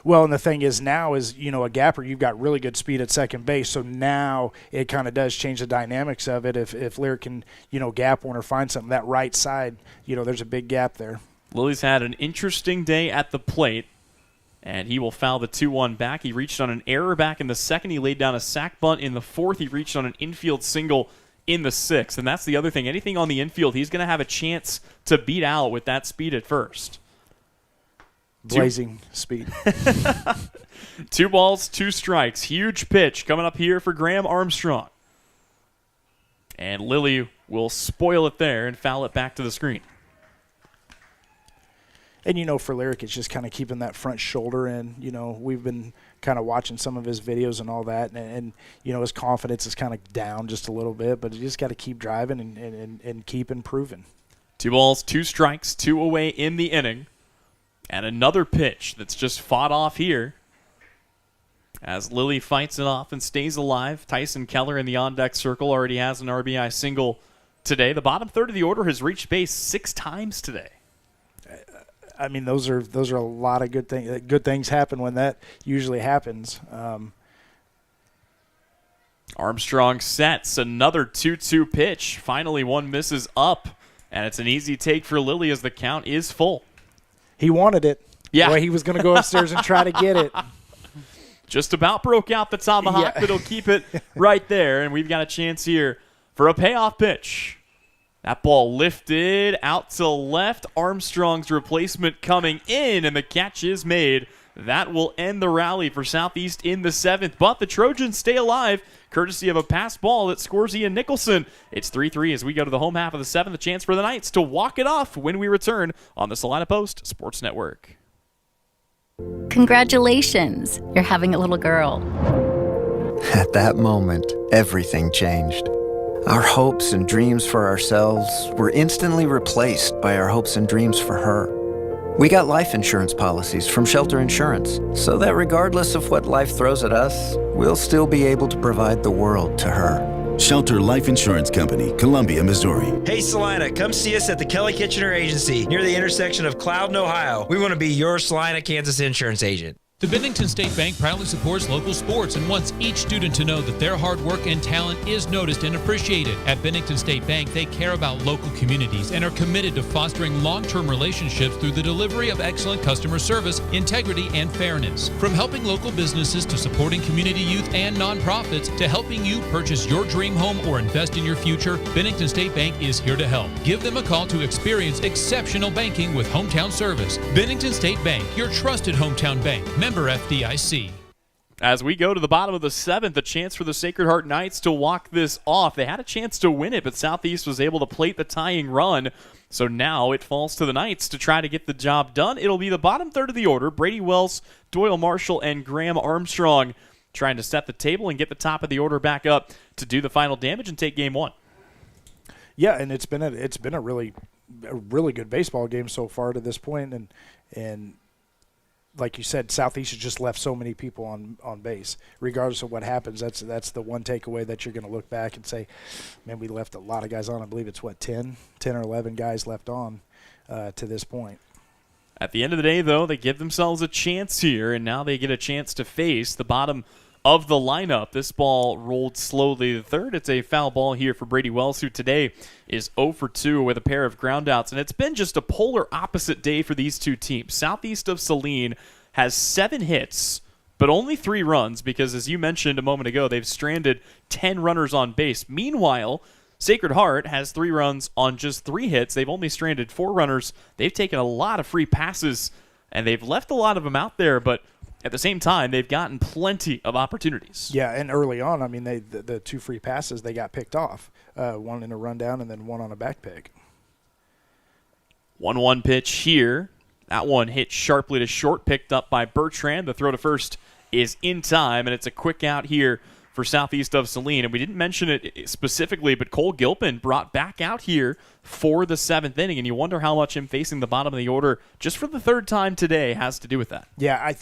Well, and the thing is now is, a gapper, you've got really good speed at second base, so now it kind of does change the dynamics of it. If Lyric can, gap one or find something, that right side, there's a big gap there. Lilly's had an interesting day at the plate, and he will foul the 2-1 back. He reached on an error back in the 2nd. He laid down a sac bunt in the 4th. He reached on an infield single in the 6th. And that's the other thing. Anything on the infield, he's going to have a chance to beat out with that speed at first. Blazing speed. 2 balls, 2 strikes. Huge pitch coming up here for Graham Armstrong. And Lilly will spoil it there and foul it back to the screen. And, for Lyric, it's just kind of keeping that front shoulder in. We've been kind of watching some of his videos and all that, and his confidence is kind of down just a little bit, but you just got to keep driving and keep improving. 2 balls, 2 strikes, 2 away in the inning. And another pitch that's just fought off here as Lilly fights it off and stays alive. Tyson Keller in the on-deck circle already has an RBI single today. The bottom third of the order has reached base 6 times today. I mean, those are a lot of good things. Good things happen when that usually happens. Armstrong sets another 2-2 pitch. Finally, one misses up, and it's an easy take for Lilly as the count is full. He wanted it. Yeah. Boy, he was going to go upstairs and try to get it. Just about broke out the tomahawk, but he'll keep it right there, and we've got a chance here for a payoff pitch. That ball lifted out to left. Armstrong's replacement coming in, and the catch is made. That will end the rally for Southeast in the 7th, but the Trojans stay alive, courtesy of a pass ball that scores Ian Nicholson. It's 3-3 as we go to the home half of the 7th, a chance for the Knights to walk it off when we return on the Salina Post Sports Network. Congratulations, you're having a little girl. At that moment, everything changed. Our hopes and dreams for ourselves were instantly replaced by our hopes and dreams for her. We got life insurance policies from Shelter Insurance, so that regardless of what life throws at us, we'll still be able to provide the world to her. Shelter Life Insurance Company, Columbia, Missouri. Hey Salina, come see us at the Kelly Kitchener Agency near the intersection of Cloud and Ohio. We want to be your Salina, Kansas insurance agent. The Bennington State Bank proudly supports local sports and wants each student to know that their hard work and talent is noticed and appreciated. At Bennington State Bank, they care about local communities and are committed to fostering long-term relationships through the delivery of excellent customer service, integrity, and fairness. From helping local businesses to supporting community youth and nonprofits to helping you purchase your dream home or invest in your future, Bennington State Bank is here to help. Give them a call to experience exceptional banking with hometown service. Bennington State Bank, your trusted hometown bank. Member FDIC. As we go to the bottom of the 7th, a chance for the Sacred Heart Knights to walk this off. They had a chance to win it, but Southeast was able to plate the tying run. So now it falls to the Knights to try to get the job done. It'll be the bottom third of the order. Brady Wells, Doyle Marshall, and Graham Armstrong trying to set the table and get the top of the order back up to do the final damage and take game 1. Yeah, and it's been a really good baseball game so far to this point, and like you said, Southeast has just left so many people on base. Regardless of what happens, that's the one takeaway that you're going to look back and say, man, we left a lot of guys on. I believe it's, 10 or 11 guys left on to this point. At the end of the day, though, they give themselves a chance here, and now they get a chance to face the bottom of the lineup. This ball rolled slowly to third. It's a foul ball here for Brady Wells, who today is 0 for 2 with a pair of groundouts. And it's been just a polar opposite day for these two teams. Southeast of Saline has 7 hits, but only 3 runs because, as you mentioned a moment ago, they've stranded 10 runners on base. Meanwhile, Sacred Heart has 3 runs on just 3 hits. They've only stranded 4 runners. They've taken a lot of free passes, and they've left a lot of them out there, but at the same time, they've gotten plenty of opportunities. Yeah, and early on, I mean, the 2 free passes, they got picked off. One in a rundown and then one on a back pick. 1-1 pitch here. That one hit sharply to short, picked up by Bertrand. The throw to first is in time, and it's a quick out here for Southeast of Saline. And we didn't mention it specifically, but Cole Gilpin brought back out here for the 7th inning, and you wonder how much him facing the bottom of the order just for the 3rd time today has to do with that. Yeah,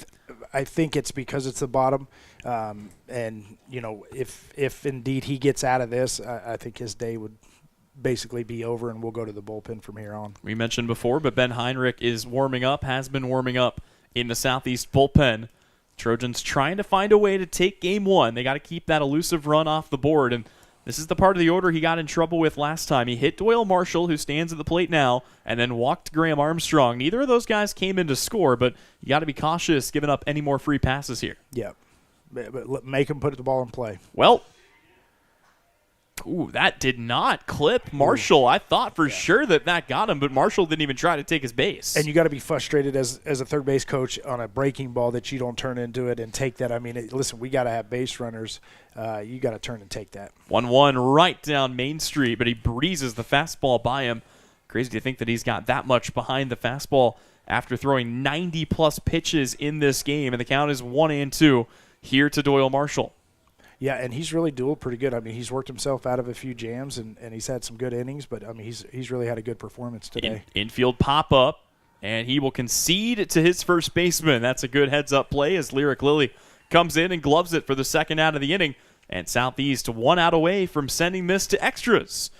I think it's because it's the bottom, and if indeed he gets out of this, I think his day would basically be over, and we'll go to the bullpen from here on. We mentioned before, but Ben Heinrich is warming up, has been warming up in the Southeast bullpen. Trojans trying to find a way to take game 1. They got to keep that elusive run off the board, and this is the part of the order he got in trouble with last time. He hit Doyle Marshall, who stands at the plate now, and then walked Graham Armstrong. Neither of those guys came in to score, but you got to be cautious giving up any more free passes here. Yeah, but make him put the ball in play. Well, that did not clip Marshall. I thought for sure that got him, but Marshall didn't even try to take his base. And you got to be frustrated as a third base coach on a breaking ball that you don't turn into it and take that. I mean, listen, we got to have base runners. You got to turn and take that. 1-1 right down Main Street, but he breezes the fastball by him. Crazy to think that he's got that much behind the fastball after throwing 90-plus pitches in this game, and the count is 1-2 here to Doyle Marshall. Yeah, and he's really dueled pretty good. I mean, he's worked himself out of a few jams, and he's had some good innings, but, I mean, he's really had a good performance today. Infield pop-up, and he will concede to his first baseman. That's a good heads-up play as Lyric Lilly comes in and gloves it for the second out of the inning, and Southeast 1 out away from sending this to extras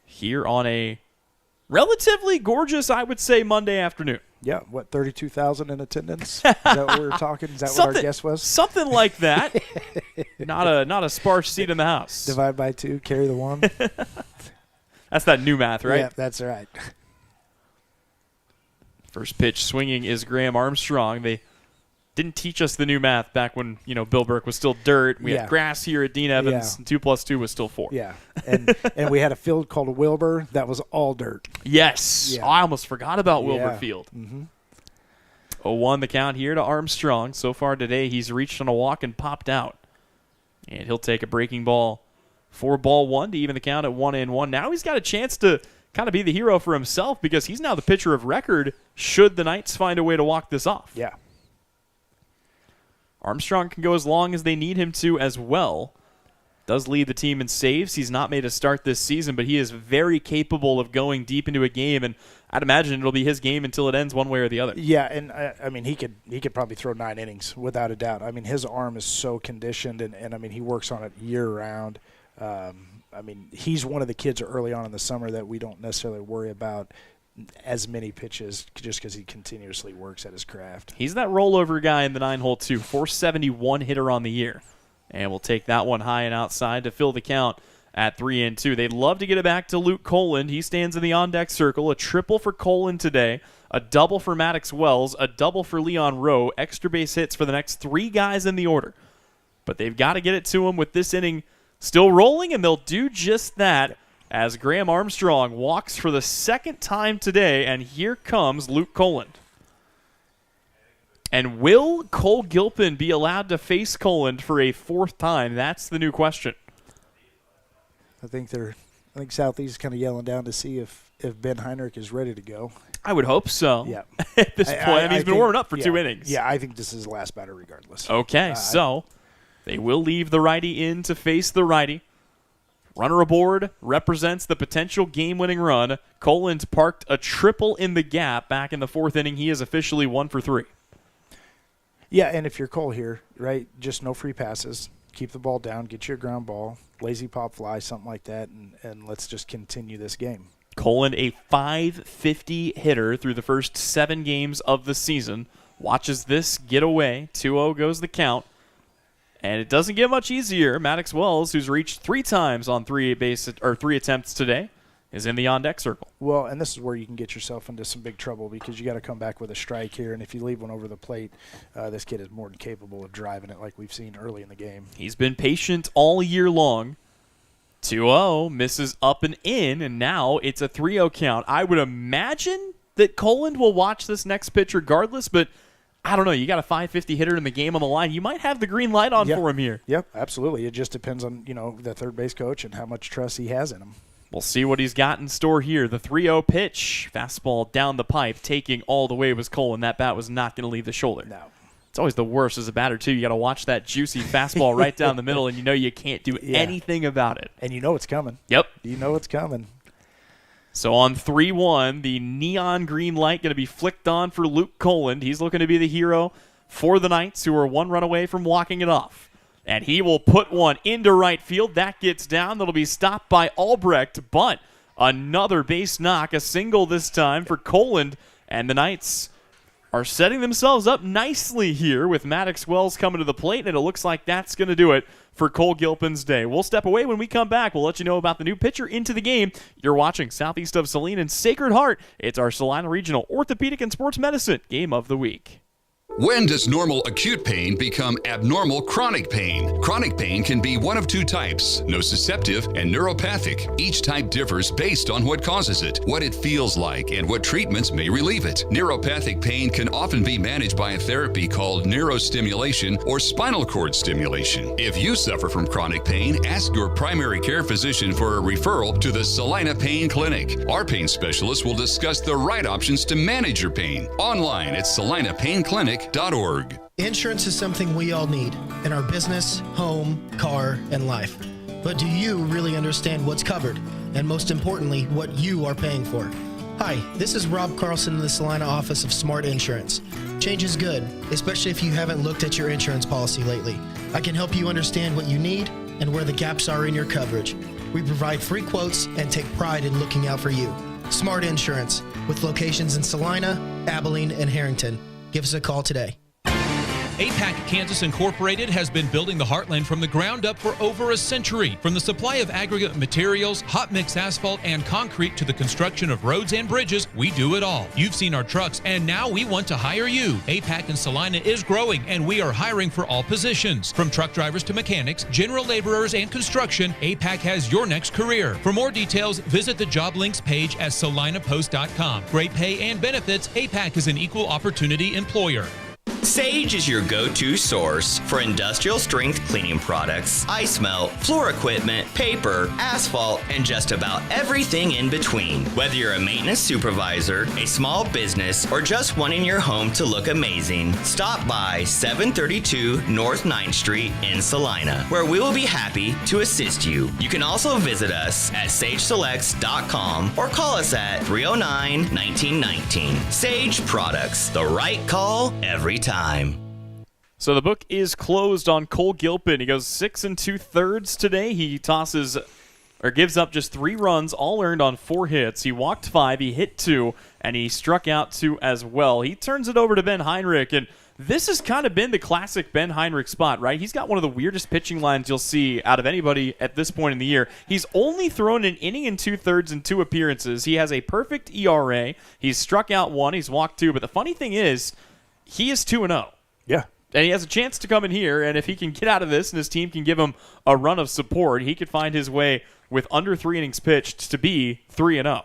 here on a relatively gorgeous, I would say, Monday afternoon. Yeah, 32,000 in attendance? Is that what we were talking? Is that what our guess was? Something like that. Not a sparse seat in the house. Divide by 2, carry the 1. That's that new math, right? Yeah, that's right. First pitch swinging is Graham Armstrong. They didn't teach us the new math back when, Bill Burke was still dirt. We had grass here at Dean Evans, and 2 + 2 was still 4. Yeah, and we had a field called a Wilbur that was all dirt. Yes. Yeah. Oh, I almost forgot about Wilbur Yeah. Field. Mm-hmm. 0-1 the count here to Armstrong. So far today, he's reached on a walk and popped out. And he'll take a breaking ball for ball 1 to even the count at 1-1. Now he's got a chance to kind of be the hero for himself because he's now the pitcher of record should the Knights find a way to walk this off. Yeah. Armstrong can go as long as they need him to as well. Does lead the team in saves. He's not made a start this season, but he is very capable of going deep into a game, and I'd imagine it'll be his game until it ends one way or the other. Yeah, and I mean, he could probably throw 9 innings without a doubt. I mean, his arm is so conditioned, and I mean, he works on it year-round. I mean, he's one of the kids early on in the summer that we don't necessarily worry about as many pitches just because he continuously works at his craft. He's that rollover guy in the 9-hole, too. 471 hitter on the year. And we'll take that one high and outside to fill the count at 3-2. They'd love to get it back to Luke Coland. He stands in the on-deck circle. A triple for Coland today, a double for Maddox Wells, a double for Leon Rowe, extra base hits for the next 3 guys in the order. But they've got to get it to him with this inning still rolling, and they'll do just that as Graham Armstrong walks for the 2nd time today, and here comes Luke Coland. And will Cole Gilpin be allowed to face Coland for a 4th time? That's the new question. I think Southeast is kind of yelling down to see if Ben Heinrich is ready to go. I would hope so. Yeah. At this point, he's been warming up for 2 innings. Yeah, I think this is the last batter regardless. Okay, so they will leave the righty in to face the righty. Runner aboard represents the potential game-winning run. Coland parked a triple in the gap back in the 4th inning. He is officially 1 for 3. Yeah, and if you're Cole here, right, just no free passes. Keep the ball down, get you a ground ball, lazy pop fly, something like that, and let's just continue this game. Coland, a .550 hitter through the first 7 games of the season, watches this get away. 2-0 goes the count. And it doesn't get much easier. Maddox Wells, who's reached 3 times on 3 attempts today, is in the on-deck circle. Well, and this is where you can get yourself into some big trouble because you got to come back with a strike here, and if you leave one over the plate, this kid is more than capable of driving it like we've seen early in the game. He's been patient all year long. 2-0, misses up and in, and now it's a 3-0 count. I would imagine that Coland will watch this next pitch regardless, but I don't know. You got a .550 hitter in the game on the line. You might have the green light on for him here. Yep, absolutely. It just depends on, the third base coach and how much trust he has in him. We'll see what he's got in store here. The 3-0 pitch. Fastball down the pipe. Taking all the way was Coland. That bat was not going to leave the shoulder. No. It's always the worst as a batter, too. You got to watch that juicy fastball right down the middle, and you can't do anything about it. And it's coming. Yep. It's coming. So on 3-1, the neon green light going to be flicked on for Luke Coland. He's looking to be the hero for the Knights, who are 1 run away from walking it off. And he will put one into right field. That gets down. That'll be stopped by Albrecht, but another base knock, a single this time for Coland. And the Knights are setting themselves up nicely here with Maddox Wells coming to the plate, and it looks like that's going to do it for Cole Gilpin's day. We'll step away. When we come back, we'll let you know about the new pitcher into the game. You're watching Southeast of Saline and Sacred Heart. It's our Salina Regional Orthopedic and Sports Medicine Game of the Week. When does normal acute pain become abnormal chronic pain? Chronic pain can be one of 2 types, nociceptive and neuropathic. Each type differs based on what causes it, what it feels like, and what treatments may relieve it. Neuropathic pain can often be managed by a therapy called neurostimulation or spinal cord stimulation. If you suffer from chronic pain, ask your primary care physician for a referral to the Salina Pain Clinic. Our pain specialist will discuss the right options to manage your pain. Online at salinapainclinic.org. Insurance is something we all need in our business, home, car, and life. But do you really understand what's covered? And most importantly, what you are paying for? Hi, this is Rob Carlson in the Salina office of Smart Insurance. Change is good, especially if you haven't looked at your insurance policy lately. I can help you understand what you need and where the gaps are in your coverage. We provide free quotes and take pride in looking out for you. Smart Insurance, with locations in Salina, Abilene, and Harrington. Give us a call today. APAC Kansas Incorporated has been building the heartland from the ground up for over a century. From the supply of aggregate materials, hot mix asphalt, and concrete to the construction of roads and bridges, we do it all. You've seen our trucks, and now we want to hire you. APAC in Salina is growing, and we are hiring for all positions. From truck drivers to mechanics, general laborers, and construction, APAC has your next career. For more details, visit the job links page at salinapost.com. Great pay and benefits, APAC is an equal opportunity employer. Sage is your go-to source for industrial strength cleaning products, ice melt, floor equipment, paper, asphalt, and just about everything in between. Whether you're a maintenance supervisor, a small business, or just wanting your home to look amazing, stop by 732 North 9th Street in Salina, where we will be happy to assist you. You can also visit us at sageselects.com or call us at 309-1919. Sage Products, the right call every time. So the book is closed on Cole Gilpin. He goes 6 2/3 today. He gives up just 3 runs, all earned on 4 hits. He walked 5, he hit 2, and he struck out 2 as well. He turns it over to Ben Heinrich, and this has kind of been the classic Ben Heinrich spot, right? He's got one of the weirdest pitching lines you'll see out of anybody at this point in the year. He's only thrown an inning and 2/3 in 2 appearances. He has a perfect ERA. He's struck out 1, he's walked 2, but the funny thing is, he is 2-0. Yeah. And he has a chance to come in here, and if he can get out of this and his team can give him a run of support, he could find his way with under 3 innings pitched to be 3-0.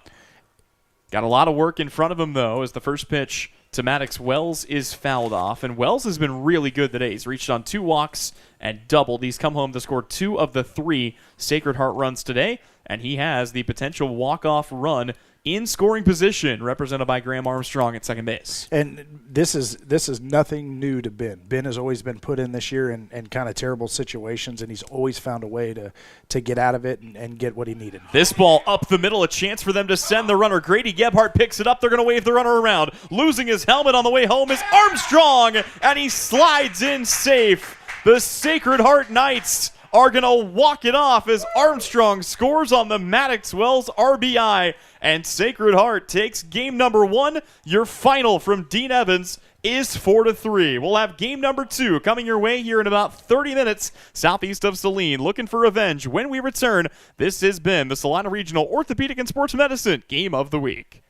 Got a lot of work in front of him, though, as the first pitch to Maddox Wells is fouled off. And Wells has been really good today. He's reached on 2 walks and doubled. He's come home to score 2 of the 3 Sacred Heart runs today, and he has the potential walk-off run in scoring position, represented by Graham Armstrong at second base. And this is nothing new to Ben. Ben has always been put in this year in kind of terrible situations, and he's always found a way to get out of it and get what he needed. This ball up the middle, a chance for them to send the runner. Grady Gebhardt picks it up. They're going to wave the runner around. Losing his helmet on the way home is Armstrong, and he slides in safe. The Sacred Heart Knights are going to walk it off as Armstrong scores on the Maddox Wells RBI, and Sacred Heart takes game number 1. Your final from Dean Evans is 4-3. We'll have game number 2 coming your way here in about 30 minutes southeast of Saline. Looking for revenge when we return. This has been the Salina Regional Orthopedic and Sports Medicine Game of the Week.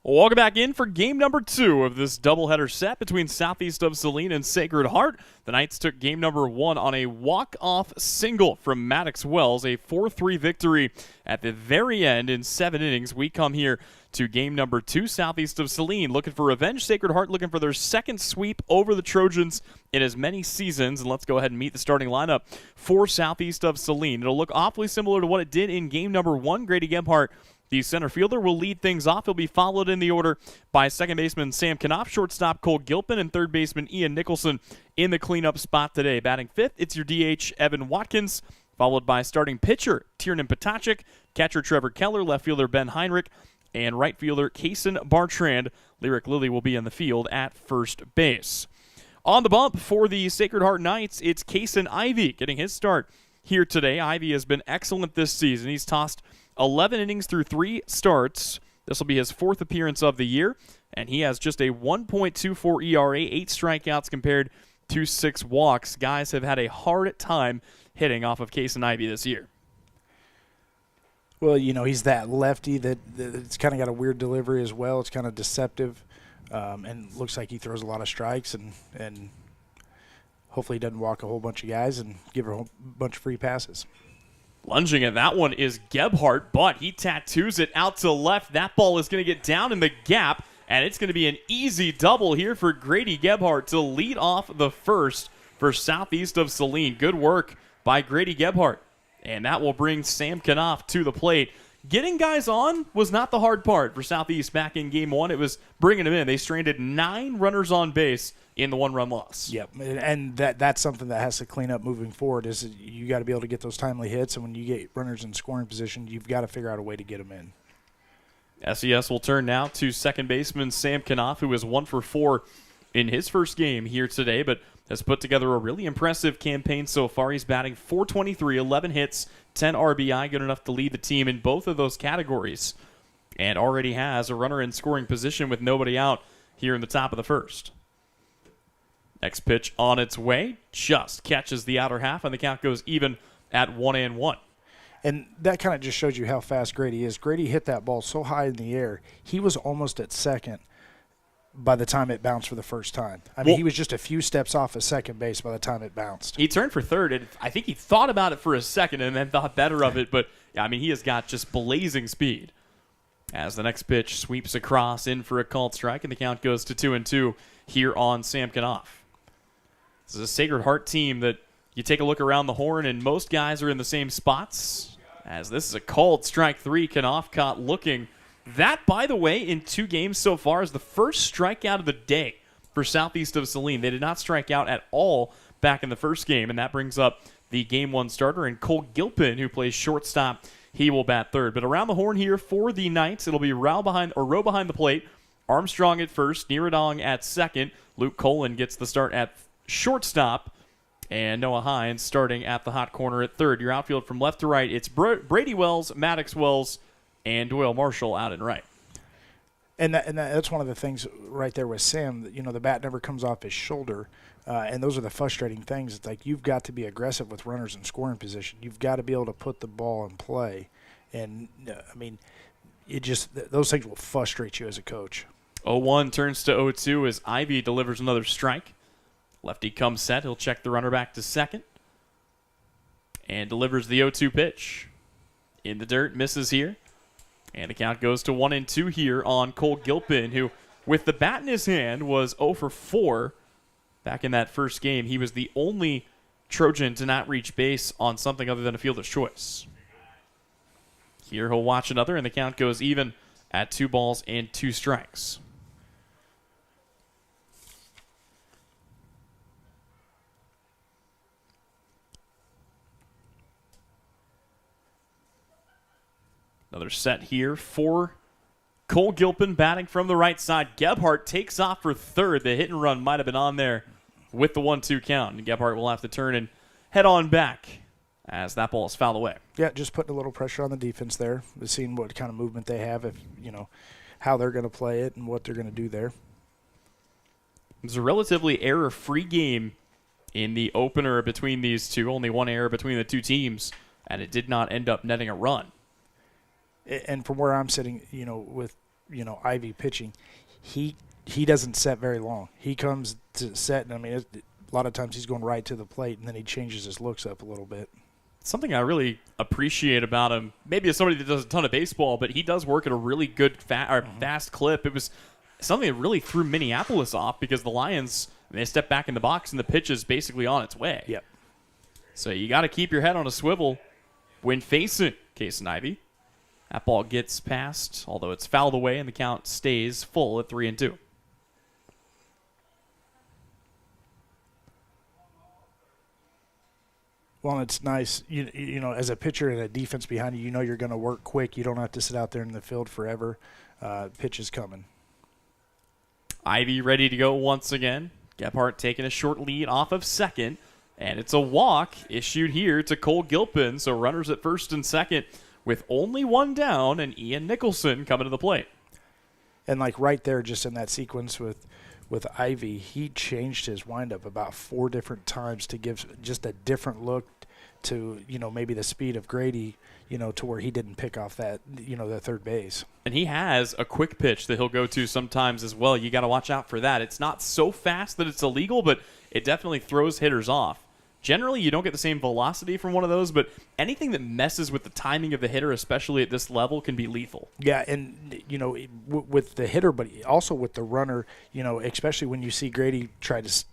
Welcome back in for game number 2 of this doubleheader set between Southeast of Saline and Sacred Heart. The Knights took game number 1 on a walk-off single from Maddox Wells, a 4-3 victory at the very end in 7 innings. We come here to game number 2, Southeast of Saline looking for revenge. Sacred Heart looking for their second sweep over the Trojans in as many seasons. And let's go ahead and meet the starting lineup for Southeast of Saline. It'll look awfully similar to what it did in game number 1. Grady Gebhardt, the center fielder, will lead things off. He'll be followed in the order by second baseman Sam Knopf, shortstop Cole Gilpin, and third baseman Ian Nicholson in the cleanup spot today. Batting fifth, it's your DH Evan Watkins, followed by starting pitcher Tiernan Potacek, catcher Trevor Keller, left fielder Ben Heinrich, and right fielder Kaysen Bartrand. Lyric Lilly will be in the field at first base. On the bump for the Sacred Heart Knights, it's Kaysen Ivey getting his start here today. Ivey has been excellent this season. He's tossed 11 innings through 3 starts. This will be his 4th appearance of the year, and he has just a 1.24 ERA, 8 strikeouts compared to 6 walks. Guys have had a hard time hitting off of Kaysen Ivey this year. Well, he's that lefty that's kind of got a weird delivery as well. It's kind of deceptive, and looks like he throws a lot of strikes, and hopefully he doesn't walk a whole bunch of guys and give a whole bunch of free passes. Lunging at that one is Gebhardt, but he tattoos it out to left. That ball is going to get down in the gap, and it's going to be an easy double here for Grady Gebhardt to lead off the first for Southeast of Saline. Good work by Grady Gebhardt, and that will bring Sam Knopf to the plate. Getting guys on was not the hard part for Southeast back in Game 1. It was bringing them in. They stranded 9 runners on base in the 1-run loss. Yep, and that's something that has to clean up moving forward. Is you got to be able to get those timely hits, and when you get runners in scoring position, you've got to figure out a way to get them in. SES will turn now to second baseman Sam Knopf, who is 1 for 4 in his first game here today, but has put together a really impressive campaign so far. He's batting .423, 11 hits, 10 RBI, good enough to lead the team in both of those categories, and already has a runner in scoring position with nobody out here in the top of the first. Next pitch on its way, just catches the outer half, and the count goes even at 1-1. And that kind of just shows you how fast Grady is. Grady hit that ball so high in the air, he was almost at second by the time it bounced for the first time. I mean, he was just a few steps off of second base by the time it bounced. He turned for third, and I think he thought about it for a second and then thought better of it, but I mean, he has got just blazing speed. As the next pitch sweeps across in for a called strike, and the count goes to 2-2 here on Sam Knopf. This is a Sacred Heart team that you take a look around the horn, and most guys are in the same spots. As this is a called strike 3, Knopf caught looking. That, by the way, in 2 games so far is the first strikeout of the day for Southeast of Saline. They did not strike out at all back in the first game, and that brings up the Game 1 starter, and Cole Gilpin, who plays shortstop. He will bat third. But around the horn here for the Knights, it'll be row behind the plate. Armstrong at first, Niradong at second. Luke Colin gets the start at shortstop, and Noah Hines starting at the hot corner at third. Your outfield from left to right, it's Brady Wells, Maddox Wells, and Doyle Marshall out and right. And that's one of the things right there with Sam. The bat never comes off his shoulder, and those are the frustrating things. It's like you've got to be aggressive with runners in scoring position. You've got to be able to put the ball in play, and I mean, those things will frustrate you as a coach. 0-1 turns to 0-2 as Ivy delivers another strike. Lefty comes set. He'll check the runner back to second and delivers the 0-2 pitch. In the dirt, misses here. And the count goes to 1-2 here on Cole Gilpin, who, with the bat in his hand, was 0 for 4 back in that first game. He was the only Trojan to not reach base on something other than a fielder's choice. Here he'll watch another, and the count goes even at 2 balls and 2 strikes. Another set here for Cole Gilpin batting from the right side. Gebhardt takes off for third. The hit and run might have been on there with the 1-2 count. And Gebhardt will have to turn and head on back as that ball is fouled away. Yeah, just putting a little pressure on the defense there, seeing what kind of movement they have, how they're going to play it and what they're going to do there. It was a relatively error-free game in the opener between these two. Only 1 error between the 2 teams, and it did not end up netting a run. And from where I'm sitting, with Ivy pitching, he doesn't set very long. He comes to set, and I mean, a lot of times he's going right to the plate, and then he changes his looks up a little bit. Something I really appreciate about him, maybe as somebody that does a ton of baseball, but he does work at a really good fast clip. It was something that really threw Minneapolis off because the Lions, they step back in the box and the pitch is basically on its way. Yep. So you got to keep your head on a swivel when facing Case and Ivy. That ball gets past, although it's fouled away, and the count stays full at 3-2. Well, it's nice, you know, as a pitcher and a defense behind you, you're going to work quick. You don't have to sit out there in the field forever. Pitch is coming. Ivy ready to go once again. Gebhardt taking a short lead off of second, and it's a walk issued here to Cole Gilpin. So runners at first and second with only one down, and Ian Nicholson coming to the plate. And like right there, just in that sequence with Ivy, he changed his windup about 4 different times to give just a different look to, maybe the speed of Grady, to where he didn't pick off that, the third base. And he has a quick pitch that he'll go to sometimes as well. You got to watch out for that. It's not so fast that it's illegal, but it definitely throws hitters off. Generally, you don't get the same velocity from one of those, but anything that messes with the timing of the hitter, especially at this level, can be lethal. Yeah, and, with the hitter, but also with the runner, especially when you see Grady try to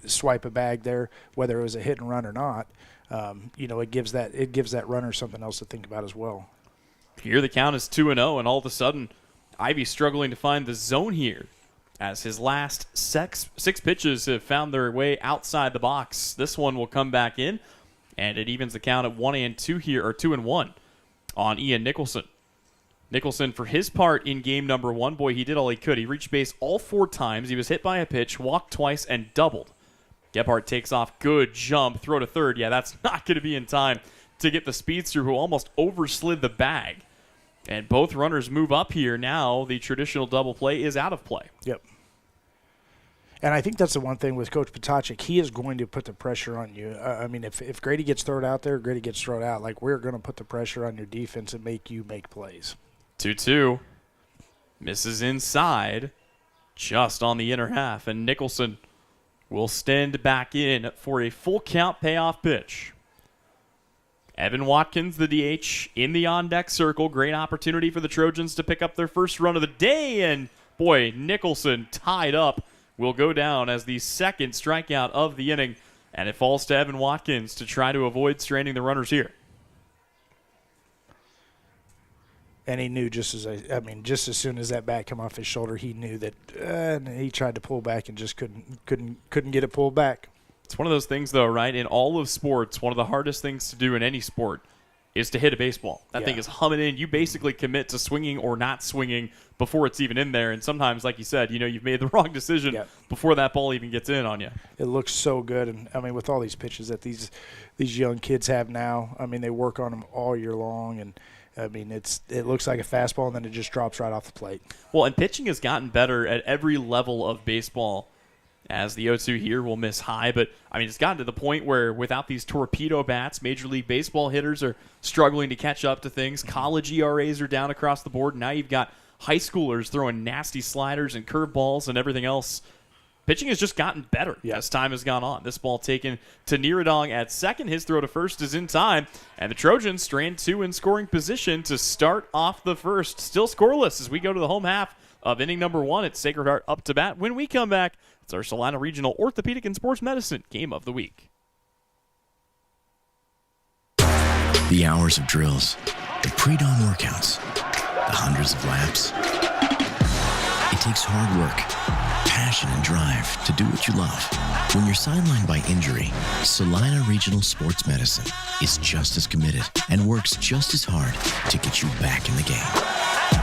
swipe a bag there, whether it was a hit and run or not, it gives that runner something else to think about as well. Here the count is 2-0, and all of a sudden, Ivy's struggling to find the zone here, as his last 6 pitches have found their way outside the box. This one will come back in, and it evens the count at 1-2 here, or 2-1 on Ian Nicholson. Nicholson, for his part in game number 1, boy, he did all he could. He reached base all 4 times. He was hit by a pitch, walked twice, and doubled. Gebhardt takes off, good jump, throw to third. Yeah, that's not going to be in time to get the speedster who almost overslid the bag. And both runners move up here. Now the traditional double play is out of play. Yep. And I think that's the one thing with Coach Potacek. He is going to put the pressure on you. I mean, if Grady gets thrown out there, Grady gets thrown out. Like, we're going to put the pressure on your defense and make you make plays. 2-2. Misses inside, just on the inner half. And Nicholson will stand back in for a full count payoff pitch. Evan Watkins, the DH, in the on-deck circle. Great opportunity for the Trojans to pick up their first run of the day. And, boy, Nicholson tied up will go down as the second strikeout of the inning. And it falls to Evan Watkins to try to avoid stranding the runners here. And he knew just as soon as that bat came off his shoulder, he knew that and he tried to pull back and just couldn't get it pulled back. It's one of those things, though, right? In all of sports, one of the hardest things to do in any sport is to hit a baseball. That thing is humming in. You basically commit to swinging or not swinging before it's even in there. And sometimes, like you said, you've made the wrong decision before that ball even gets in on you. It looks so good. And, I mean, with all these pitches that these young kids have now, I mean, they work on them all year long. And, I mean, it looks like a fastball, and then it just drops right off the plate. Well, and pitching has gotten better at every level of baseball. As the 0-2 here will miss high. But, I mean, it's gotten to the point where without these torpedo bats, Major League Baseball hitters are struggling to catch up to things. College ERAs are down across the board. Now you've got high schoolers throwing nasty sliders and curveballs and everything else. Pitching has just gotten better as time has gone on. This ball taken to Niradong at second. His throw to first is in time. And the Trojans strand 2 in scoring position to start off the first. Still scoreless as we go to the home half of inning number 1. It's Sacred Heart up to bat. When we come back, it's our Salina Regional Orthopedic and Sports Medicine Game of the Week. The hours of drills, the pre-dawn workouts, the hundreds of laps. It takes hard work, passion, and drive to do what you love. When you're sidelined by injury, Salina Regional Sports Medicine is just as committed and works just as hard to get you back in the game.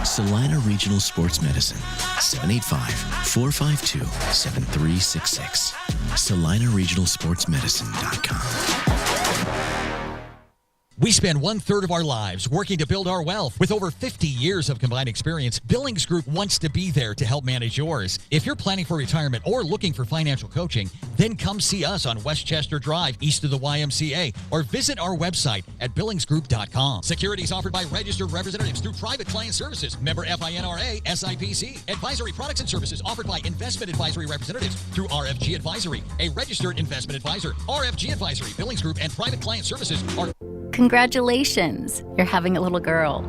Salina Regional Sports Medicine, 785-452-7366. SalinaRegionalSportsMedicine.com. We spend 1/3 of our lives working to build our wealth. With over 50 years of combined experience, Billings Group wants to be there to help manage yours. If you're planning for retirement or looking for financial coaching, then come see us on Westchester Drive, east of the YMCA, or visit our website at billingsgroup.com. Securities offered by registered representatives through Private Client Services, member FINRA, SIPC. Advisory products and services offered by investment advisory representatives through RFG Advisory, a registered investment advisor. RFG Advisory, Billings Group, and Private Client Services are... Congratulations, you're having a little girl.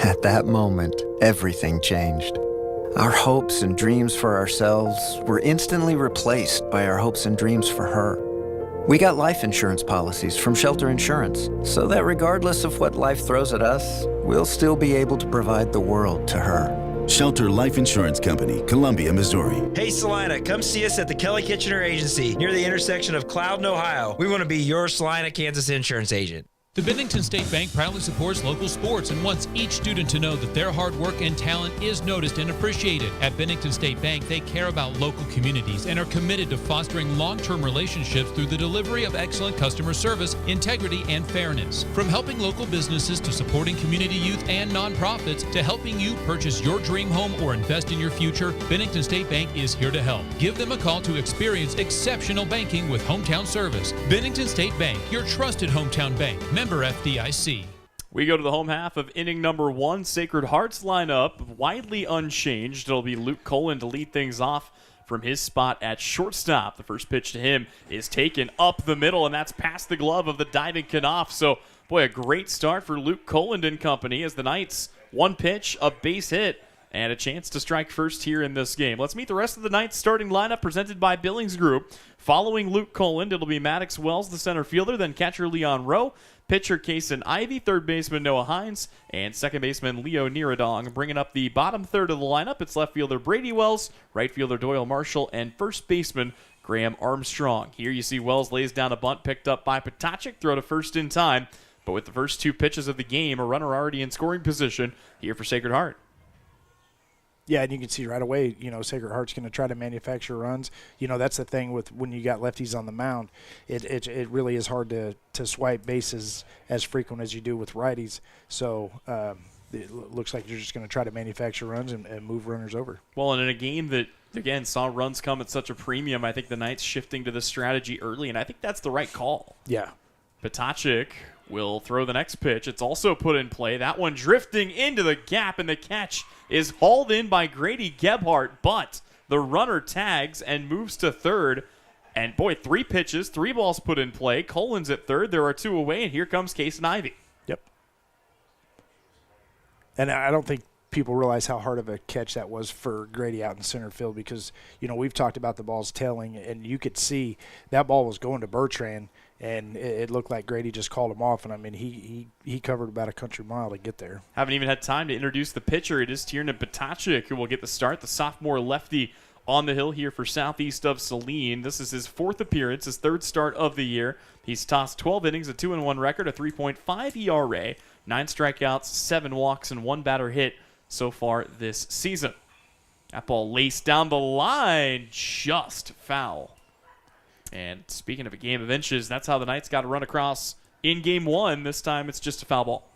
At that moment, everything changed. Our hopes and dreams for ourselves were instantly replaced by our hopes and dreams for her. We got life insurance policies from Shelter Insurance, so that regardless of what life throws at us, we'll still be able to provide the world to her. Shelter Life Insurance Company, Columbia, Missouri. Hey Salina, come see us at the Kelly Kitchener Agency near the intersection of Cloud and Ohio. We want to be your Salina, Kansas insurance agent. The Bennington State Bank proudly supports local sports and wants each student to know that their hard work and talent is noticed and appreciated. At Bennington State Bank, they care about local communities and are committed to fostering long-term relationships through the delivery of excellent customer service, integrity, and fairness. From helping local businesses to supporting community youth and nonprofits to helping you purchase your dream home or invest in your future, Bennington State Bank is here to help. Give them a call to experience exceptional banking with hometown service. Bennington State Bank, your trusted hometown bank. Member FDIC. We go to the home half of inning number 1. Sacred Hearts lineup widely unchanged. It'll be Luke Colin to lead things off from his spot at shortstop. The first pitch to him is taken up the middle, and that's past the glove of the diving Knopf. So, boy, a great start for Luke Colin and company as the Knights, one pitch, a base hit, and a chance to strike first here in this game. Let's meet the rest of the Knights starting lineup presented by Billings Group. Following Luke Colin, it'll be Maddox Wells, the center fielder, then catcher Leon Rowe, pitcher Kason Ivy, third baseman Noah Hines, and second baseman Leo Niradong. Bringing up the bottom third of the lineup, it's left fielder Brady Wells, right fielder Doyle Marshall, and first baseman Graham Armstrong. Here you see Wells lays down a bunt picked up by Potacek, throw to first in time. But with the first two pitches of the game, a runner already in scoring position here for Sacred Heart. Yeah, and you can see right away, Sacred Heart's going to try to manufacture runs. That's the thing with when you got lefties on the mound. It really is hard to swipe bases as frequent as you do with righties. So it looks like you're just going to try to manufacture runs and move runners over. Well, and in a game that, again, saw runs come at such a premium, I think the Knights shifting to this strategy early, and I think that's the right call. Yeah. Potacek will throw the next pitch. It's also put in play. That one drifting into the gap, and the catch is hauled in by Grady Gebhardt, but the runner tags and moves to third. And, boy, 3 pitches, 3 balls put in play. Colin's at third. There are 2 away, and here comes Kason Ivy. Yep. And I don't think people realize how hard of a catch that was for Grady out in center field because, we've talked about the balls tailing, and you could see that ball was going to Bertrand, and it looked like Grady just called him off. And, I mean, he covered about a country mile to get there. Haven't even had time to introduce the pitcher. It is Tiernan Potacek who will get the start, the sophomore lefty on the hill here for southeast of Saline. This is his 4th appearance, his 3rd start of the year. He's tossed 12 innings, a 2-1 record, a 3.5 ERA, 9 strikeouts, 7 walks, and 1 batter hit so far this season. That ball laced down the line, just foul. And speaking of a game of inches, that's how the Knights got to run across in game 1. This time it's just a foul ball.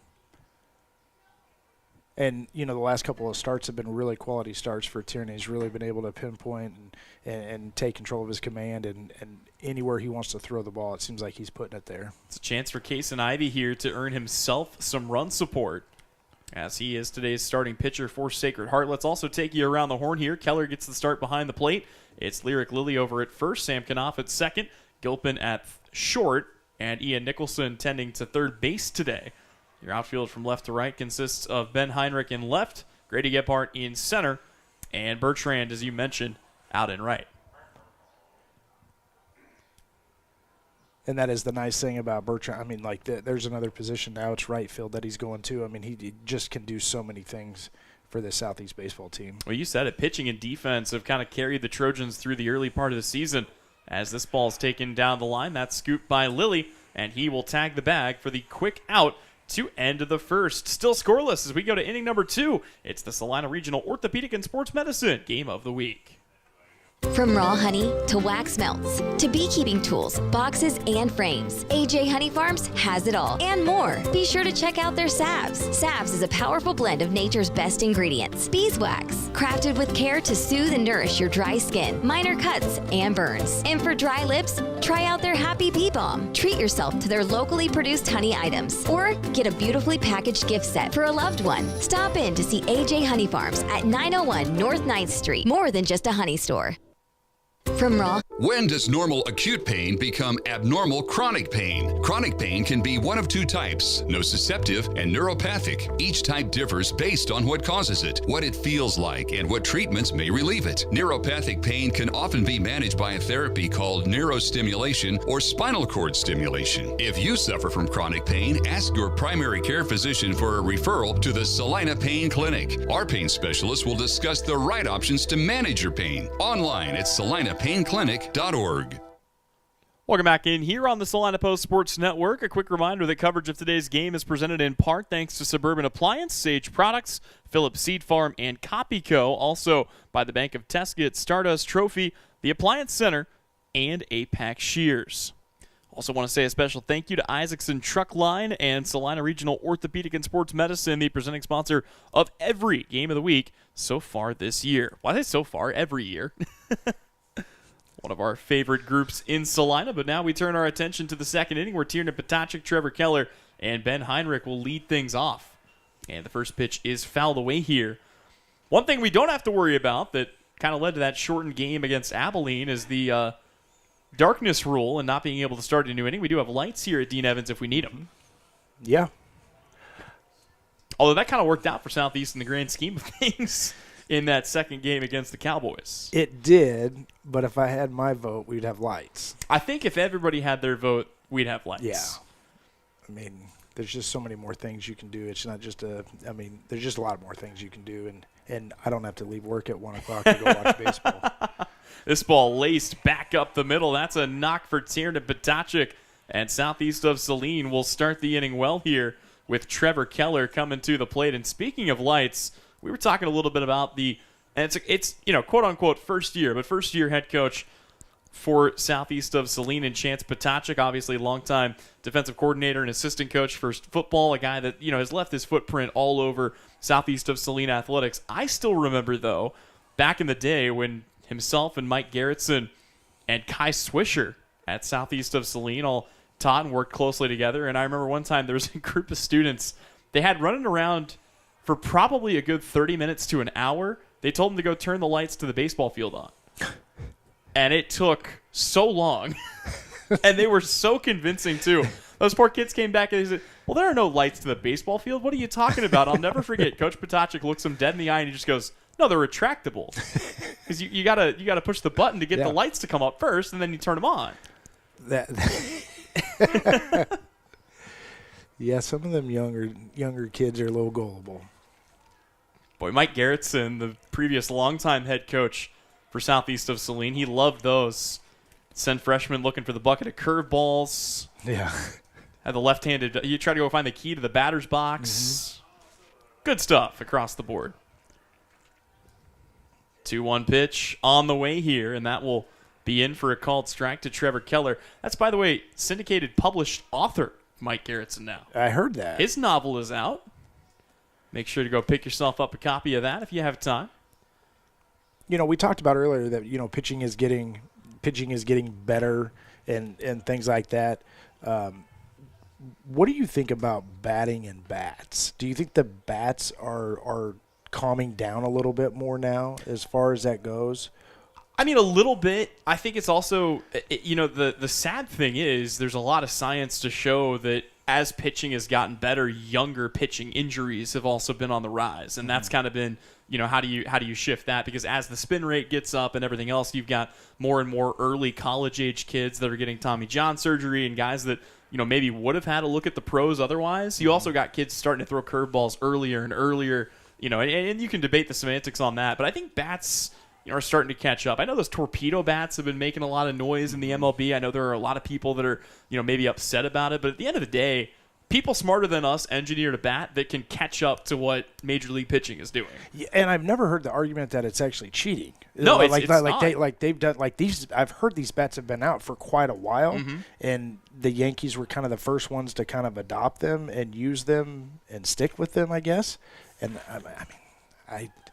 And, the last couple of starts have been really quality starts for Tierney. He's really been able to pinpoint and take control of his command, and anywhere he wants to throw the ball, it seems like he's putting it there. It's a chance for Kason Ivy here to earn himself some run support, as he is today's starting pitcher for Sacred Heart. Let's also take you around the horn here. Keller gets the start behind the plate. It's Lyric Lilly over at first, Sam Knopf at second, Gilpin at short, and Ian Nicholson tending to third base today. Your outfield from left to right consists of Ben Heinrich in left, Grady Gebhardt in center, and Bertrand, as you mentioned, out in right. And that is the nice thing about Bertrand. I mean, there's another position now. It's right field that he's going to. I mean, he just can do so many things for the Southeast baseball team. Well, you said it. Pitching and defense have kind of carried the Trojans through the early part of the season. As this ball is taken down the line, that's scooped by Lilly, and he will tag the bag for the quick out to end the first. Still scoreless as we go to inning number 2. It's the Salina Regional Orthopedic and Sports Medicine Game of the Week. From raw honey to wax melts to beekeeping tools, boxes, and frames, AJ Honey Farms has it all and more. Be sure to check out their salves. Salves is a powerful blend of nature's best ingredients. Beeswax, crafted with care to soothe and nourish your dry skin, minor cuts, and burns. And for dry lips, try out their Happy Bee Balm. Treat yourself to their locally produced honey items or get a beautifully packaged gift set for a loved one. Stop in to see AJ Honey Farms at 901 North 9th Street. More than just a honey store. From raw. When does normal acute pain become abnormal chronic pain? Chronic pain can be one of two types, nociceptive and neuropathic. Each type differs based on what causes it, what it feels like, and what treatments may relieve it. Neuropathic pain can often be managed by a therapy called neurostimulation or spinal cord stimulation. If you suffer from chronic pain, ask your primary care physician for a referral to the Salina Pain Clinic. Our pain specialists will discuss the right options to manage your pain. Online at salinapainclinic.org. Welcome back in here on the Salina Post Sports Network. A quick reminder that coverage of today's game is presented in part thanks to Suburban Appliance, Sage Products, Phillips Seed Farm, and Copyco. Also by the Bank of Tesket, Stardust Trophy, the Appliance Center, and APAC Shears. Also want to say a special thank you to Isaacson Truck Line and Salina Regional Orthopedic and Sports Medicine, the presenting sponsor of every game of the week so far this year. Why is it so far? Every year. One of our favorite groups in Salina, but now we turn our attention to the second inning where Tiernan Potacek, Trevor Keller, and Ben Heinrich will lead things off. And the first pitch is fouled away here. One thing we don't have to worry about that kind of led to that shortened game against Abilene is the darkness rule and not being able to start a new inning. We do have lights here at Dean Evans if we need them. Yeah. Although that kind of worked out for Southeast in the grand scheme of things in that second game against the Cowboys. It did, but if I had my vote, we'd have lights. I think if everybody had their vote, we'd have lights. Yeah. I mean, there's just so many more things you can do. It's not just there's just a lot more things you can do, and I don't have to leave work at 1 o'clock to go watch baseball. This ball laced back up the middle. That's a knock for Tiernan Potacek, and Southeast of Saline will start the inning well here with Trevor Keller coming to the plate. And speaking of lights, we were talking a little bit about it's quote unquote first year head coach for Southeast of Saline and Chance Potacek, obviously longtime defensive coordinator and assistant coach for football, a guy that has left his footprint all over Southeast of Saline athletics. I still remember though, back in the day when himself and Mike Garrettson and Kai Swisher at Southeast of Saline all taught and worked closely together. And I remember one time there was a group of students they had running around for probably a good 30 minutes to an hour. They told them to go turn the lights to the baseball field on. And it took so long. And they were so convincing, too. Those poor kids came back and they said, well, there are no lights to the baseball field. What are you talking about? I'll never forget. Coach Potacek looks them dead in the eye and he just goes, no, they're retractable. Because you gotta push the button to get the lights to come up first, and then you turn them on. Yeah, some of them younger kids are a little gullible. Boy, Mike Garrettson, the previous longtime head coach for Southeast of Saline, he loved those. Send freshmen looking for the bucket of curveballs. Yeah. Had the left-handed. You try to go find the key to the batter's box. Mm-hmm. Good stuff across the board. 2-1 pitch on the way here, and that will be in for a called strike to Trevor Keller. That's, by the way, syndicated published author Mike Garrettson now. I heard that. His novel is out. Make sure to go pick yourself up a copy of that if you have time. We talked about earlier that pitching is getting better and things like that. What do you think about batting and bats? Do you think the bats are calming down a little bit more now as far as that goes? I mean, a little bit. I think it's also, the sad thing is there's a lot of science to show that as pitching has gotten better, younger pitching injuries have also been on the rise. And that's kind of been, how do you shift that? Because as the spin rate gets up and everything else, you've got more and more early college-age kids that are getting Tommy John surgery and guys that, maybe would have had a look at the pros otherwise. You also got kids starting to throw curveballs earlier and earlier, and you can debate the semantics on that. But I think bats are starting to catch up. I know those torpedo bats have been making a lot of noise in the MLB. I know there are a lot of people that are, maybe upset about it. But at the end of the day, people smarter than us engineered a bat that can catch up to what Major League pitching is doing. Yeah, and I've never heard the argument that it's actually cheating. No, it's not. They've done like these. I've heard these bats have been out for quite a while, and the Yankees were kind of the first ones to kind of adopt them and use them and stick with them, I guess. And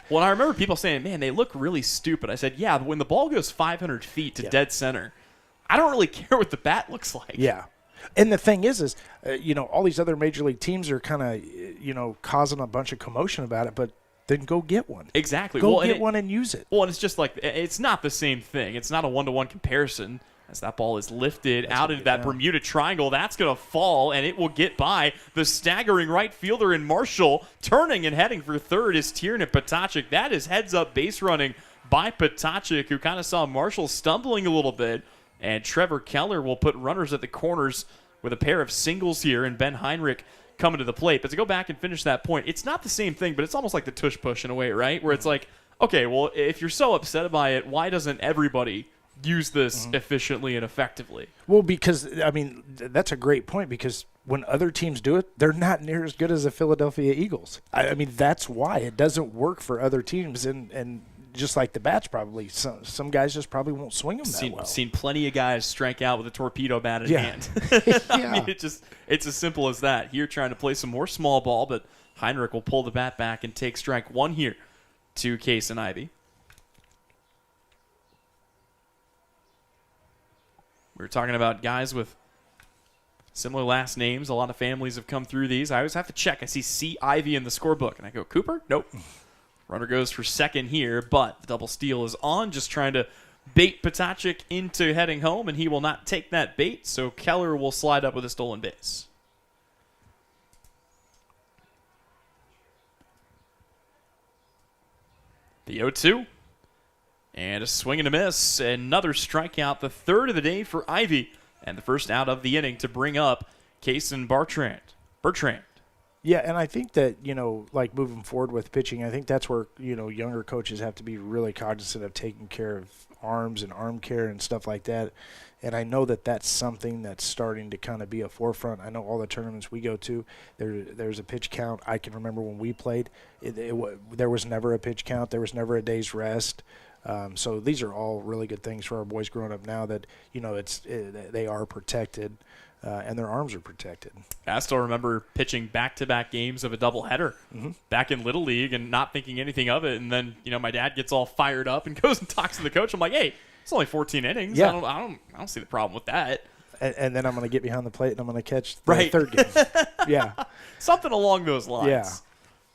Well, I remember people saying, "Man, they look really stupid." I said, "Yeah, when the ball goes 500 feet to dead center, I don't really care what the bat looks like." Yeah. And the thing is all these other major league teams are kind of, causing a bunch of commotion about it, but then go get one. Exactly. Go get one and use it. Well, and it's just like, it's not the same thing. It's not a one-to-one comparison. As that ball is lifted out into that Bermuda Triangle, that's going to fall, and it will get by the staggering right fielder in Marshall. Turning and heading for third is Tiernan Potacek. That is heads-up base running by Potacek, who kind of saw Marshall stumbling a little bit. And Trevor Keller will put runners at the corners with a pair of singles here, and Ben Heinrich coming to the plate. But to go back and finish that point, it's not the same thing, but it's almost like the tush push in a way, right? Where it's like, okay, well, if you're so upset by it, why doesn't everybody use this efficiently and effectively? Well, because, that's a great point, because when other teams do it, they're not near as good as the Philadelphia Eagles. That's why it doesn't work for other teams, and just like the bats, probably some guys just probably won't swing them that well. Seen plenty of guys strike out with a torpedo bat in hand. It's as simple as that. Here trying to play some more small ball, but Heinrich will pull the bat back and take strike one here to Case and Ivy. We were talking about guys with similar last names. A lot of families have come through these. I always have to check. I see C. Ivy in the scorebook, and I go, Cooper? Nope. Runner goes for second here, but the double steal is on, just trying to bait Potacek into heading home, and he will not take that bait, so Keller will slide up with a stolen base. The 0-2. And a swing and a miss. Another strikeout, the third of the day for Ivy, and the first out of the inning to bring up Kaysen Bertrand. Yeah, and I think that, like moving forward with pitching, I think that's where, younger coaches have to be really cognizant of taking care of arms and arm care and stuff like that. And I know that that's something that's starting to kind of be a forefront. I know all the tournaments we go to, there's a pitch count. I can remember when we played, there was never a pitch count. There was never a day's rest. So these are all really good things for our boys growing up now that, they are protected. And their arms are protected. I still remember pitching back-to-back games of a doubleheader back in Little League and not thinking anything of it. And then, my dad gets all fired up and goes and talks to the coach. I'm like, hey, it's only 14 innings. Yeah. I don't see the problem with that. And then I'm going to get behind the plate and I'm going to catch the third game. Yeah. Something along those lines. Yeah.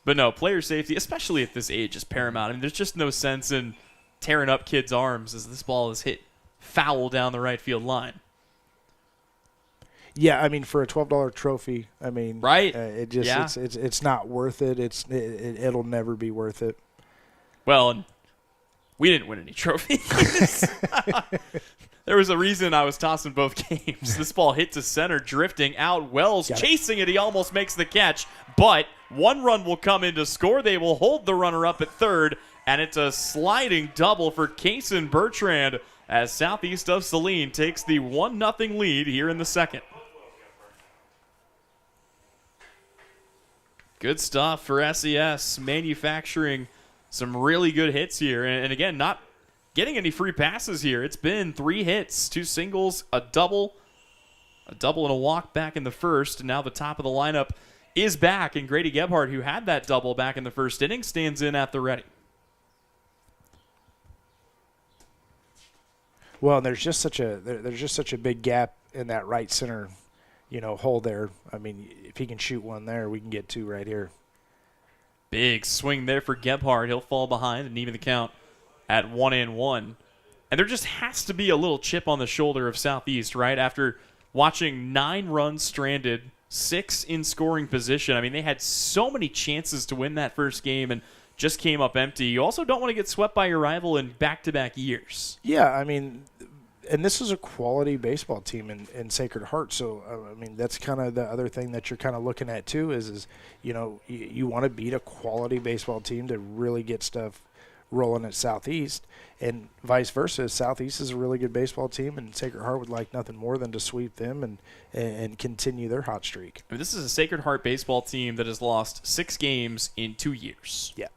But no, player safety, especially at this age, is paramount. There's just no sense in tearing up kids' arms as this ball is hit foul down the right field line. Yeah, for a $12 trophy, right? It's not worth it. It'll never be worth it. Well, and we didn't win any trophies. There was a reason I was tossing both games. This ball hit to center, drifting out. Wells chasing it. He almost makes the catch, but one run will come in to score. They will hold the runner up at third, and it's a sliding double for Kaysen Bertrand as Southeast of Saline takes the 1-0 lead here in the second. Good stuff for SES, manufacturing some really good hits here. And again, not getting any free passes here. It's been 3 hits, 2 singles, a double and a walk back in the first. And now the top of the lineup is back. And Grady Gebhardt, who had that double back in the first inning, stands in at the ready. Well, there's just such a big gap in that right center hole there. If he can shoot one there, we can get 2 right here. Big swing there for Gebhardt. He'll fall behind and even the count at 1-1. And there just has to be a little chip on the shoulder of Southeast, right? After watching 9 runs stranded, 6 in scoring position. They had so many chances to win that first game and just came up empty. You also don't want to get swept by your rival in back-to-back years. Yeah, and this is a quality baseball team in Sacred Heart. So, that's kind of the other thing that you're kind of looking at, too, is you want to beat a quality baseball team to really get stuff rolling at Southeast, and vice versa. Southeast is a really good baseball team, and Sacred Heart would like nothing more than to sweep them and continue their hot streak. I mean, this is a Sacred Heart baseball team that has lost 6 games in 2 years. Yeah.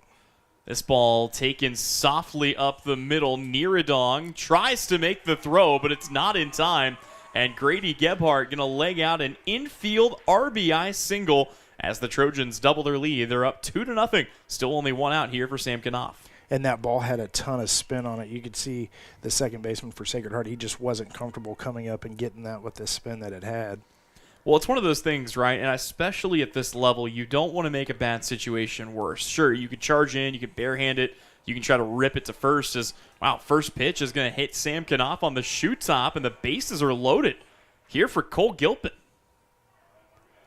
This ball taken softly up the middle. Nieredong tries to make the throw, but it's not in time. And Grady Gebhardt going to leg out an infield RBI single as the Trojans double their lead. They're up 2-0. Still only 1 out here for Sam Knopf. And that ball had a ton of spin on it. You could see the second baseman for Sacred Heart, he just wasn't comfortable coming up and getting that with the spin that it had. Well, it's one of those things, right? And especially at this level, you don't want to make a bad situation worse. Sure, you could charge in, you could barehand it, you can try to rip it to first as, wow, first pitch is going to hit Sam Knopf on the shoe top, and the bases are loaded here for Cole Gilpin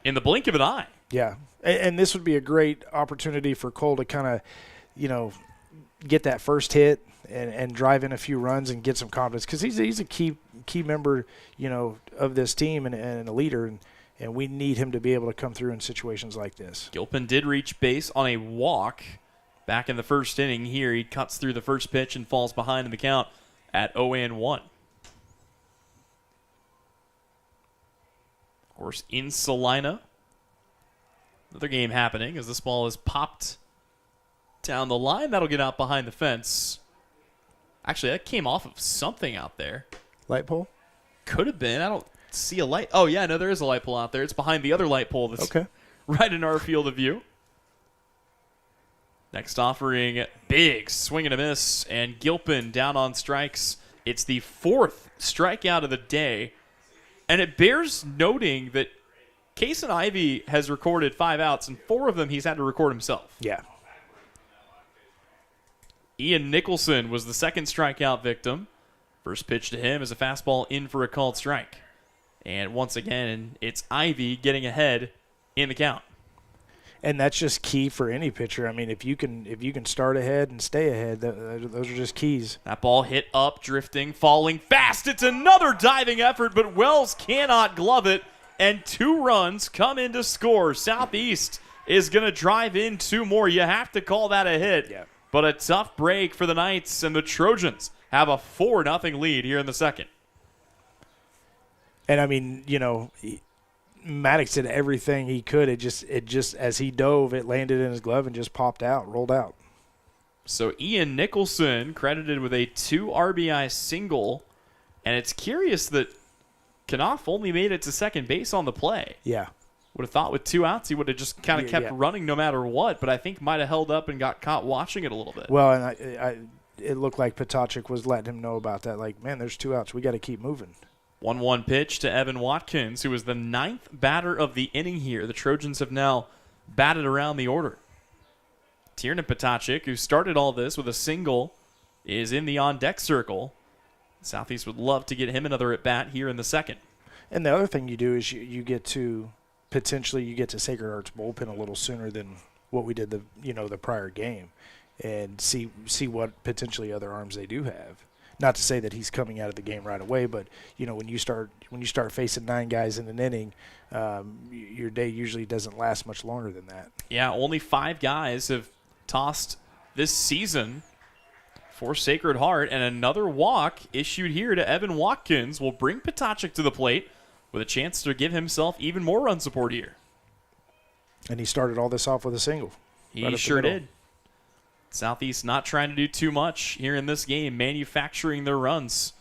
in the blink of an eye. Yeah, and this would be a great opportunity for Cole to kind of, get that first hit and drive in a few runs and get some confidence, because he's a key member, of this team and a leader, and we need him to be able to come through in situations like this. Gilpin did reach base on a walk back in the first inning. Here he cuts through the first pitch and falls behind in the count at 0-1. Of course, in Salina, another game happening as this ball is popped down the line. That'll get out behind the fence. Actually, that came off of something out there. Light pole? Could have been. I don't see a light. Oh, yeah, no, there is a light pole out there. It's behind the other light pole that's right in our field of view. Next offering, big swing and a miss, and Gilpin down on strikes. It's the 4th strikeout of the day, and it bears noting that Kason Ivey has recorded 5 outs, and 4 of them he's had to record himself. Yeah. Ian Nicholson was the second strikeout victim. First pitch to him is a fastball in for a called strike. And once again, it's Ivey getting ahead in the count. And that's just key for any pitcher. I mean, if you can start ahead and stay ahead, those are just keys. That ball hit up, drifting, falling fast. It's another diving effort, but Wells cannot glove it. And 2 runs come in to score. Southeast is going to drive in 2 more. You have to call that a hit. Yeah. But a tough break for the Knights, and the Trojans have a 4-0 lead here in the second. And I mean, Maddox did everything he could. It just as he dove, it landed in his glove and just popped out, rolled out. So Ian Nicholson credited with a 2 RBI single, and it's curious that Knopf only made it to second base on the play. Yeah. Would have thought with 2 outs he would have just kind of kept running no matter what, but I think might have held up and got caught watching it a little bit. Well, and it looked like Potacek was letting him know about that. Like, man, there's 2 outs. We got to keep moving. 1-1 pitch to Evan Watkins, who is the 9th batter of the inning here. The Trojans have now batted around the order. Tiernan Potacek, who started all this with a single, is in the on-deck circle. Southeast would love to get him another at-bat here in the second. And the other thing you do is you get to Sacred Heart's bullpen a little sooner than what we did the prior game, and see what potentially other arms they do have. Not to say that he's coming out of the game right away, but when you start facing 9 guys in an inning, your day usually doesn't last much longer than that. Yeah, only 5 guys have tossed this season for Sacred Heart, and another walk issued here to Evan Watkins will bring Potacek to the plate with a chance to give himself even more run support here. And he started all this off with a single. He sure did. Southeast not trying to do too much here in this game, manufacturing their runs.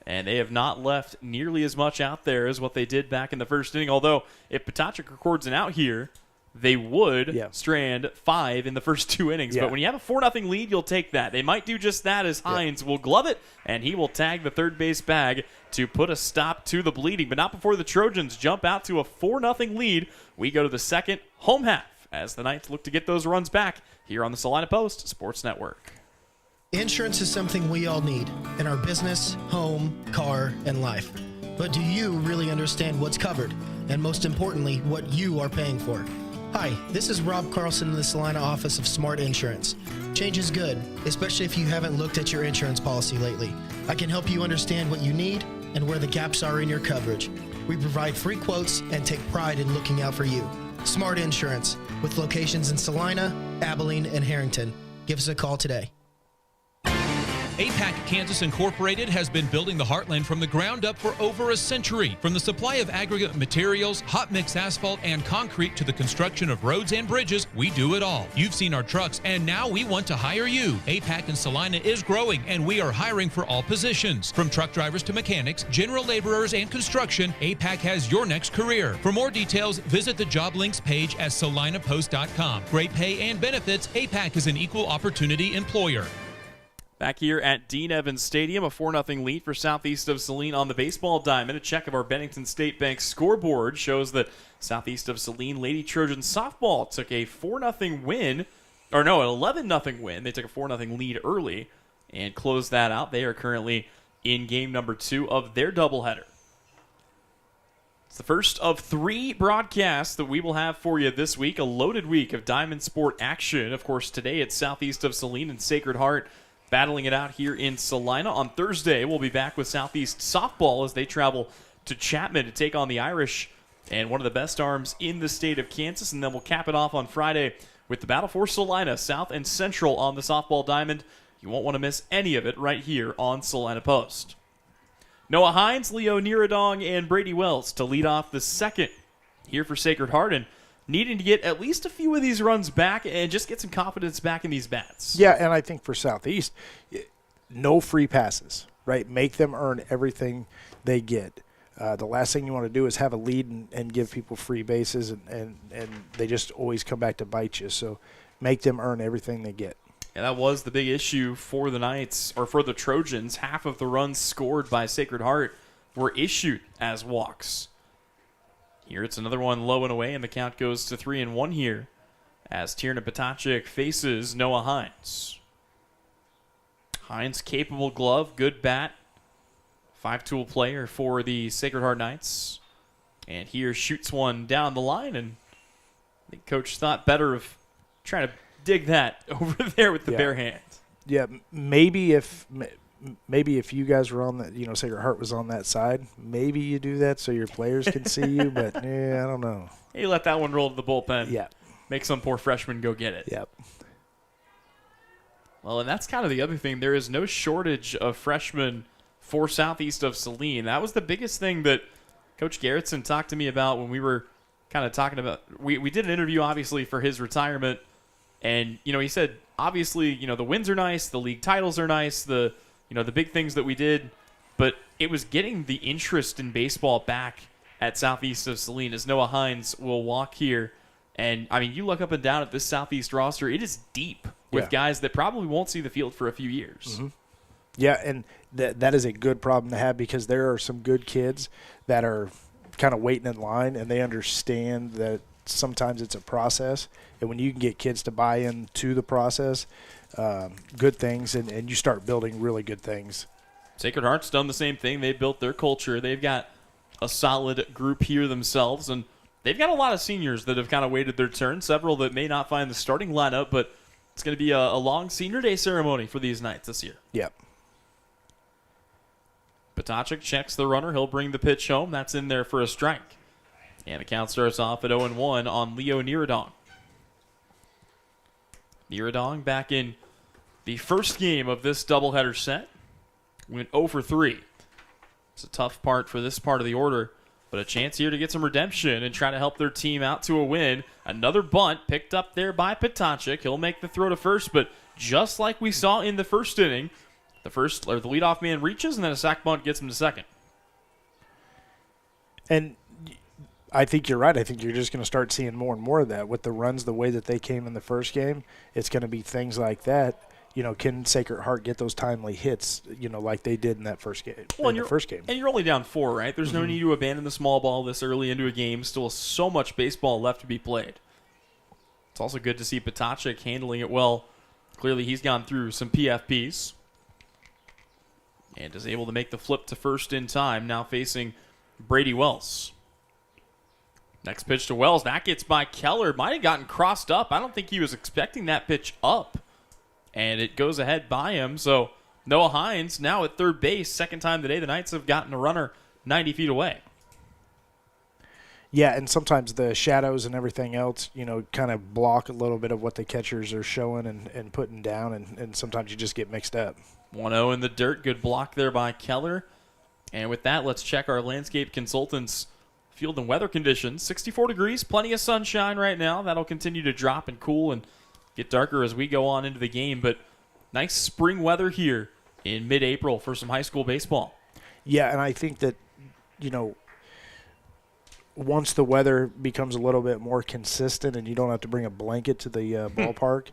And they have not left nearly as much out there as what they did back in the first inning. Although, if Potacek records an out here, they would strand 5 in the first 2 innings. But when you have a 4-0 lead, you'll take that. They might do just that as Hines will glove it, and he will tag the third base bag to put a stop to the bleeding. But not before the Trojans jump out to a 4-0 lead. We go to the second home half as the Knights look to get those runs back here on the Salina Post Sports Network. Insurance is something we all need in our business, home, car, and life. But do you really understand what's covered? And most importantly, what you are paying for? Hi, this is Rob Carlson in the Salina office of Smart Insurance. Change is good, especially if you haven't looked at your insurance policy lately. I can help you understand what you need and where the gaps are in your coverage. We provide free quotes and take pride in looking out for you. Smart Insurance, with locations in Salina, Abilene, and Harrington. Give us a call today. APAC Kansas Incorporated has been building the Heartland from the ground up for over a century. From the supply of aggregate materials, hot mix asphalt, and concrete to the construction of roads and bridges, we do it all. You've seen our trucks, and now we want to hire you. APAC in Salina is growing, and we are hiring for all positions. From truck drivers to mechanics, general laborers, and construction, APAC has your next career. For more details, visit the job links page at salinapost.com. Great pay and benefits, APAC is an equal opportunity employer. Back here at Dean Evans Stadium, a 4-0 lead for Southeast of Saline on the baseball diamond. A check of our Bennington State Bank scoreboard shows that Southeast of Saline Lady Trojans softball took a 4-0 win, or no, an 11-0 win. They took a 4-0 lead early and closed that out. They are currently in game number 2 of their doubleheader. It's the first of 3 broadcasts that we will have for you this week, a loaded week of Diamond Sport action. Of course, today it's Southeast of Saline and Sacred Heart battling it out here in Salina. On Thursday, we'll be back with Southeast softball as they travel to Chapman to take on the Irish and one of the best arms in the state of Kansas. And then we'll cap it off on Friday with the battle for Salina, South and Central on the softball diamond. You won't want to miss any of it right here on Salina Post. Noah Hines, Leo Niradong, and Brady Wells to lead off the second here for Sacred Heart, and needing to get at least a few of these runs back and just get some confidence back in these bats. Yeah, and I think for Southeast, no free passes, right? Make them earn everything they get. The last thing you want to do is have a lead and give people free bases, and they just always come back to bite you. So make them earn everything they get. And that was the big issue for the Knights, or for the Trojans. Half of the runs scored by Sacred Heart were issued as walks. Here it's another one low and away, and the count goes to 3-1 here as Tierna Patacic faces Noah Hines. Hines, capable glove, good bat, 5-tool player for the Sacred Heart Knights. And here shoots one down the line, and I think Coach thought better of trying to dig that over there with the bare hand. Yeah, maybe if you guys were on that, Sacred Heart was on that side, maybe you do that so your players can see you, but I don't know. Hey, let that one roll to the bullpen. Yeah. Make some poor freshman go get it. Yep. Well, and that's kind of the other thing. There is no shortage of freshmen for Southeast of Saline. That was the biggest thing that Coach Garrettson talked to me about when we were kind of talking about. We did an interview, obviously, for his retirement, and, he said, obviously, the wins are nice, the league titles are nice, the big things that we did, but it was getting the interest in baseball back at Southeast of Saline, as Noah Hines will walk here. And, you look up and down at this Southeast roster, it is deep with guys that probably won't see the field for a few years. Mm-hmm. Yeah, and that is a good problem to have, because there are some good kids that are kind of waiting in line, and they understand that sometimes it's a process. And when you can get kids to buy into the process, good things, and you start building really good things. Sacred Heart's done the same thing. They built their culture. They've got a solid group here themselves, and they've got a lot of seniors that have kind of waited their turn, several that may not find the starting lineup, but it's going to be a long senior day ceremony for these Knights this year. Yep. Patacic checks the runner. He'll bring the pitch home. That's in there for a strike. And the count starts off at 0-1 on Leo Niradong. Niradong back in the first game of this doubleheader set. Went 0 for 3. It's a tough part for this part of the order, but a chance here to get some redemption and try to help their team out to a win. Another bunt picked up there by Patacic. He'll make the throw to first, but just like we saw in the first inning, the leadoff man reaches, and then a sac bunt gets him to second. And I think you're right. I think you're just going to start seeing more and more of that. With the runs the way that they came in the first game, it's going to be things like that. Can Sacred Heart get those timely hits, like they did in that first game? And you're only down 4, right? There's no need to abandon the small ball this early into a game. Still so much baseball left to be played. It's also good to see Patacic handling it well. Clearly he's gone through some PFPs and is able to make the flip to first in time, now facing Brady Wells. Next pitch to Wells. That gets by Keller. Might have gotten crossed up. I don't think he was expecting that pitch up. And it goes ahead by him. So Noah Hines now at third base. Second time today the Knights have gotten a runner 90 feet away. Yeah, and sometimes the shadows and everything else, kind of block a little bit of what the catchers are showing and putting down, and sometimes you just get mixed up. 1-0 in the dirt. Good block there by Keller. And with that, let's check our landscape consultants' field and weather conditions. 64 degrees, plenty of sunshine right now. That'll continue to drop and cool and get darker as we go on into the game. But nice spring weather here in mid-April for some high school baseball. Yeah, and I think that, once the weather becomes a little bit more consistent and you don't have to bring a blanket to the ballpark,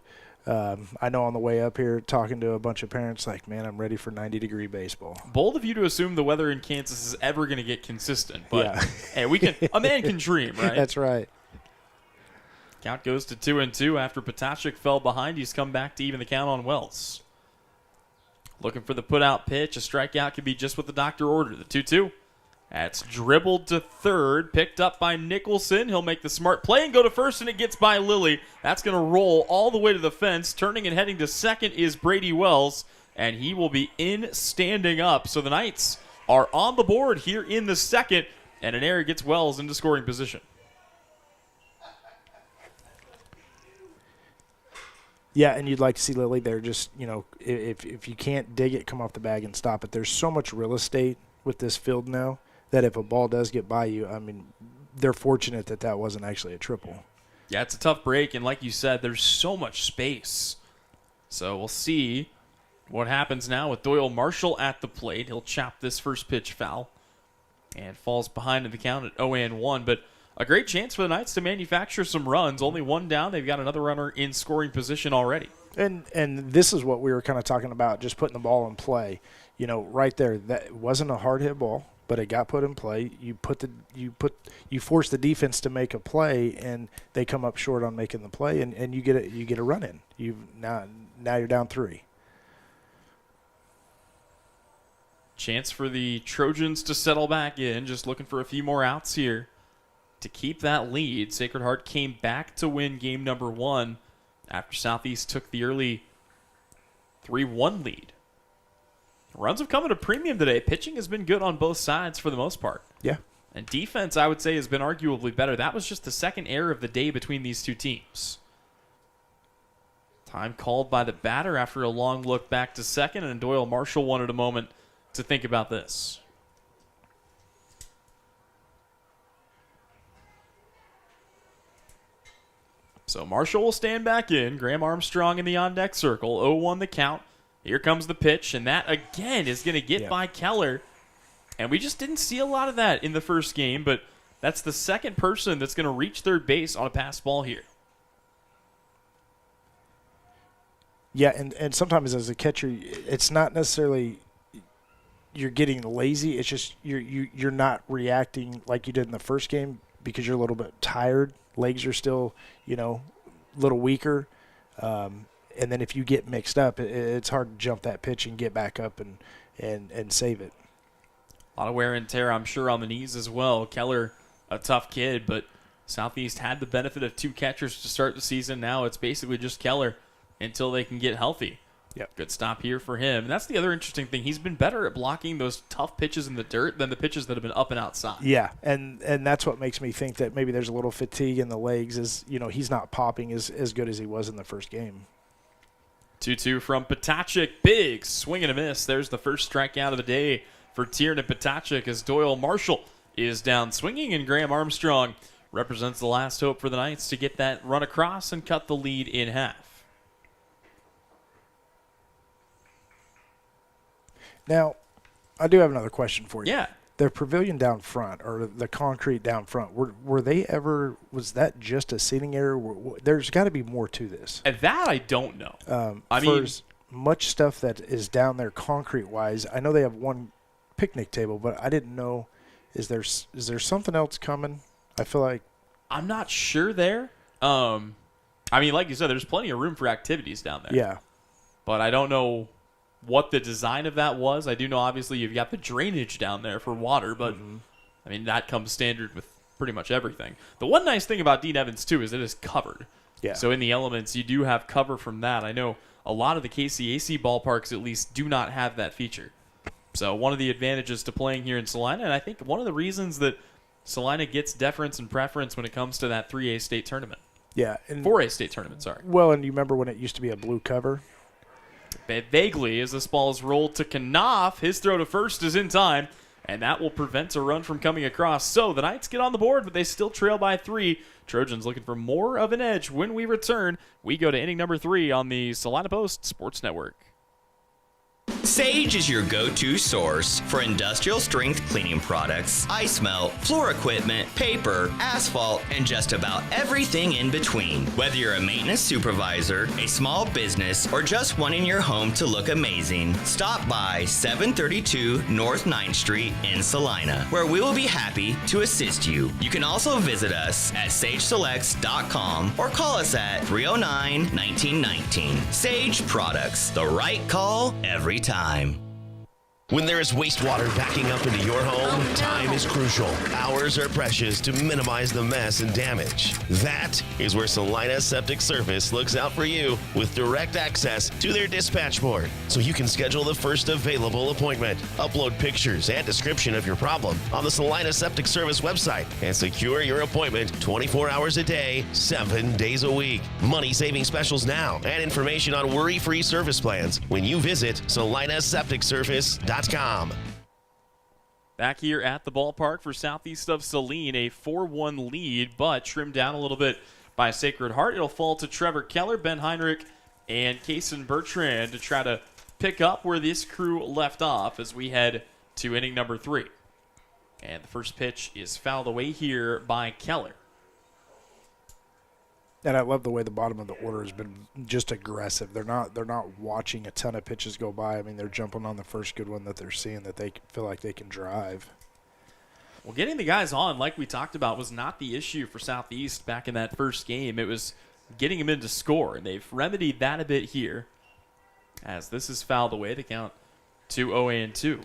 I know on the way up here talking to a bunch of parents, like, man, I'm ready for 90-degree baseball. Bold of you to assume the weather in Kansas is ever going to get consistent, but yeah. Hey, a man can dream, right? That's right. Count goes to 2-2 after Potashik fell behind. He's come back to even the count on Wells. Looking for the put-out pitch. A strikeout could be just what the doctor ordered. The 2-2. That's dribbled to third, picked up by Nicholson. He'll make the smart play and go to first, and it gets by Lilly. That's going to roll all the way to the fence. Turning and heading to second is Brady Wells, and he will be in standing up. So the Knights are on the board here in the second, and an error gets Wells into scoring position. Yeah, and you'd like to see Lilly there. Just, if you can't dig it, come off the bag and stop it. There's so much real estate with this field now that if a ball does get by you, they're fortunate that wasn't actually a triple. Yeah, it's a tough break, and like you said, there's so much space. So we'll see what happens now with Doyle Marshall at the plate. He'll chop this first pitch foul and falls behind in the count at 0-1. But a great chance for the Knights to manufacture some runs. Only one down. They've got another runner in scoring position already. And this is what we were kind of talking about, just putting the ball in play. Right there, that wasn't a hard hit ball, but it got put in play. You force the defense to make a play, and they come up short on making the play, and you get a run in. Now you're down 3. Chance for the Trojans to settle back in, just looking for a few more outs here to keep that lead. Sacred Heart came back to win game number 1 after Southeast took the early 3-1 lead. Runs have come at a premium today. Pitching has been good on both sides for the most part. Yeah. And defense, I would say, has been arguably better. That was just the second error of the day between these two teams. Time called by the batter after a long look back to second, and Doyle Marshall wanted a moment to think about this. So Marshall will stand back in. Graham Armstrong in the on-deck circle. 0-1 the count. Here comes the pitch, and that, again, is going to get by Keller. And we just didn't see a lot of that in the first game, but that's the second person that's going to reach third base on a pass ball here. Yeah, and sometimes as a catcher, it's not necessarily you're getting lazy. It's just you're not reacting like you did in the first game because you're a little bit tired. Legs are still, a little weaker. And then if you get mixed up, it's hard to jump that pitch and get back up and save it. A lot of wear and tear, I'm sure, on the knees as well. Keller, a tough kid, but Southeast had the benefit of 2 catchers to start the season. Now it's basically just Keller until they can get healthy. Yep. Good stop here for him. And that's the other interesting thing. He's been better at blocking those tough pitches in the dirt than the pitches that have been up and outside. Yeah, and that's what makes me think that maybe there's a little fatigue in the legs. Is he's not popping as good as he was in the first game. 2-2 from Potashik. Big swing and a miss. There's the first strikeout of the day for Tiernan Potashik as Doyle Marshall is down swinging, and Graham Armstrong represents the last hope for the Knights to get that run across and cut the lead in half. Now, I do have another question for you. Yeah. The pavilion down front, or the concrete down front, was that just a seating area? There's got to be more to this. And that I don't know. As much stuff that is down there concrete-wise, I know they have one picnic table, but I didn't know, is there something else coming? I feel like. I'm not sure there. Like you said, there's plenty of room for activities down there. Yeah. But I don't know what the design of that was. I do know, obviously, you've got the drainage down there for water, but, that comes standard with pretty much everything. The one nice thing about Dean Evans, too, is it is covered. Yeah. So in the elements, you do have cover from that. I know a lot of the KCAC ballparks, at least, do not have that feature. So one of the advantages to playing here in Salina, and I think one of the reasons that Salina gets deference and preference when it comes to that 3A state tournament. Yeah. And 4A state tournament, sorry. Well, and you remember when it used to be a blue cover? Vaguely, as this ball is rolled to Knopf, his throw to first is in time, and that will prevent a run from coming across. So the Knights get on the board, but they still trail by 3. Trojans looking for more of an edge. When we return, we go to inning number 3 on the Salina Post Sports Network. Sage is your go-to source for industrial strength cleaning products, ice melt, floor equipment, paper, asphalt, and just about everything in between. Whether you're a maintenance supervisor, a small business, or just wanting your home to look amazing, stop by 732 North 9th Street in Salina, where we will be happy to assist you. You can also visit us at sageselects.com or call us at 309-1919. Sage Products, the right call every time. When there is wastewater backing up into your home, time is crucial. Hours are precious to minimize the mess and damage. That is where Salina Septic Service looks out for you with direct access to their dispatch board, so you can schedule the first available appointment, upload pictures and description of your problem on the Salina Septic Service website, and secure your appointment 24 hours a day, 7 days a week. Money-saving specials now and information on worry-free service plans when you visit salinasepticservice.com. Back here at the ballpark for southeast of Saline, a 4-1 lead, but trimmed down a little bit by Sacred Heart. It'll fall to Trevor Keller, Ben Heinrich, and Kason Bertrand to try to pick up where this crew left off as we head to inning number 3. And the first pitch is fouled away here by Keller. And I love the way the bottom of the order has been just aggressive. They're not watching a ton of pitches go by. I mean, they're jumping on the first good one that they're seeing that they feel like they can drive. Well, getting the guys on, like we talked about, was not the issue for Southeast back in that first game. It was getting them in to score, and they've remedied that a bit here. As this is fouled away, they count 2-0-2.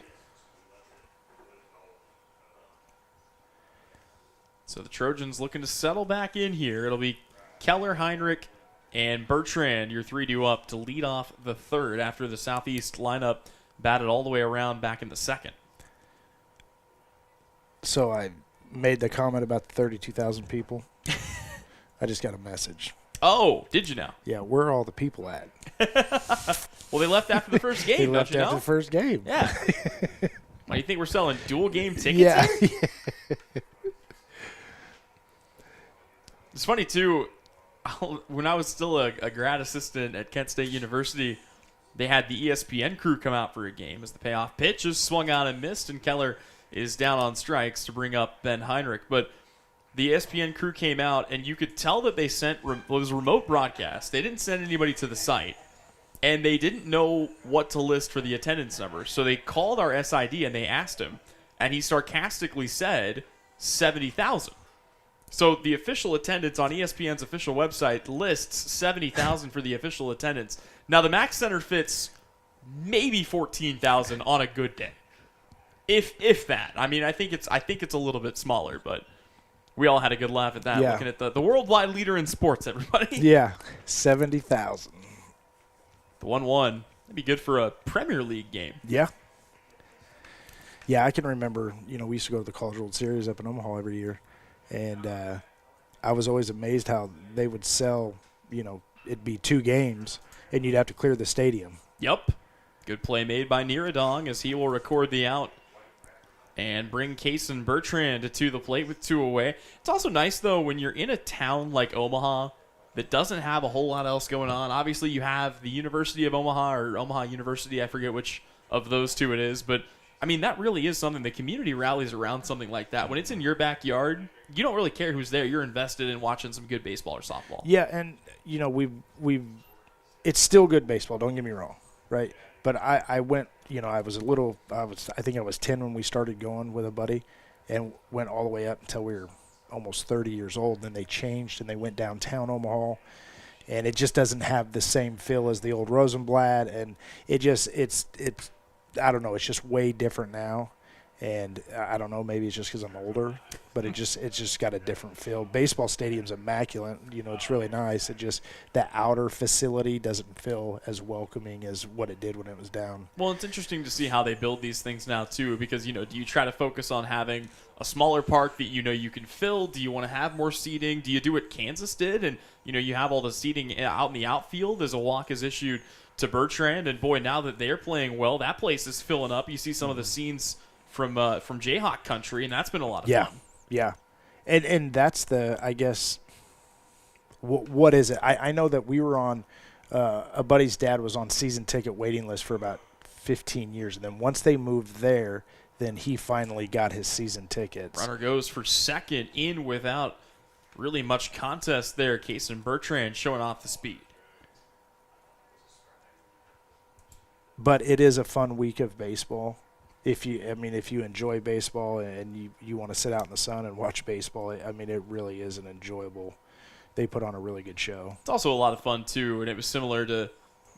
So the Trojans looking to settle back in here. It'll be Keller, Heinrich, and Bertrand, your 3-2 up to lead off the third after the Southeast lineup batted all the way around back in the second. So I made the comment about the 32,000 people. I just got a message. Oh, did you now? Yeah, where are all the people at? Well, they left after the first game, They don't left you know? after the first game. Yeah. Why, you think we're selling dual game tickets Yeah. here? It's funny, too. When I was still a grad assistant at Kent State University, they had the ESPN crew come out for a game as the payoff pitch is swung on and missed, and Keller is down on strikes to bring up Ben Heinrich. But the ESPN crew came out, and you could tell that they sent it was a remote broadcast. They didn't send anybody to the site, and they didn't know what to list for the attendance number. So they called our SID, and they asked him, and he sarcastically said 70,000. So the official attendance on ESPN's official website lists 70,000 for the official attendance. Now the Max Center fits maybe 14,000 on a good day, if that. I mean, I think it's a little bit smaller, but we all had a good laugh at that. Yeah. Looking at the worldwide leader in sports, everybody. Yeah, 70,000. The 1-1. That'd be good for a Premier League game. Yeah. Yeah, I can remember. We used to go to the College World Series up in Omaha every year. And I was always amazed how they would sell, it'd be 2 games, and you'd have to clear the stadium. Yep. Good play made by Niradong as he will record the out and bring Kason Bertrand to the plate with 2 away. It's also nice, though, when you're in a town like Omaha that doesn't have a whole lot else going on. Obviously, you have the University of Omaha or Omaha University. I forget which of those 2 it is, but I mean, that really is something. The community rallies around something like that. When it's in your backyard, you don't really care who's there. You're invested in watching some good baseball or softball. Yeah, and we've it's still good baseball. Don't get me wrong, right? But I went. I think I was 10 when we started going with a buddy, and went all the way up until we were almost 30 years old. Then they changed and they went downtown Omaha, and it just doesn't have the same feel as the old Rosenblatt, and it's I don't know. It's just way different now, And I don't know, maybe it's just because I'm older, but it's just got a different feel. Baseball stadium's immaculate. It's really nice. It just, the outer facility doesn't feel as welcoming as what it did when it was down. Well, it's interesting to see how they build these things now, too, because, do you try to focus on having a smaller park that you can fill? Do you want to have more seating? Do you do what Kansas did? And, you have all the seating out in the outfield as a walk is issued to Bertrand. And, boy, now that they're playing well, that place is filling up. You see some of the scenes from Jayhawk country, and that's been a lot of fun. Yeah. And that's I guess, what is it? I know that we were on, a buddy's dad was on season ticket waiting list for about 15 years. And then once they moved there, then he finally got his season tickets. Runner goes for second in without really much contest there. Kason Bertrand showing off the speed. But it is a fun week of baseball. If you enjoy baseball and you want to sit out in the sun and watch baseball, it really is an enjoyable. They put on a really good show. It's also a lot of fun too, and it was similar to,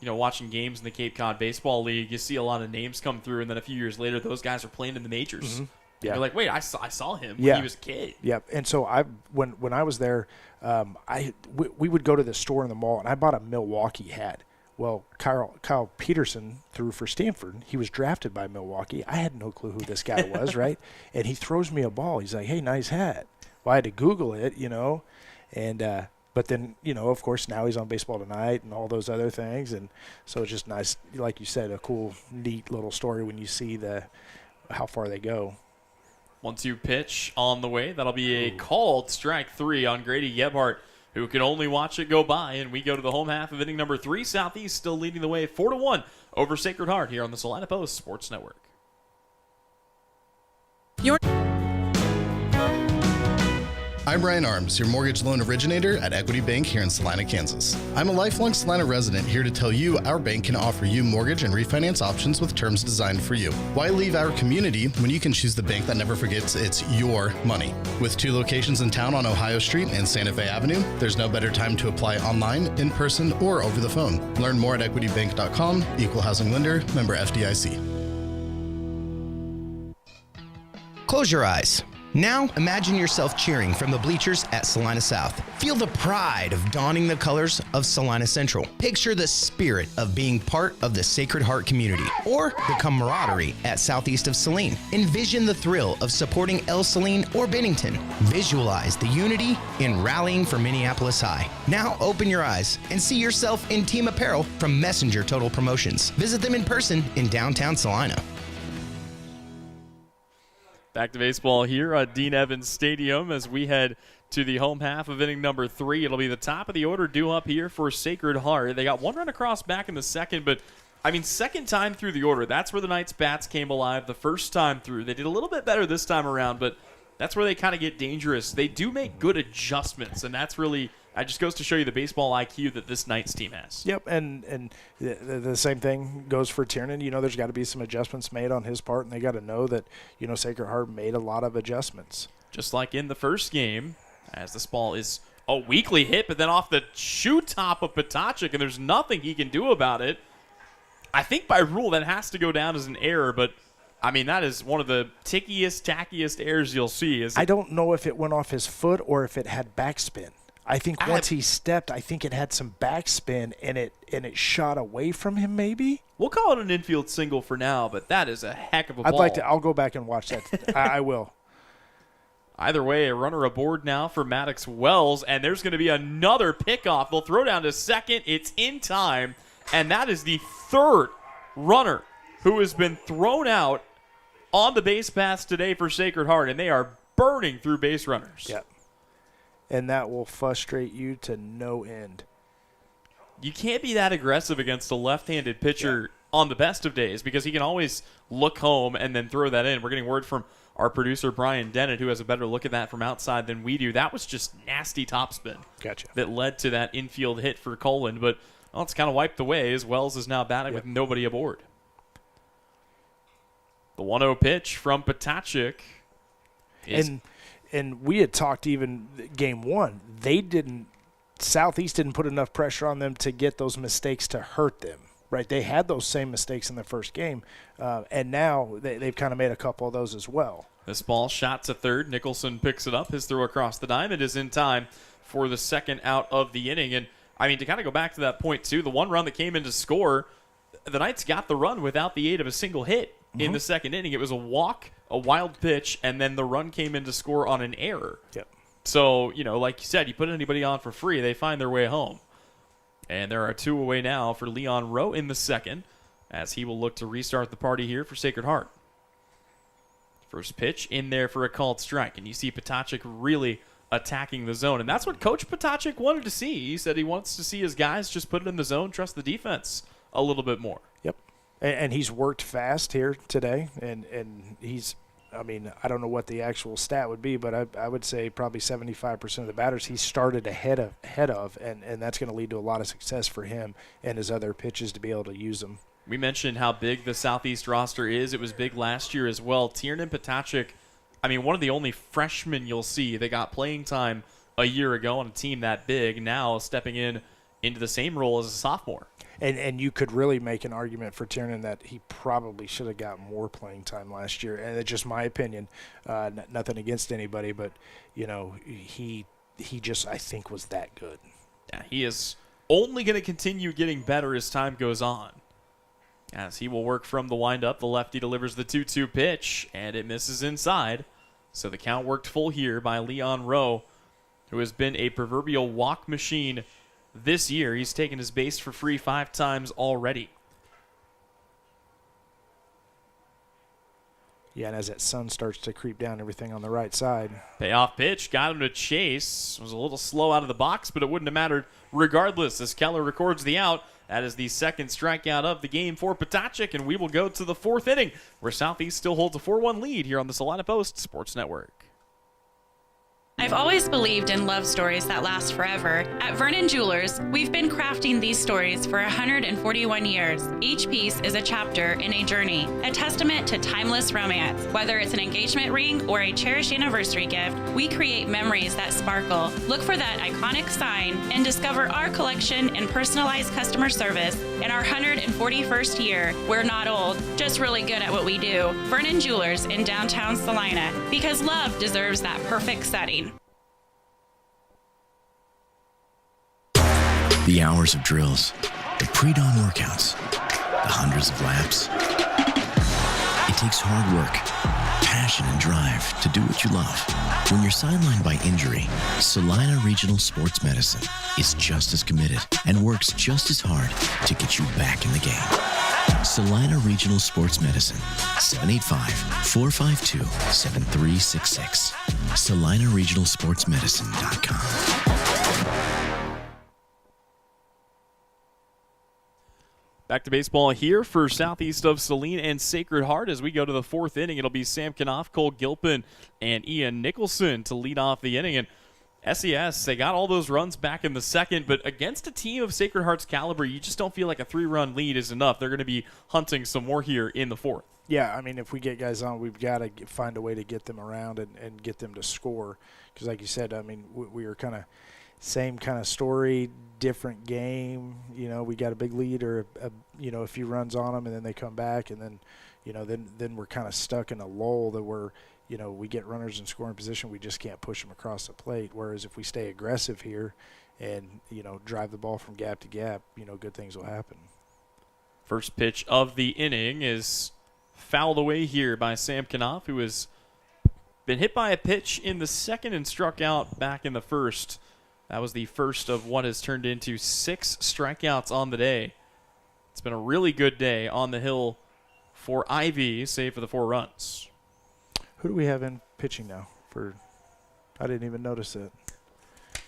watching games in the Cape Cod Baseball League. You see a lot of names come through, and then a few years later, those guys are playing in the majors. Mm-hmm. Yeah. You're like, wait, I saw him when he was a kid. Yep. And so when I was there, we would go to the store in the mall, and I bought a Milwaukee hat. Well, Kyle Peterson threw for Stanford. He was drafted by Milwaukee. I had no clue who this guy was, right? And he throws me a ball. He's like, hey, nice hat. Well, I had to Google it, and but then, of course, now he's on Baseball Tonight and all those other things. And so it's just nice, like you said, a cool, neat little story when you see how far they go. 1-2 pitch on the way. That'll be a called strike 3 on Grady Gebhardt, who can only watch it go by, and we go to the home half of inning number 3. Southeast still leading the way 4-1 over Sacred Heart here on the Salina Post Sports Network. I'm Brian Arms, your mortgage loan originator at Equity Bank here in Salina, Kansas. I'm a lifelong Salina resident here to tell you our bank can offer you mortgage and refinance options with terms designed for you. Why leave our community when you can choose the bank that never forgets it's your money? With 2 locations in town on Ohio Street and Santa Fe Avenue, there's no better time to apply online, in person, or over the phone. Learn more at equitybank.com, equal housing lender, member FDIC. Close your eyes. Now, imagine yourself cheering from the bleachers at Salina South. Feel the pride of donning the colors of Salina Central. Picture the spirit of being part of the Sacred Heart community, or the camaraderie at southeast of Saline. Envision the thrill of supporting El Saline or Bennington. Visualize the unity in rallying for Minneapolis High. Now, open your eyes and see yourself in team apparel from Messenger Total Promotions. Visit them in person in downtown Salina. Back to baseball here at Dean Evans Stadium as we head to the home half of inning number 3. It'll be the top of the order due up here for Sacred Heart. They got 1 run across back in the second, but second time through the order, that's where the Knights' bats came alive the first time through. They did a little bit better this time around, but that's where they kind of get dangerous. They do make good adjustments, and that's really, it just goes to show you the baseball IQ that this Knights team has. Yep, and the same thing goes for Tiernan. There's got to be some adjustments made on his part, and they got to know that, Sacred Heart made a lot of adjustments. Just like in the first game, as this ball is a weakly hit, but then off the shoe top of Potacek, and there's nothing he can do about it. I think by rule that has to go down as an error, but that is one of the tackiest errors you'll see. I don't know if it went off his foot or if it had backspin. I think once he stepped, I think it had some backspin and it shot away from him. Maybe we'll call it an infield single for now, but that is a heck of a ball. I'll go back and watch that. I will. Either way, a runner aboard now for Maddox Wells, and there's going to be another pickoff. They'll throw down to second. It's in time, and that is the 3rd runner who has been thrown out on the base paths today for Sacred Heart, and they are burning through base runners. Yep. And that will frustrate you to no end. You can't be that aggressive against a left-handed pitcher on the best of days because he can always look home and then throw that in. We're getting word from our producer, Brian Dennett, who has a better look at that from outside than we do. That was just nasty topspin. Gotcha. That led to that infield hit for Colin, but it's kind of wiped away as Wells is now batting with nobody aboard. The 1-0 pitch from Potacek. And we had talked even game 1. Southeast didn't put enough pressure on them to get those mistakes to hurt them. right? They had those same mistakes in the first game, and now they've kind of made a couple of those as well. This ball shot to third. Nicholson picks it up. His throw across the diamond is in time for the second out of the inning. And, I mean, to kind of go back to that point, too, the one run that came in to score, the Knights got the run without the aid of a single hit in the second inning. It was a walk, a wild pitch, and then the run came in to score on an error. Yep. So, you know, like you said, you put anybody on for free, they find their way home. And there are 2 away now for Leon Rowe in the second, as he will look to restart the party here for Sacred Heart. First pitch in there for a called strike, and you see Potacek really attacking the zone. And that's what Coach Potacek wanted to see. He said he wants to see his guys just put it in the zone, trust the defense a little bit more. Yep. And he's worked fast here today, and he's, I mean, I don't know what the actual stat would be, but I would say probably 75% of the batters he started ahead of, and that's going to lead to a lot of success for him and his other pitches to be able to use them. We mentioned how big the Southeast roster is. It was big last year as well. Tiernan Potacek, I mean, one of the only freshmen you'll see that got playing time a year ago on a team that big, now stepping into the same role as a sophomore. And you could really make an argument for Tiernan that he probably should have got more playing time last year. And it's just my opinion. Nothing against anybody, but, you know, he just, I think, was that good. Yeah, he is only going to continue getting better as time goes on. As he will work from the windup, the lefty delivers the 2-2 pitch, and it misses inside. So the count worked full here by Leon Rowe, who has been a proverbial walk machine this year. He's taken his base for free 5 times already. Yeah, and as that sun starts to creep down everything on the right side. Payoff pitch, got him to chase. Was a little slow out of the box, but it wouldn't have mattered regardless as Keller records the out. That is the second strikeout of the game for Potacek, and we will go to the 4th inning, where Southeast still holds a 4-1 lead here on the Salina Post Sports Network. I've always believed in love stories that last forever. At Vernon Jewelers, we've been crafting these stories for 141 years. Each piece is a chapter in a journey, a testament to timeless romance. Whether it's an engagement ring or a cherished anniversary gift, we create memories that sparkle. Look for that iconic sign and discover our collection and personalized customer service in our 141st year. We're not old, just really good at what we do. Vernon Jewelers in downtown Salina, because love deserves that perfect setting. The hours of drills, the pre-dawn workouts, the hundreds of laps. It takes hard work, passion, and drive to do what you love. When you're sidelined by injury, Salina Regional Sports Medicine is just as committed and works just as hard to get you back in the game. Salina Regional Sports Medicine, 785-452-7366. SalinaRegionalSportsMedicine.com. Back to baseball here for Southeast of Saline and Sacred Heart as we go to the 4th inning. It'll be Sam Knopf, Cole Gilpin, and Ian Nicholson to lead off the inning. And SES, they got all those runs back in the second, but against a team of Sacred Heart's caliber, you just don't feel like a 3-run lead is enough. They're going to be hunting some more here in the 4th. Yeah, I mean, if we get guys on, we've got to find a way to get them around and get them to score. Because like you said, I mean, we were kind of same kind of story, different game. You know, we got a big lead or a few runs on them, and then they come back, and then, you know, then we're kind of stuck in a lull that we're, you know, we get runners in scoring position, we just can't push them across the plate. Whereas if we stay aggressive here and, you know, drive the ball from gap to gap, you know, good things will happen. First pitch of the inning is fouled away here by Sam Knopf, who has been hit by a pitch in the second and struck out back in the first. That was the first of what has turned into 6 strikeouts on the day. It's been a really good day on the hill for Ivy, save for the 4 runs. Who do we have in pitching now? I didn't even notice it.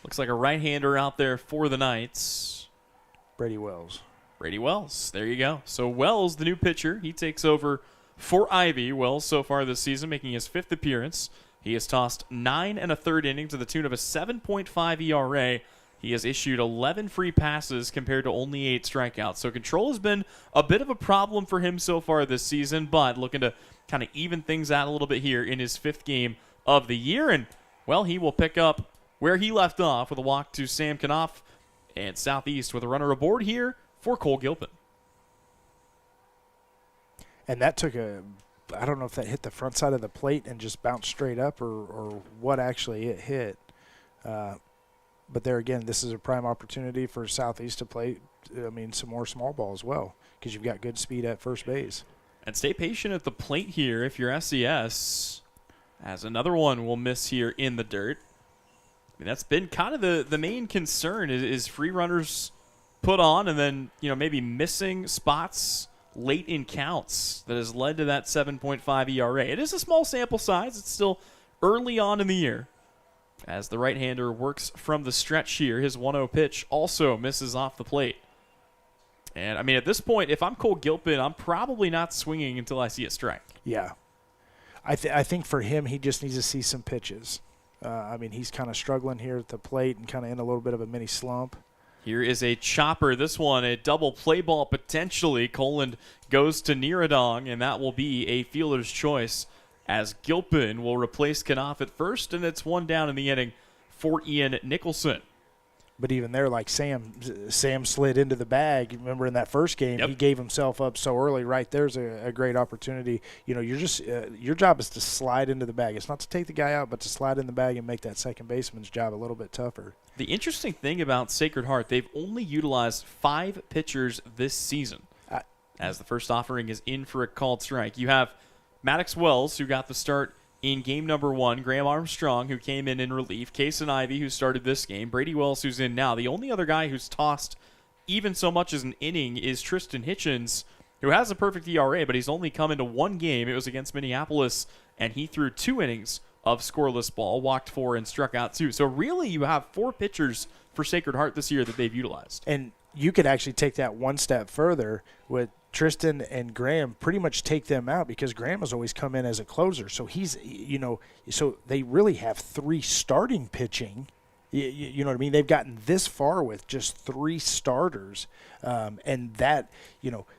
Looks like a right-hander out there for the Knights. Brady Wells. Brady Wells. There you go. So Wells, the new pitcher, he takes over for Ivy. Wells so far this season making his 5th appearance. He has tossed 9 1/3 innings to the tune of a 7.5 ERA. He has issued 11 free passes compared to only 8 strikeouts. So control has been a bit of a problem for him so far this season, but looking to kind of even things out a little bit here in his 5th game of the year. And, well, he will pick up where he left off with a walk to Sam Knopf, and Southeast with a runner aboard here for Cole Gilpin. and that took I don't know if that hit the front side of the plate and just bounced straight up or what actually it hit. But there again, this is a prime opportunity for Southeast to play, some more small ball as well, because you've got good speed at first base. And stay patient at the plate here if you're SES, as another one will miss here in the dirt. That's been kind of the main concern is free runners put on and then, maybe missing spots late in counts that has led to that 7.5 ERA. It is a small sample size. It's still early on in the year. As the right-hander works from the stretch here, his 1-0 pitch also misses off the plate. And, at this point, if I'm Cole Gilpin, I'm probably not swinging until I see a strike. Yeah. I think for him, he just needs to see some pitches. He's kind of struggling here at the plate and kind of in a little bit of a mini slump. Here is a chopper. This one, a double play ball potentially. Coland goes to Niradong, and that will be a fielder's choice as Gilpin will replace Knopf at first, and it's one down in the inning for Ian Nicholson. But even there, like Sam slid into the bag. Remember in that first game, He gave himself up so early. Right there's a great opportunity. You're just your job is to slide into the bag. It's not to take the guy out, but to slide in the bag and make that second baseman's job a little bit tougher. The interesting thing about Sacred Heart, they've only utilized 5 pitchers this season, as the first offering is in for a called strike. You have Maddox Wells, who got the start in game number 1, Graham Armstrong, who came in relief, Case and Ivy, who started this game, Brady Wells, who's in now. The only other guy who's tossed even so much as an inning is Tristan Hitchens, who has a perfect ERA, but he's only come into 1 game. It was against Minneapolis, and he threw 2 innings of scoreless ball, walked 4 and struck out 2. So really you have 4 pitchers for Sacred Heart this year that they've utilized. And you could actually take that one step further with Tristan and Graham, pretty much take them out because Graham has always come in as a closer. So he's, so they really have 3 starting pitching. You know what I mean? They've gotten this far with just 3 starters. And that,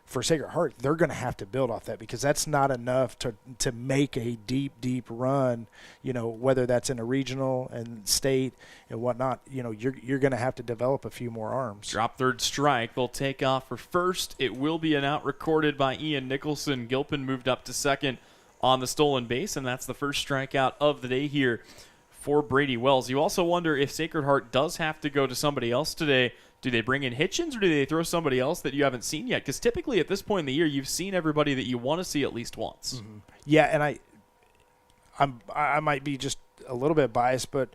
for Sacred Heart, they're going to have to build off that because that's not enough to make a deep, deep run, whether that's in a regional and state and whatnot. You're going to have to develop a few more arms. Drop third strike. They'll take off for first. It will be an out recorded by Ian Nicholson. Gilpin moved up to second on the stolen base, and that's the first strikeout of the day here for Brady Wells. You also wonder if Sacred Heart does have to go to somebody else today. Do they bring in Hitchens or do they throw somebody else that you haven't seen yet? Because typically at this point in the year, you've seen everybody that you want to see at least once. Mm-hmm. Yeah, and I might be just a little bit biased, but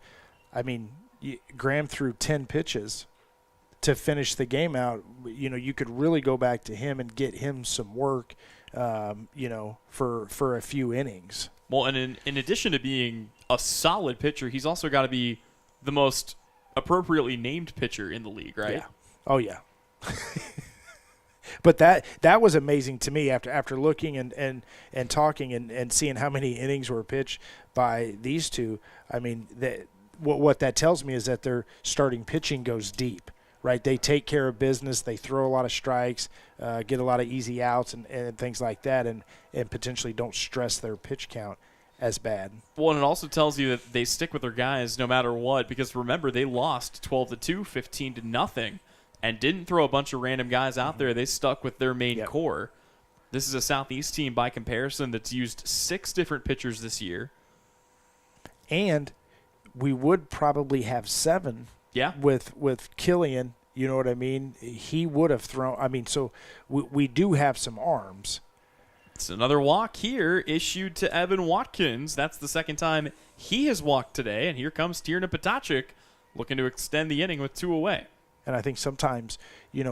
Graham threw 10 pitches to finish the game out. You could really go back to him and get him some work, for a few innings. Well, and in addition to being a solid pitcher, he's also got to be the most appropriately named pitcher in the league, right? Yeah. Oh, yeah. But that was amazing to me after looking and talking and seeing how many innings were pitched by these two. What that tells me is that their starting pitching goes deep, right? They take care of business. They throw a lot of strikes, get a lot of easy outs and things like that, and potentially don't stress their pitch count as bad. Well, and it also tells you that they stick with their guys no matter what, because remember, they lost 12-2, 15-0, and didn't throw a bunch of random guys out there. They stuck with their main core. This is a Southeast team, by comparison, that's used 6 different pitchers this year. And we would probably have 7 with Killian. You know what I mean? He would have thrown – so we do have some arms. It's another walk here issued to Evan Watkins. That's the second time he has walked today. And here comes Tierna Potacek looking to extend the inning with 2 away. And I think sometimes,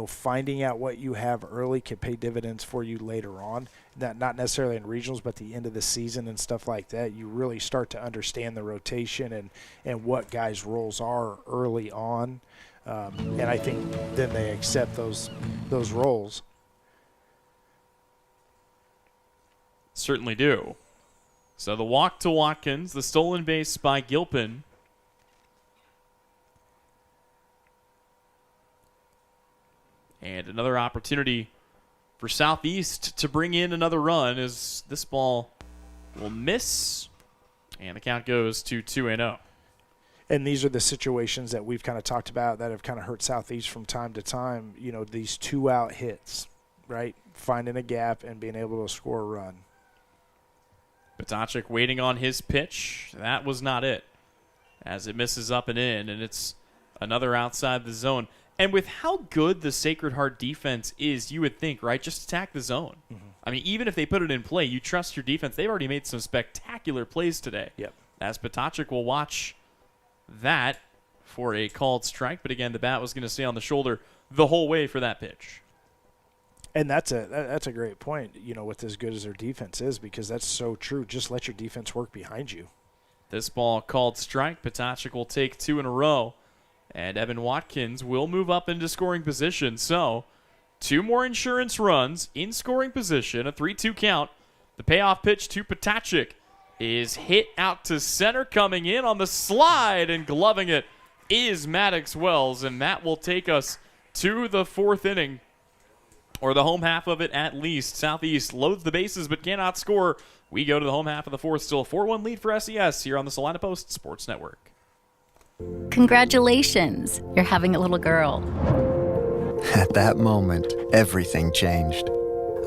finding out what you have early can pay dividends for you later on. Not necessarily in regionals, but the end of the season and stuff like that. You really start to understand the rotation and what guys' roles are early on. And I think then they accept those roles. Certainly do. So the walk to Watkins, the stolen base by Gilpin. And another opportunity for Southeast to bring in another run as this ball will miss. And the count goes to 2-0. And these are the situations that we've kind of talked about that have kind of hurt Southeast from time to time. These 2-out hits. right? Finding a gap and being able to score a run. Potacek waiting on his pitch. That was not it, as it misses up and in, and it's another outside the zone. And with how good the Sacred Heart defense is, you would think, right, just attack the zone. Mm-hmm. I mean, even if they put it in play, you trust your defense. They've already made some spectacular plays today. Yep. As Potacek will watch that for a called strike. But again, the bat was going to stay on the shoulder the whole way for that pitch. And that's a great point, with as good as their defense is, because that's so true. Just let your defense work behind you. This ball called strike. Potacek will take 2 in a row. And Evan Watkins will move up into scoring position. So 2 more insurance runs in scoring position, a 3-2 count. The payoff pitch to Potacek is hit out to center. Coming in on the slide and gloving it is Maddox Wells. And that will take us to the 4th inning, or the home half of it at least. Southeast loads the bases but cannot score. We go to the home half of the 4th. Still a 4-1 lead for SES here on the Salina Post Sports Network. Congratulations, you're having a little girl. At that moment, everything changed.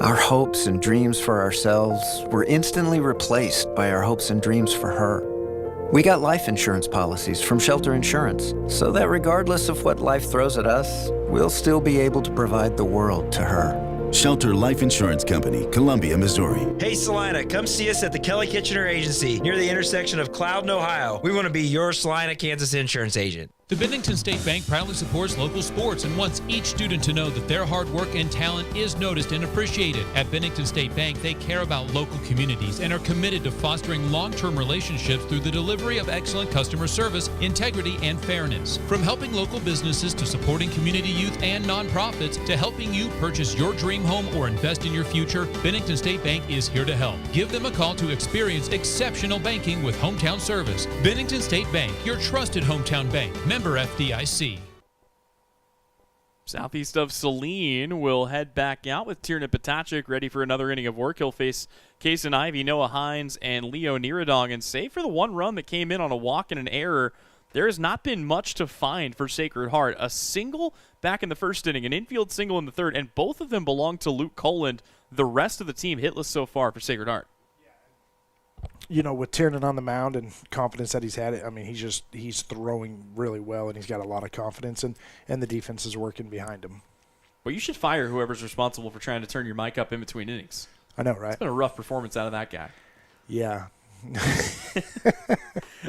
Our hopes and dreams for ourselves were instantly replaced by our hopes and dreams for her. We got life insurance policies from Shelter Insurance, so that regardless of what life throws at us, we'll still be able to provide the world to her. Shelter Life Insurance Company, Columbia, Missouri. Hey, Salina, come see us at the Kelly Kitchener Agency near the intersection of Cloud and Ohio. We want to be your Salina, Kansas insurance agent. The Bennington State Bank proudly supports local sports and wants each student to know that their hard work and talent is noticed and appreciated. At Bennington State Bank, they care about local communities and are committed to fostering long-term relationships through the delivery of excellent customer service, integrity, and fairness. From helping local businesses to supporting community youth and nonprofits to helping you purchase your dream home or invest in your future, Bennington State Bank is here to help. Give them a call to experience exceptional banking with hometown service. Bennington State Bank, your trusted hometown bank. Member FDIC. Southeast of Saline will head back out with Tiernan Potacek ready for another inning of work. He'll face Kason Ivey, Noah Hines, and Leo Nieradong. And save for the 1 run that came in on a walk and an error, there has not been much to find for Sacred Heart. A single back in the 1st inning, an infield single in the 3rd, and both of them belong to Luke Coland. The rest of the team hitless so far for Sacred Heart. With Tiernan on the mound and confidence that he's had it, I mean, he's throwing really well, and he's got a lot of confidence, and the defense is working behind him. Well, you should fire whoever's responsible for trying to turn your mic up in between innings. I know, right? It's been a rough performance out of that guy. Yeah.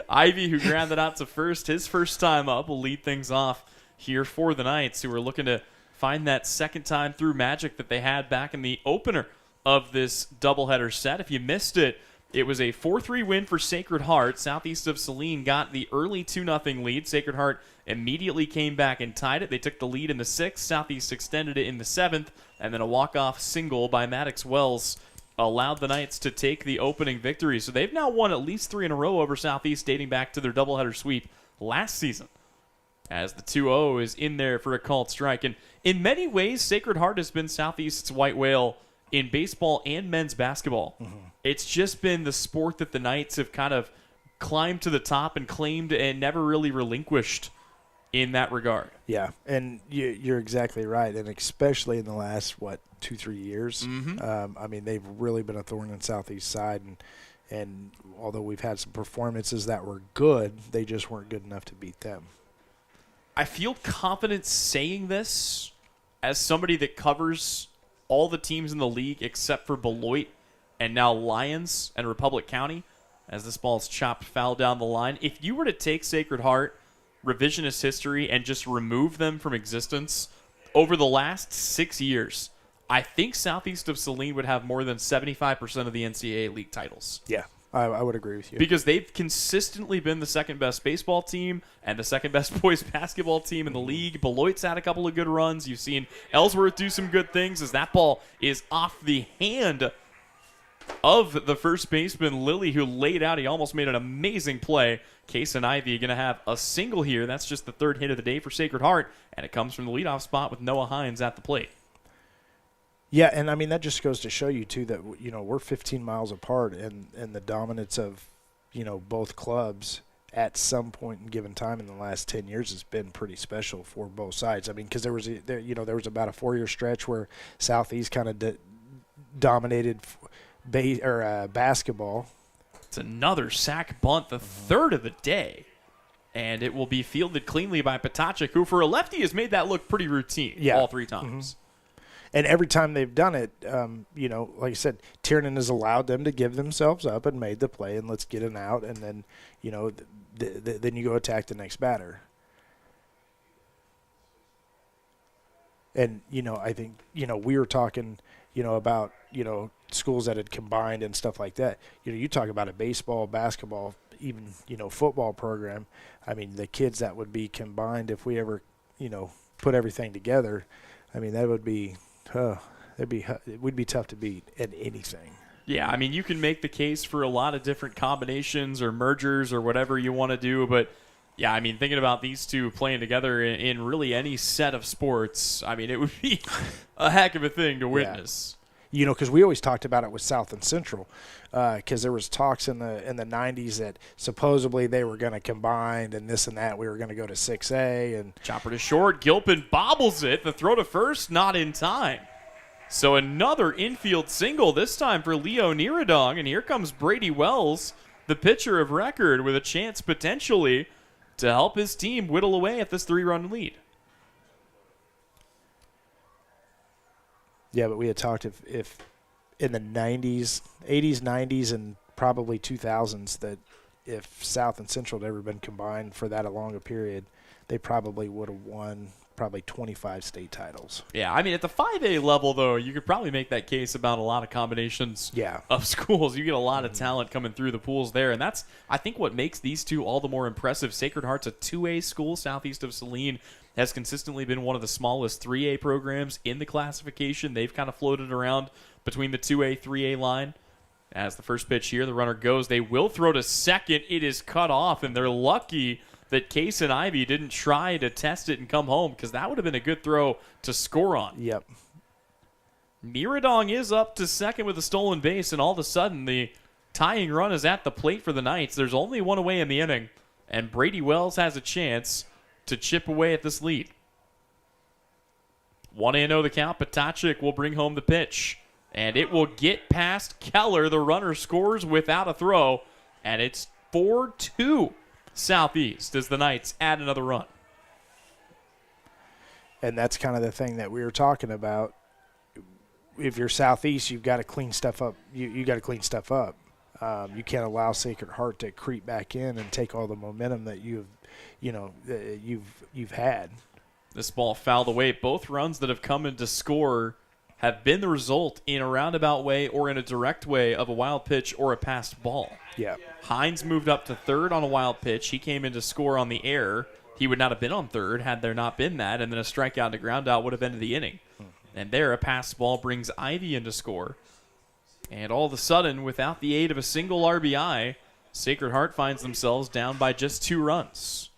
Ivy, who grounded out to first, his first time up, will lead things off here for the Knights, who are looking to find that second time through magic that they had back in the opener of this doubleheader set. If you missed it, it was a 4-3 win for Sacred Heart. Southeast of Saline got the early 2-0 lead. Sacred Heart immediately came back and tied it. They took the lead in the 6th. Southeast extended it in the 7th. And then a walk-off single by Maddox Wells allowed the Knights to take the opening victory. So they've now won at least 3 in a row over Southeast, dating back to their doubleheader sweep last season, as the 2-0 is in there for a called strike. And in many ways, Sacred Heart has been Southeast's white whale in baseball and men's basketball. Mm-hmm. It's just been the sport that the Knights have kind of climbed to the top and claimed and never really relinquished in that regard. Yeah, and you're exactly right, and especially in the last, 2-3 years. Mm-hmm. I mean, they've really been a thorn in Southeast side, and although we've had some performances that were good, they just weren't good enough to beat them. I feel confident saying this as somebody that covers all the teams in the league except for Beloit and now Lyons and Republic County, as this ball's chopped foul down the line. If you were to take Sacred Heart, revisionist history, and just remove them from existence over the last 6 years, I think Southeast of Saline would have more than 75% of the NCAA league titles. Yeah, I would agree with you. Because they've consistently been the second-best baseball team and the second-best boys basketball team in the league. Beloit's had a couple of good runs. You've seen Ellsworth do some good things as that ball is off the hand of the first baseman, Lilly, who laid out. He almost made an amazing play. Case and Ivy are going to have a single here. That's just the 3rd hit of the day for Sacred Heart, and it comes from the leadoff spot with Noah Hines at the plate. Yeah, and I mean, that just goes to show you, too, that, we're 15 miles apart, and the dominance of, both clubs at some point in given time in the last 10 years has been pretty special for both sides. I mean, because there was about a 4-year stretch where Southeast kind of dominated basketball. It's another sack bunt, the third of the day. And it will be fielded cleanly by Potacek, who for a lefty has made that look pretty routine all 3 times. And every time they've done it, like I said, Tiernan has allowed them to give themselves up and made the play, and let's get an out, and then, then you go attack the next batter. And, I think, we were talking, about, schools that had combined and stuff like that. You talk about a baseball, basketball, even, football program. I mean, the kids that would be combined if we ever, put everything together, I mean, that would be it would be tough to beat at anything. Yeah, I mean, you can make the case for a lot of different combinations or mergers or whatever you want to do, but yeah, I mean, thinking about these two playing together in really any set of sports, I mean, it would be a heck of a thing to witness. Yeah. Because we always talked about it with South and Central, because there was talks in the 90s that supposedly they were going to combine and this and that. We were going to go to 6A. And chopper to short. Gilpin bobbles it. The throw to first, not in time. So another infield single, this time for Leo Niradong. And here comes Brady Wells, the pitcher of record, with a chance potentially to help his team whittle away at this 3-run lead. Yeah, but we had talked if in the 90s, 80s, 90s, and probably 2000s that if South and Central had ever been combined for that long a period, they probably would have won probably 25 state titles. Yeah, I mean, at the 5A level, though, you could probably make that case about a lot of combinations of schools. You get a lot of talent coming through the pools there, and that's, I think, what makes these two all the more impressive. Sacred Heart's a 2A school southeast of Saline, has consistently been one of the smallest 3A programs in the classification. They've kind of floated around between the 2A, 3A line. As the first pitch here, the runner goes. They will throw to second. It is cut off, and they're lucky that Case and Ivy didn't try to test it and come home, because that would have been a good throw to score on. Yep. Niradong is up to second with a stolen base, and all of a sudden the tying run is at the plate for the Knights. There's only one away in the inning, and Brady Wells has a chance to chip away at this lead. 1-0 the count. Potacek will bring home the pitch, and it will get past Keller. The runner scores without a throw, and it's 4-2 Southeast as the Knights add another run. And that's kind of the thing that we were talking about. If you're Southeast, you've got to clean stuff up. You got to clean stuff up. You can't allow Sacred Heart to creep back in and take all the momentum that you've had. This ball fouled away. Both runs that have come in to score have been the result in a roundabout way or in a direct way of a wild pitch or a passed ball. Yeah. Hines moved up to third on a wild pitch. He came in to score on the air. He would not have been on third had there not been that, and then a strikeout and a ground out would have ended the inning. And there, a passed ball brings Ivy in to score. And all of a sudden, without the aid of a single RBI, Sacred Heart finds themselves down by just 2 runs.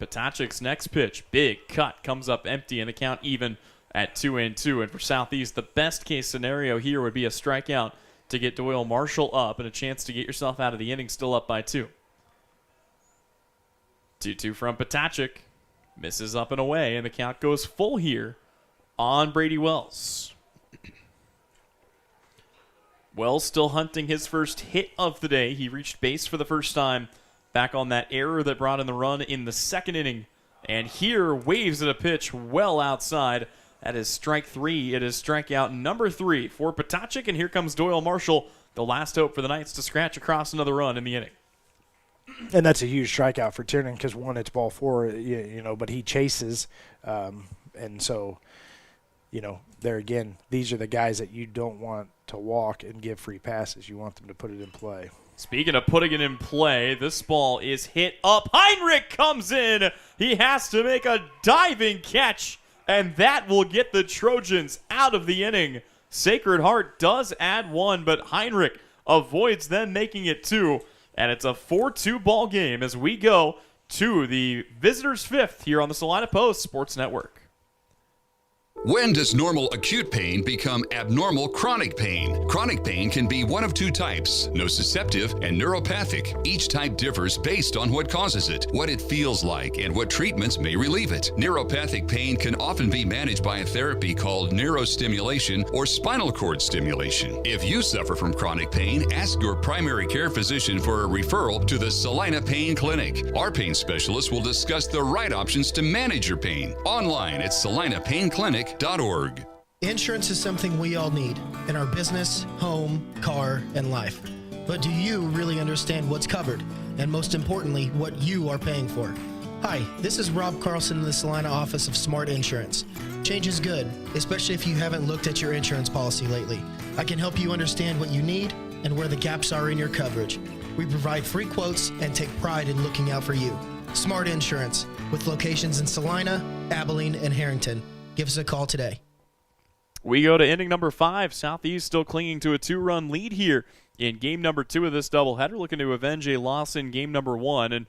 Potacek's next pitch, big cut, comes up empty, and the count even at 2-2. And for Southeast, the best case scenario here would be a strikeout to get Doyle Marshall up and a chance to get yourself out of the inning still up by 2. 2-2 from Potacek. Misses up and away, and the count goes full here on Brady Wells. Wells still hunting his first hit of the day. He reached base for the first time back on that error that brought in the run in the second inning. And here waves at a pitch well outside. That is strike 3. It is strikeout number 3 for Potacek, and here comes Doyle Marshall, the last hope for the Knights to scratch across another run in the inning. And that's a huge strikeout for Tiernan because, one, it's ball 4, but he chases. And so, there again, these are the guys that you don't want to walk and give free passes. You want them to put it in play. Speaking of putting it in play, this ball is hit up. Heinrich comes in. He has to make a diving catch, and that will get the Trojans out of the inning. Sacred Heart does add 1, but Heinrich avoids them making it 2. And it's a 4-2 ball game as we go to the visitors' 5th here on the Salina Post Sports Network. When does normal acute pain become abnormal chronic pain? Chronic pain can be one of two types, nociceptive and neuropathic. Each type differs based on what causes it, what it feels like, and what treatments may relieve it. Neuropathic pain can often be managed by a therapy called neurostimulation or spinal cord stimulation. If you suffer from chronic pain, ask your primary care physician for a referral to the Salina Pain Clinic. Our pain specialist will discuss the right options to manage your pain. Online at salinapainclinic.org. Insurance is something we all need in our business, home, car, and life. But do you really understand what's covered? And most importantly, what you are paying for? Hi, this is Rob Carlson in the Salina office of Smart Insurance. Change is good, especially if you haven't looked at your insurance policy lately. I can help you understand what you need and where the gaps are in your coverage. We provide free quotes and take pride in looking out for you. Smart Insurance, with locations in Salina, Abilene, and Harrington. Give us a call today. We go to inning number 5. Southeast still clinging to a 2-run lead here in game number 2 of this doubleheader, looking to avenge a loss in game number 1. And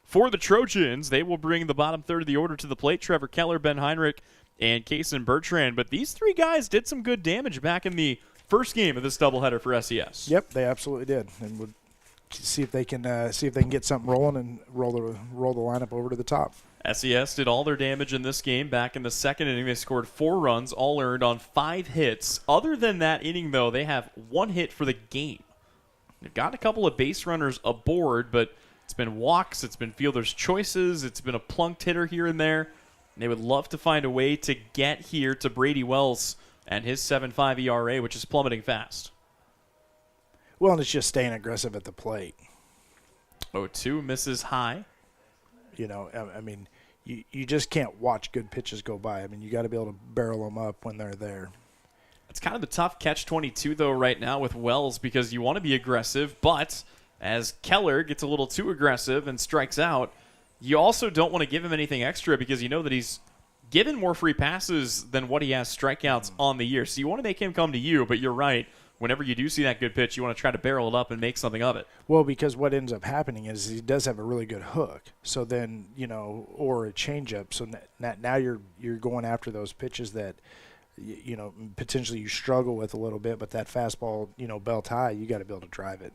for the Trojans, they will bring the bottom third of the order to the plate. Trevor Keller, Ben Heinrich, and Kason Bertrand. But these three guys did some good damage back in the first game of this doubleheader for SES. Yep, they absolutely did. And we'll see if they can get something rolling and roll the lineup over to the top. SES did all their damage in this game. Back in the second inning, they scored 4 runs, all earned on 5 hits. Other than that inning, though, they have 1 hit for the game. They've got a couple of base runners aboard, but it's been walks, it's been fielders' choices, it's been a plunked hitter here and there. And they would love to find a way to get here to Brady Wells and his 7.5 ERA, which is plummeting fast. Well, and it's just staying aggressive at the plate. 0-2 misses high. You know, I mean, you just can't watch good pitches go by. I mean, you got to be able to barrel them up when they're there. It's kind of a tough catch-22, though, right now with Wells because you want to be aggressive, but as Keller gets a little too aggressive and strikes out, you also don't want to give him anything extra because you know that he's given more free passes than what he has strikeouts on the year. So you want to make him come to you, but you're right. Whenever you do see that good pitch, you want to try to barrel it up and make something of it. Well, because what ends up happening is he does have a really good hook. So then, you know, or a changeup. So now you're going after those pitches that, you know, potentially you struggle with a little bit, but that fastball, you know, belt high, you got to be able to drive it.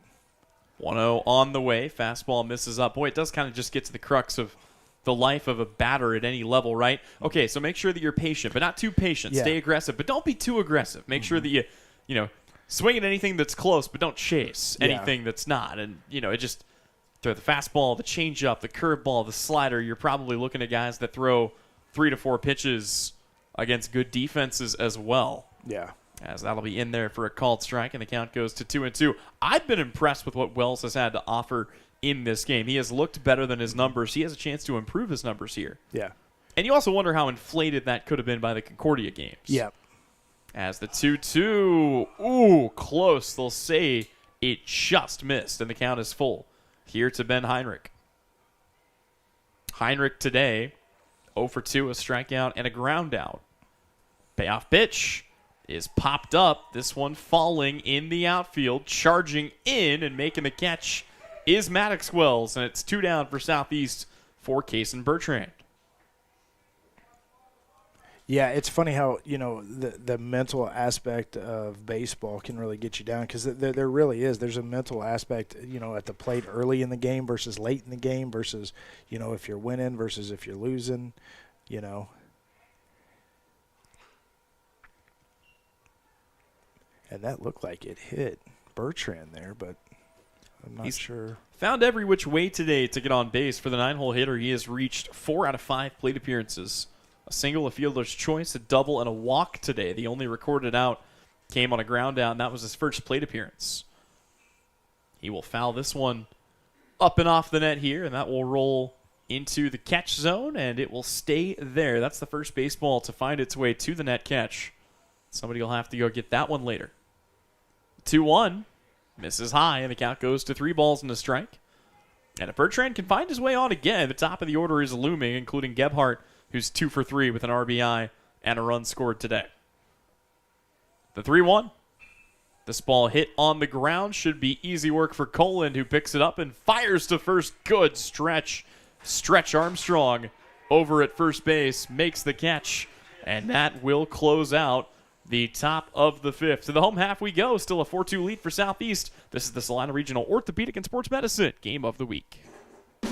1-0 on the way. Fastball misses up. Boy, it does kind of just get to the crux of the life of a batter at any level, right? Okay, so make sure that you're patient, but not too patient. Yeah. Stay aggressive, but don't be too aggressive. Make sure that you know, swing at anything that's close, but don't chase anything that's not. And, you know, it just throw the fastball, the changeup, the curveball, the slider. You're probably looking at guys that throw 3 to 4 pitches against good defenses as well. Yeah. As that'll be in there for a called strike, and the count goes to 2-2. I've been impressed with what Wells has had to offer in this game. He has looked better than his numbers. He has a chance to improve his numbers here. Yeah. And you also wonder how inflated that could have been by the Concordia games. Yep. As the 2-2, ooh, close. They'll say it just missed, and the count is full. Here to Ben Heinrich. Heinrich today, 0 for 2, a strikeout and a ground out. Payoff pitch is popped up. This one falling in the outfield, charging in and making the catch is Maddox Wells, and it's 2 down for Southeast for Kason Bertrand. Yeah, it's funny how, you know, the mental aspect of baseball can really get you down because there really is. There's a mental aspect, you know, at the plate early in the game versus late in the game versus, you know, if you're winning versus if you're losing, you know. And that looked like it hit Bertrand there, but I'm not sure. Found every which way today to get on base. For the 9-hole hitter, he has reached 4 out of 5 plate appearances. A single, a fielder's choice, a double, and a walk today. The only recorded out came on a ground out, and that was his first plate appearance. He will foul this one up and off the net here, and that will roll into the catch zone, and it will stay there. That's the first baseball to find its way to the net catch. Somebody will have to go get that one later. 2-1. Misses high, and the count goes to 3 balls and a strike. And if Bertrand can find his way on again, the top of the order is looming, including Gebhardt, who's 2 for 3 with an RBI and a run scored today. The 3-1. This ball hit on the ground. Should be easy work for Coland, who picks it up and fires to first. Good stretch. Stretch Armstrong over at first base. Makes the catch And that will close out the top of the fifth. To the home half we go. Still a 4-2 lead for Southeast. This is the Salina Regional Orthopedic and Sports Medicine Game of the Week.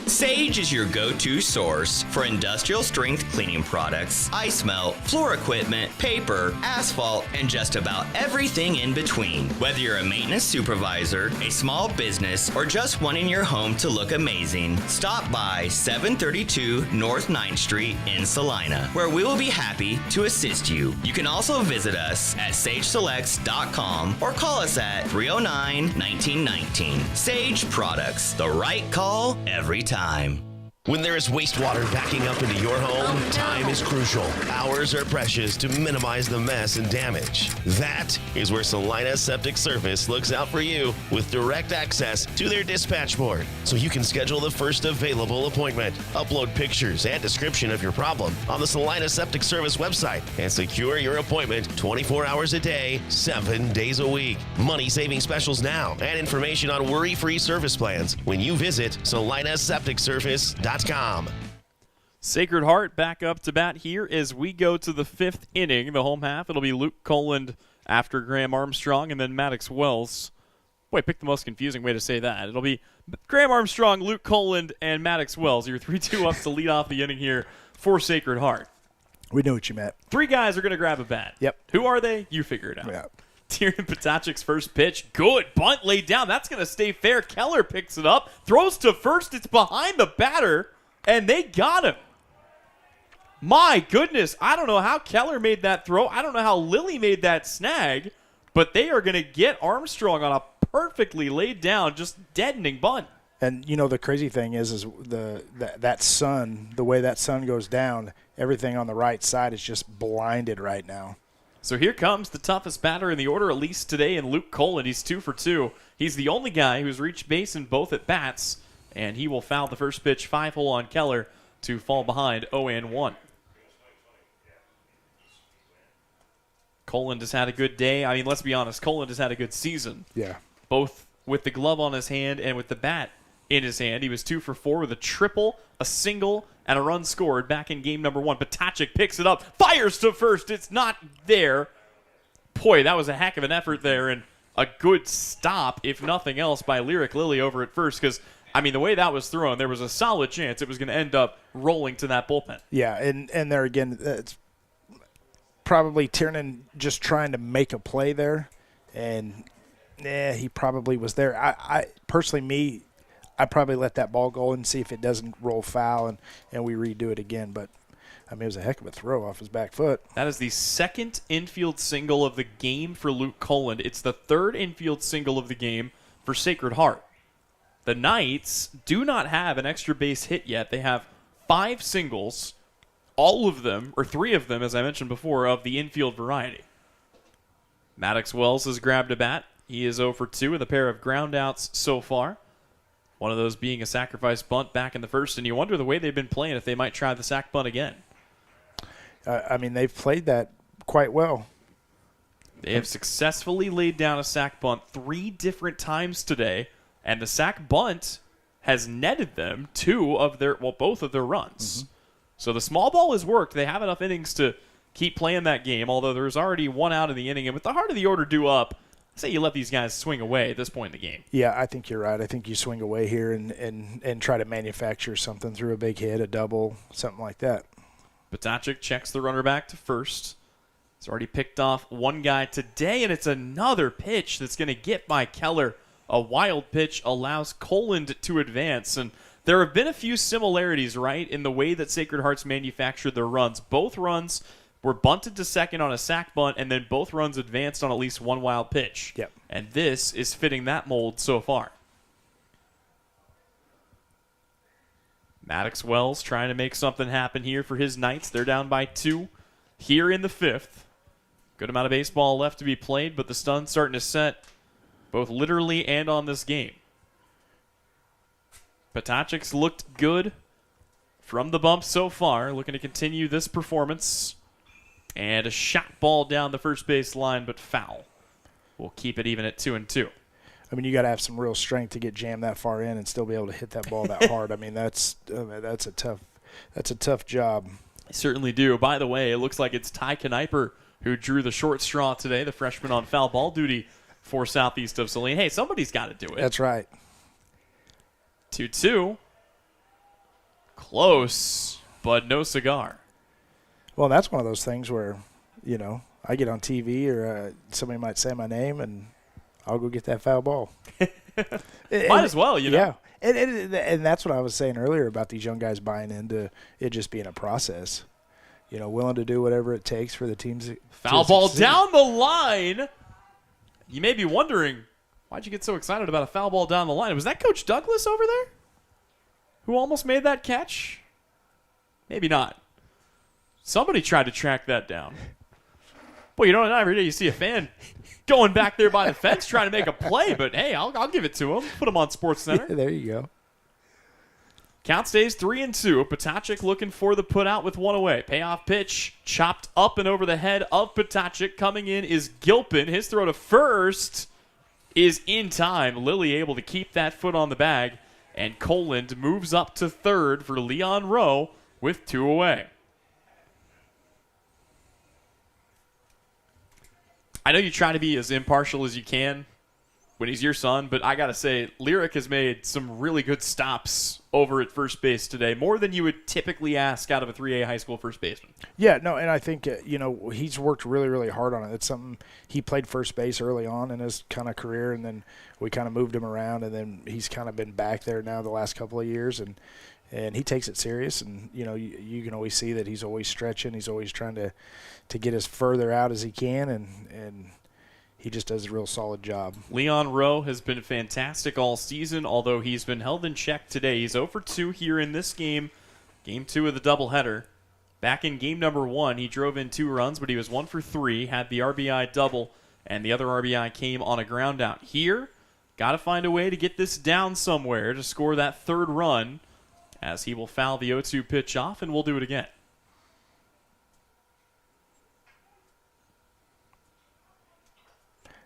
Sage is your go-to source for industrial strength cleaning products, ice melt, floor equipment, paper, asphalt, and just about everything in between. Whether you're a maintenance supervisor, a small business, or just wanting your home to look amazing, stop by 732 North 9th Street in Salina, where we will be happy to assist you. You can also visit us at sageselects.com or call us at 309-1919. Sage Products, the right call every time. When there is wastewater backing up into your home, time is crucial. Hours are precious to minimize the mess and damage. That is where Salina Septic Service looks out for you with direct access to their dispatch board, so you can schedule the first available appointment, upload pictures and description of your problem on the Salina Septic Service website, and secure your appointment 24 hours a day, 7 days a week. Money-saving specials now and information on worry-free service plans when you visit salinasepticservice.com. Sacred Heart back up to bat here as we go to the fifth inning. The home half, it'll be Luke Coland after Graham Armstrong and then Maddox Wells. Boy, I picked the most confusing way to say that. It'll be Graham Armstrong, Luke Coland, and Maddox Wells. You're 3-2 up to lead off the inning here for Sacred Heart. We knew what you meant. 3 guys are going to grab a bat. Yep. Who are they? You figure it out. Yeah. Tiernan Potachik's first pitch. Good. Bunt laid down. That's going to stay fair. Keller picks it up. Throws to first. It's behind the batter. And they got him. My goodness. I don't know how Keller made that throw. I don't know how Lilly made that snag. But they are going to get Armstrong on a perfectly laid down, just deadening bunt. And, you know, the crazy thing is that sun, the way that sun goes down, everything on the right side is just blinded right now. So here comes the toughest batter in the order, at least today, in Luke Coland. He's 2 for 2. He's the only guy who's reached base in both at bats, and he will foul the first pitch 5-hole on Keller to fall behind 0-1. Coland has had a good day. I mean, let's be honest, Coland has had a good season. Yeah. Both with the glove on his hand and with the bat in his hand. He was 2 for 4 with a triple, a single, and a run scored back in game number 1. Potachik picks it up, fires to first. It's not there. Boy, that was a heck of an effort there, and a good stop, if nothing else, by Lyric Lilly over at first, because, I mean, the way that was thrown, there was a solid chance it was going to end up rolling to that bullpen. Yeah, and there again, it's probably Tiernan just trying to make a play there, and he probably was there. I personally, I'd probably let that ball go and see if it doesn't roll foul and we redo it again. But, I mean, it was a heck of a throw off his back foot. That is the second infield single of the game for Luke Coland. It's the third infield single of the game for Sacred Heart. The Knights do not have an extra base hit yet. They have 5 singles, all of them, or 3 of them, as I mentioned before, of the infield variety. Maddox Wells has grabbed a bat. He is 0 for 2 with a pair of ground outs so far. One of those being a sacrifice bunt back in the first, and you wonder the way they've been playing if they might try the sac bunt again. I mean, they've played that quite well. They have successfully laid down a sac bunt 3 different times today, and the sac bunt has netted them both of their runs. Mm-hmm. So the small ball has worked. They have enough innings to keep playing that game, although there's already 1 out in the inning, and with the heart of the order due up, say you let these guys swing away at this point in the game. Yeah, I think you're right. I think you swing away here and try to manufacture something through a big hit, a double, something like that. Potachik checks the runner back to first. He's already picked off 1 guy today, and it's another pitch that's going to get by Keller. A wild pitch allows Coland to advance, and there have been a few similarities, right, in the way that Sacred Hearts manufactured their runs. Both runs were bunted to second on a sac bunt, and then both runs advanced on at least 1 wild pitch. Yep. And this is fitting that mold so far. Maddox Wells trying to make something happen here for his Knights. They're down by 2 here in the 5th. Good amount of baseball left to be played, but the sun's starting to set both literally and on this game. Potachik's looked good from the bump so far, looking to continue this performance. And a shot ball down the first base line, but foul. We'll keep it even at 2-2. I mean, you got to have some real strength to get jammed that far in and still be able to hit that ball that hard. I mean, that's a tough job. I certainly do. By the way, it looks like it's Ty Kniper who drew the short straw today, the freshman on foul ball duty for Southeast of Saline. Hey, somebody's got to do it. That's right. 2-2. Close, but no cigar. Well, that's one of those things where, I get on TV or somebody might say my name and I'll go get that foul ball. Might as well, Yeah. And that's what I was saying earlier about these young guys buying into it just being a process. Willing to do whatever it takes for the teams. Foul ball down the line. You may be wondering, why'd you get so excited about a foul ball down the line? Was that Coach Douglas over there who almost made that catch? Maybe not. Somebody tried to track that down. Boy, not every day you see a fan going back there by the fence trying to make a play, but hey, I'll give it to him. Put him on SportsCenter. Yeah, there you go. Count stays 3-2. Potacek looking for the put out with one away. Payoff pitch chopped up and over the head of Potacek. Coming in is Gilpin. His throw to first is in time. Lilly able to keep that foot on the bag. And Coland moves up to third for Leon Rowe with 2 away. I know you try to be as impartial as you can when he's your son, but I got to say, Lyric has made some really good stops over at first base today, more than you would typically ask out of a 3A high school first baseman. Yeah, no, and I think, he's worked really, really hard on it. It's something he played first base early on in his kind of career, and then we kind of moved him around, and then he's kind of been back there now the last couple of years, and he takes it serious, and, you can always see that he's always stretching. He's always trying to get as further out as he can, and he just does a real solid job. Leon Rowe has been fantastic all season, although he's been held in check today. He's 0 for 2 here in this game, game 2 of the doubleheader. Back in game number 1, he drove in 2 runs, but he was 1 for 3, had the RBI double, and the other RBI came on a ground out. Here, got to find a way to get this down somewhere to score that 3rd run, as he will foul the 0-2 pitch off, and we'll do it again.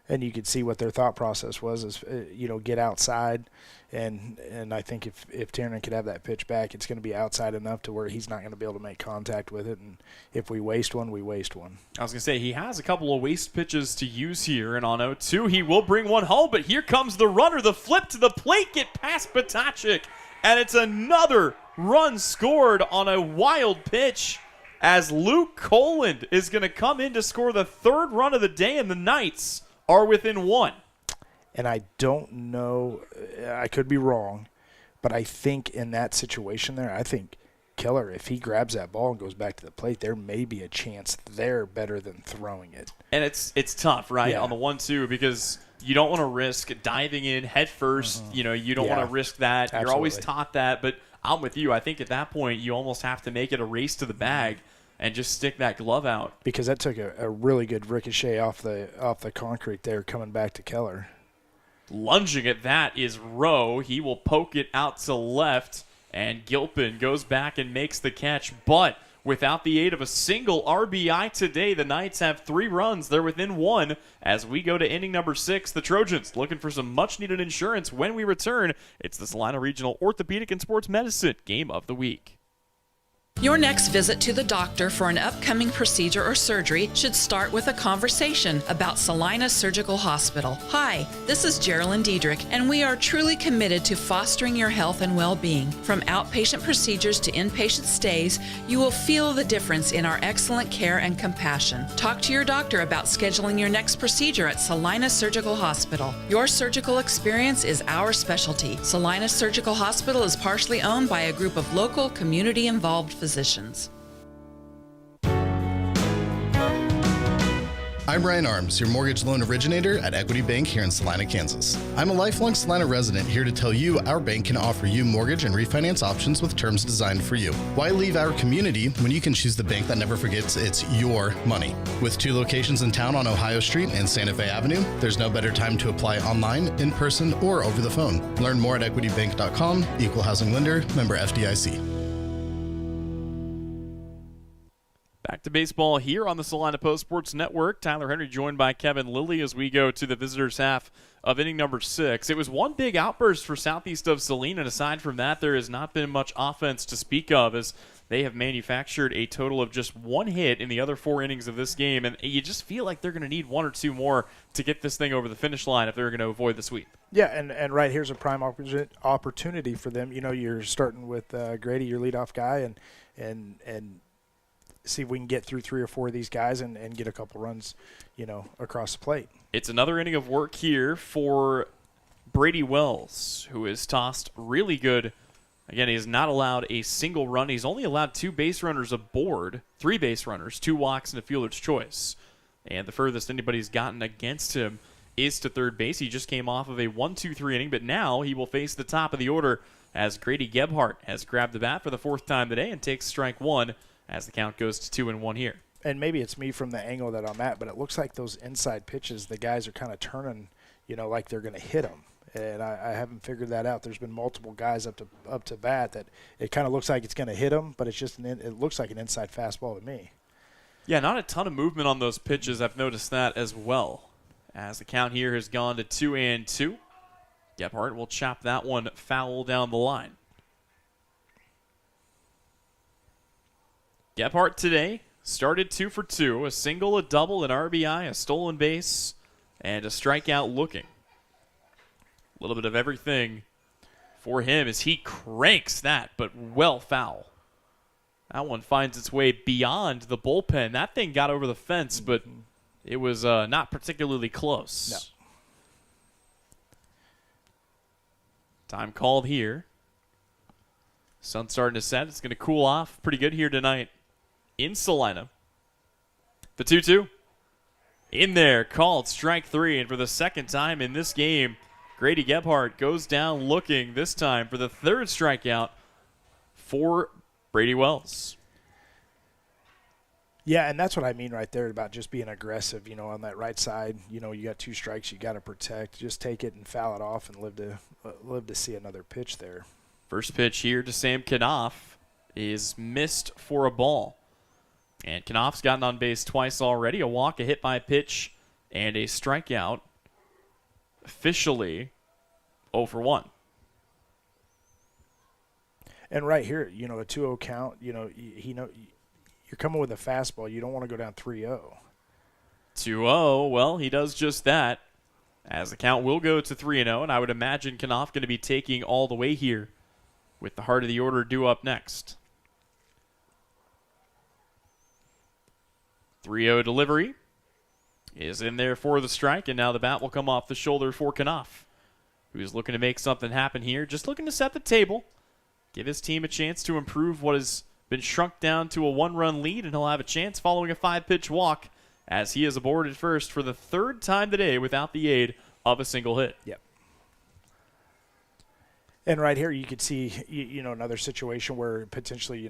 And you could see what their thought process was is, get outside. And I think if Tiernan could have that pitch back, it's going to be outside enough to where he's not going to be able to make contact with it. And if we waste one, we waste one. I was going to say, he has a couple of waste pitches to use here. And on 0-2, he will bring one home. But here comes the runner. The flip to the plate, get past Potacek. And it's another run scored on a wild pitch as Luke Coland is going to come in to score the 3rd run of the day, and the Knights are within 1. And I don't know, I could be wrong, but I think in that situation there, I think Keller, if he grabs that ball and goes back to the plate, there may be a chance there better than throwing it. And it's tough, right, Yeah. on the 1-2, because you don't want to risk diving in head first. You don't want to risk that. Absolutely. You're always taught that, but I'm with you. I think at that point you almost have to make it a race to the bag and just stick that glove out. Because that took a really good ricochet off the concrete there coming back to Keller. Lunging at that is Rowe. He will poke it out to left, and Gilpin goes back and makes the catch. But without the aid of a single RBI today, the Knights have 3 runs. They're within 1 as we go to inning number 6. The Trojans looking for some much-needed insurance. When we return, it's the Salina Regional Orthopedic and Sports Medicine Game of the Week. Your next visit to the doctor for an upcoming procedure or surgery should start with a conversation about Salina Surgical Hospital. Hi, this is Geraldine Diedrich, and we are truly committed to fostering your health and well-being. From outpatient procedures to inpatient stays, you will feel the difference in our excellent care and compassion. Talk to your doctor about scheduling your next procedure at Salina Surgical Hospital. Your surgical experience is our specialty. Salina Surgical Hospital is partially owned by a group of local, community-involved physicians. I'm Brian Arms, your mortgage loan originator at Equity Bank here in Salina, Kansas. I'm a lifelong Salina resident here to tell you our bank can offer you mortgage and refinance options with terms designed for you. Why leave our community when you can choose the bank that never forgets it's your money? With 2 locations in town on Ohio Street and Santa Fe Avenue, there's no better time to apply online, in person, or over the phone. Learn more at equitybank.com, equal housing lender, member FDIC. Back to baseball here on the Salina Post Sports Network. Tyler Henry joined by Kevin Lilly as we go to the visitors' half of inning number 6. It was one big outburst for Southeast of Saline, and aside from that, there has not been much offense to speak of as They have manufactured a total of just 1 hit in the other 4 innings of this game, and you just feel like they're going to need 1 or 2 more to get this thing over the finish line if they're going to avoid the sweep. Yeah, and right here's a prime opportunity for them. You're starting with Grady, your leadoff guy, and see if we can get through 3 or 4 of these guys and get a couple runs, across the plate. It's another inning of work here for Brady Wells, who is tossed really good. Again, he has not allowed a single run. He's only allowed 2 base runners aboard, 3 base runners, 2 walks, and a fielder's choice. And the furthest anybody's gotten against him is to third base. He just came off of a 1-2-3 inning, but now he will face the top of the order as Grady Gebhardt has grabbed the bat for the 4th time today and takes strike 1 as the count goes to 2-1 here. And maybe it's me from the angle that I'm at, but it looks like those inside pitches, the guys are kind of turning, like they're going to hit them. And I haven't figured that out. There's been multiple guys up to bat that it kind of looks like it's going to hit them, but it's just it looks like an inside fastball to me. Yeah, not a ton of movement on those pitches. I've noticed that as well. As the count here has gone to 2-2. Gebhardt will chop that one foul down the line. Gebhardt today started 2 for 2, a single, a double, an RBI, a stolen base, and a strikeout looking. A little bit of everything for him as he cranks that, but well foul. That one finds its way beyond the bullpen. That thing got over the fence, but it was not particularly close. No. Time called here. Sun's starting to set. It's going to cool off pretty good here tonight in Salina. The 2-2. In there, called strike 3. And for the second time in this game, Grady Gebhardt goes down looking this time for the 3rd strikeout for Brady Wells. Yeah, and that's what I mean right there about just being aggressive, on that right side. You got 2 strikes you got to protect. Just take it and foul it off and live to see another pitch there. First pitch here to Sam Knopf is missed for a ball. And Knopf's gotten on base twice already. A walk, a hit by pitch, and a strikeout. Officially 0 for 1. And right here, a 2-0 count, you're coming with a fastball. You don't want to go down 3-0. 2-0, well, he does just that. As the count will go to 3-0, and I would imagine Knopf going to be taking all the way here with the heart of the order due up next. 3-0 delivery is in there for the strike, and now the bat will come off the shoulder for Knopf, who's looking to make something happen here, just looking to set the table, give his team a chance to improve what has been shrunk down to a 1-run lead, and he'll have a chance following a 5-pitch walk as he is aboard at first for the 3rd time today without the aid of a single hit. Yep. And right here you could see, another situation where potentially,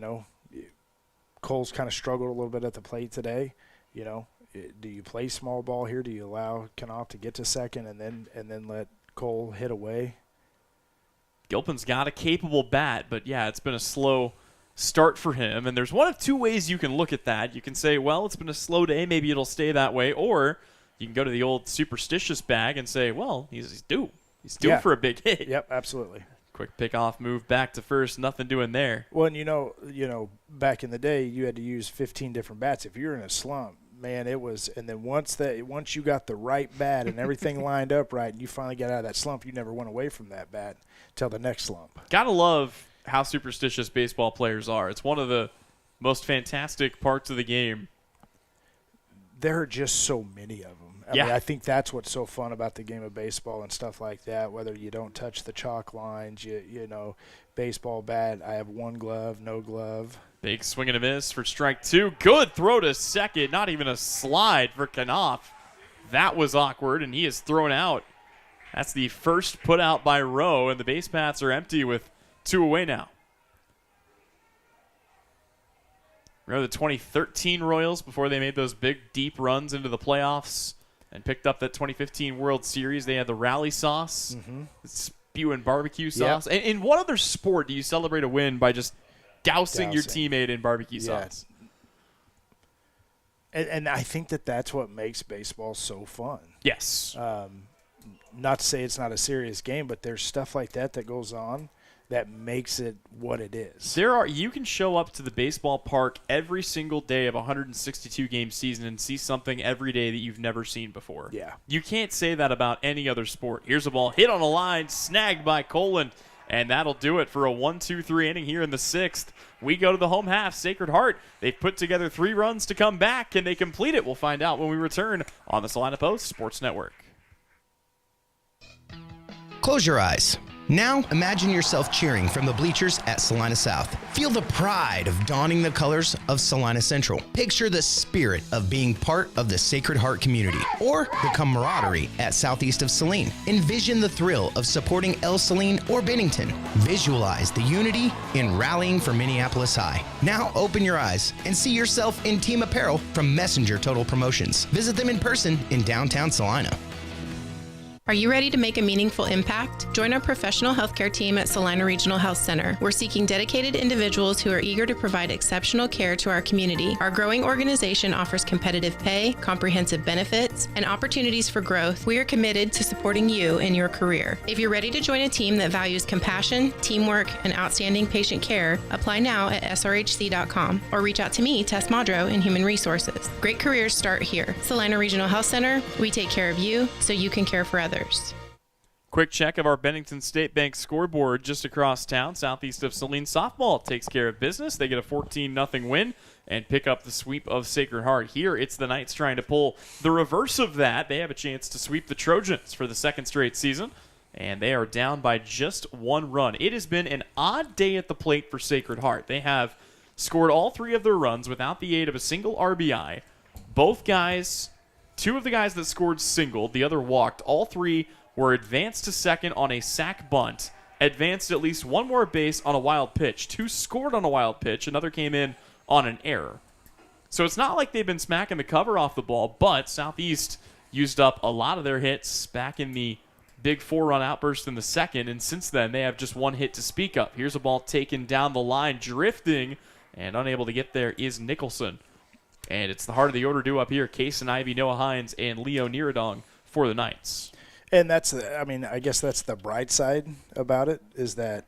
Cole's kind of struggled a little bit at the plate today. Do you play small ball here? Do you allow Knopf to get to second and then let Cole hit away? Gilpin's got a capable bat, but yeah, it's been a slow start for him. And there's one of 2 ways you can look at that. You can say, well, it's been a slow day, maybe it'll stay that way. Or you can go to the old superstitious bag and say, well, he's due. He's due for a big hit. Yep, absolutely. Quick pickoff move back to first, nothing doing there. Well, and back in the day, you had to use 15 different bats. If you're in a slump, man, it was. And then once you got the right bat and everything lined up right, and you finally got out of that slump, you never went away from that bat till the next slump. Gotta love how superstitious baseball players are. It's one of the most fantastic parts of the game. There are just so many of them. I mean, I think that's what's so fun about the game of baseball and stuff like that. Whether you don't touch the chalk lines, baseball bat, I have 1 glove, no glove. Big swing and a miss for strike 2. Good throw to second. Not even a slide for Knopf. That was awkward, and he is thrown out. That's the first put out by Rowe, and the base paths are empty with 2 away now. Remember the 2013 Royals before they made those big, deep runs into the playoffs and picked up that 2015 World Series? They had the rally sauce, spewing barbecue sauce. Yep. And in what other sport do you celebrate a win by just dousing your teammate in barbecue sauce? And I think that's what makes baseball so fun. Yes. Not to say it's not a serious game, but there's stuff like that goes on that makes it what it is. You can show up to the baseball park every single day of a 162 game season and see something every day that you've never seen before. Yeah. You can't say that about any other sport. Here's a ball hit on a line, snagged by Colin, and that'll do it for a 1-2-3 inning here in the 6th. We go to the home half. Sacred Heart, they've put together 3 runs to come back. Can they complete it? We'll find out when we return on the Salina Post Sports Network. Close your eyes. Now, imagine yourself cheering from the bleachers at Salina South. Feel the pride of donning the colors of Salina Central. Picture the spirit of being part of the Sacred Heart community or the camaraderie at southeast of Saline. Envision the thrill of supporting El Saline or Bennington. Visualize the unity in rallying for Minneapolis High. Now, open your eyes and see yourself in team apparel from Messenger Total Promotions. Visit them in person in downtown Salina. Are you ready to make a meaningful impact? Join our professional healthcare team at Salina Regional Health Center. We're seeking dedicated individuals who are eager to provide exceptional care to our community. Our growing organization offers competitive pay, comprehensive benefits, and opportunities for growth. We are committed to supporting you in your career. If you're ready to join a team that values compassion, teamwork, and outstanding patient care, apply now at srhc.com or reach out to me, Tess Madro, in Human Resources. Great careers start here. Salina Regional Health Center, we take care of you so you can care for others. Quick check of our Bennington State Bank scoreboard just across town. Southeast of Saline softball takes care of business. They get a 14-0 win and pick up the sweep of Sacred Heart. Here, it's the Knights trying to pull the reverse of that. They have a chance to sweep the Trojans for the 2nd straight season, and they are down by just 1 run. It has been an odd day at the plate for Sacred Heart. They have scored all 3 of their runs without the aid of a single RBI. Both guys, 2 of the guys that scored singled, the other walked. All 3 were advanced to second on a sac bunt, advanced at least 1 more base on a wild pitch. 2 scored on a wild pitch, another came in on an error. So it's not like they've been smacking the cover off the ball, but Southeast used up a lot of their hits back in the big 4-run outburst in the 2nd, and since then they have just 1 hit to speak of. Here's a ball taken down the line, drifting, and unable to get there is Nicholson. And it's the heart of the order due up here. Case and Ivy, Noah Hines, and Leo Niradong for the Knights. And I guess that's the bright side about it, is that